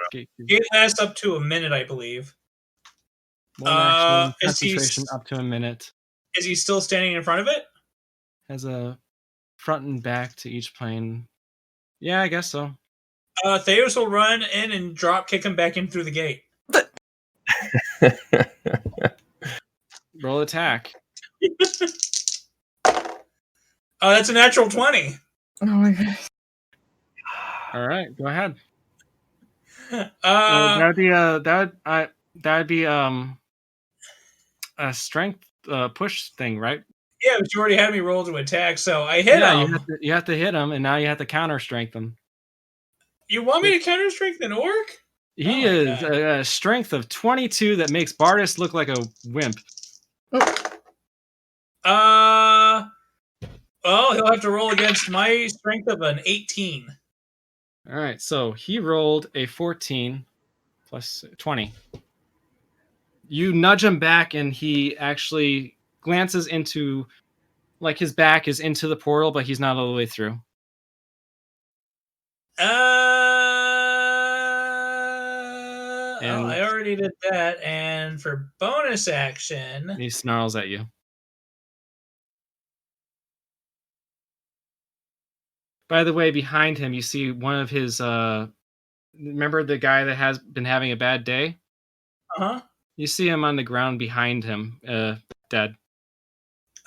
Gate lasts up to a minute, I believe. One action, is he concentration up to a minute. Is he still standing in front of it? Has a front and back to each plane. Yeah, I guess so. Theos will run in and drop kick him back in through the gate. Roll attack. Oh, that's a natural 20. Oh my god. All right, go ahead. Uh, That'd be a strength push thing, right? yeah, but you already had me roll to attack, so I hit him. You have to hit him, and now you have to counter strength him. You want me to counter strength an orc? He is a strength of 22 that makes Bardus look like a wimp. Well, he'll have to roll against my strength of an 18. All right, so he rolled a 14 plus 20. You nudge him back, and he actually glances into, like, his back is into the portal, but he's not all the way through. I already did that, and for bonus action, he snarls at you. By the way, behind him, you see one of his. Remember the guy that has been having a bad day? Uh-huh. You see him on the ground behind him, dead.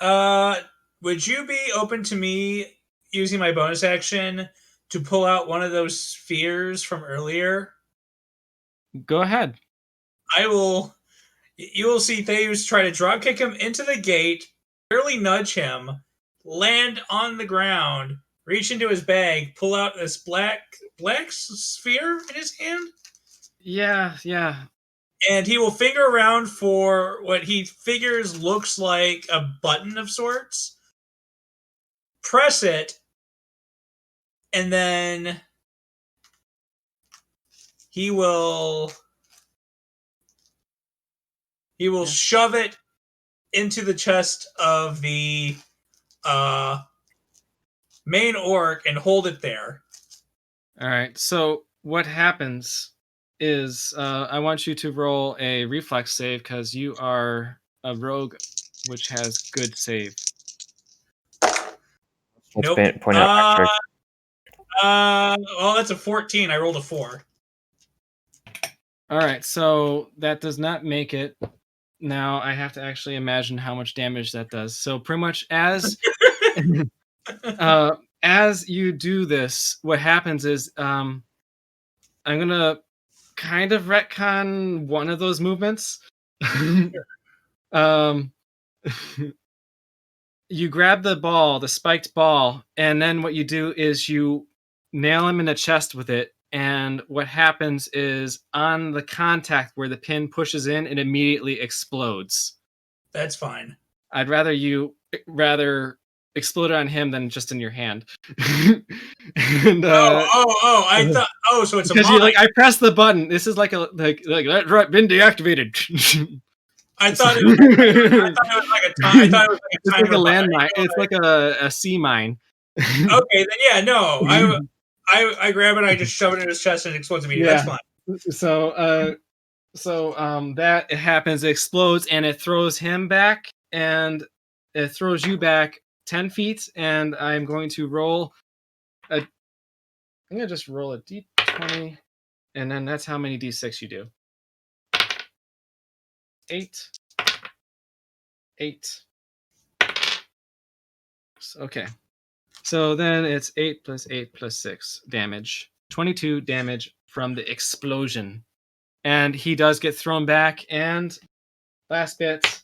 Would you be open to me using my bonus action to pull out one of those spheres from earlier? Go ahead. You will see Theus try to drop kick him into the gate, barely nudge him, land on the ground, reach into his bag, pull out this black sphere in his hand. Yeah. And he will finger around for what he figures looks like a button of sorts. Press it, and then he will shove it into the chest of the main orc and hold it there. All right. So what happens is I want you to roll a reflex save because you are a rogue, which has good save. Nope. Well, that's a 14. I rolled a 4. All right. So that does not make it. Now I have to actually imagine how much damage that does. So pretty much as you do this, what happens is I'm gonna kind of retcon one of those movements. You grab the ball, the spiked ball, and then what you do is you nail him in the chest with it. And what happens is on the contact where the pin pushes in, it immediately explodes. That's fine. I'd rather you explode on him than just in your hand. And, I thought. Oh, so it's because I pressed the button. This is like that's right, been deactivated. I thought it was like a time. I thought it was like a it's like a landmine. It's like a sea mine. Okay, then yeah, no. I grab it, I just shove it in his chest and it explodes immediately. Yeah. That's fine. So that explodes, and it throws him back, and it throws you back 10 feet, and I'm going to roll I'm gonna just roll a d20, and then that's how many d6 you do. 8. Okay. So then it's 8 plus 8 plus 6 damage. 22 damage from the explosion. And he does get thrown back, and last bit,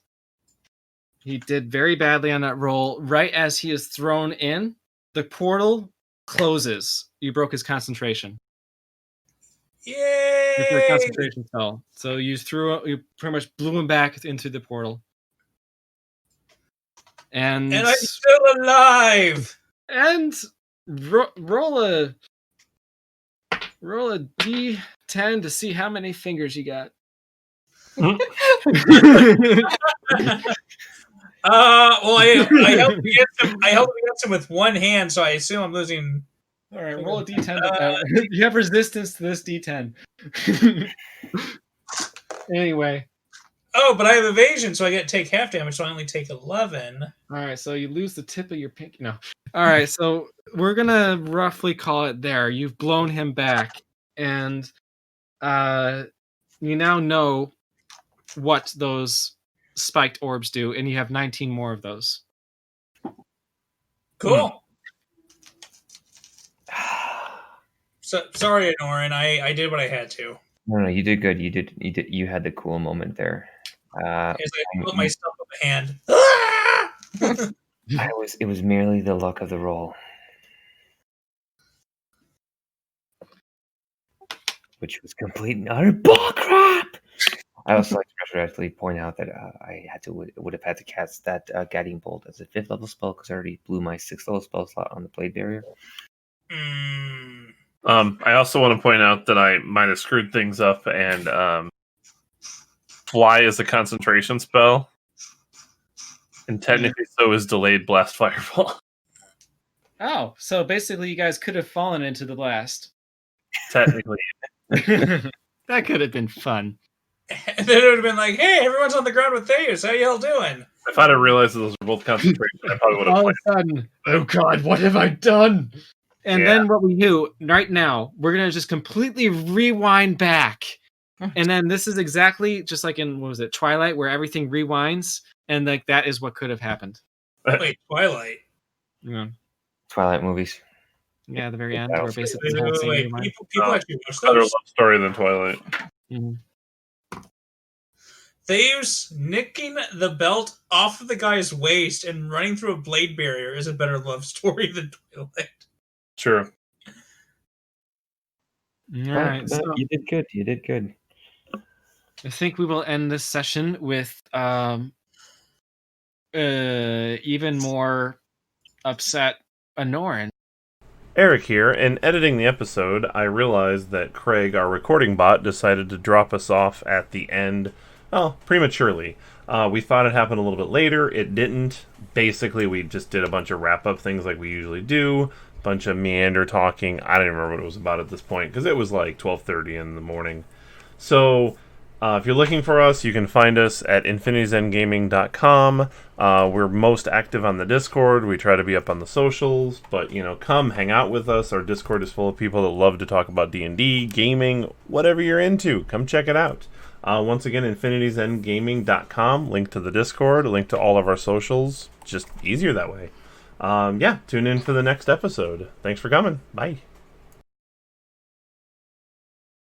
he did very badly on that roll. Right as he is thrown in, the portal closes. You broke his concentration. Yay! The concentration spell. So you pretty much blew him back into the portal. And I'm still alive. And roll a d10 to see how many fingers you got. Well, I helped against him with one hand, so I assume I'm losing. All right, roll a d10. You have resistance to this d10. Anyway. Oh, but I have evasion, so I get to take half damage, so I only take 11. All right, so you lose the tip of your pinky. No. All right, so we're going to roughly call it there. You've blown him back, and you now know what those spiked orbs do, and you have 19 more of those. Cool. So sorry, Anoran. I did what I had to. No, you did good. You had the cool moment there. As I put myself up a hand. It was merely the luck of the roll, which was complete and utter bullcrap. I also like to actually point out that I would have had to cast that guiding bolt as a 5th level spell because I already blew my 6th level spell slot on the blade barrier. I also want to point out that I might have screwed things up, and fly is a concentration spell, and technically so is delayed blast fireball. Oh, so basically you guys could have fallen into the blast. Technically. That could have been fun. And then it would have been like, hey, everyone's on the ground with Theus. How y'all doing? If I'd have realized that those were both concentration, I probably would have All of a sudden, oh god, what have I done? And then what we do right now, we're going to just completely rewind back. And then this is exactly just like in, what was it, Twilight, where everything rewinds. And like that is what could have happened. Wait, Twilight? Yeah. Twilight movies. Yeah, at the very end, where basically the whole Wait, scene wait, rewind. people actually watch Better those. love story than Twilight. Mm-hmm. Theus nicking the belt off of the guy's waist and running through a blade barrier is a better love story than Twilight. True. All right, so You did good. You did good. I think we will end this session with even more upset Anoran. Eric here. In editing the episode, I realized that Craig, our recording bot, decided to drop us off at the end, prematurely. We thought it happened a little bit later. It didn't. Basically, we just did a bunch of wrap-up things like we usually do. Bunch of meander talking. I don't even remember what it was about at this point, because it was like 12:30 in the morning. So, if you're looking for us, you can find us at infinityzengaming.com. We're most active on the Discord. We try to be up on the socials, but, come hang out with us. Our Discord is full of people that love to talk about D&D, gaming, whatever you're into. Come check it out. Once again, infinityzengaming.com. Link to the Discord, a link to all of our socials. Just easier that way. Tune in for the next episode. Thanks for coming. Bye.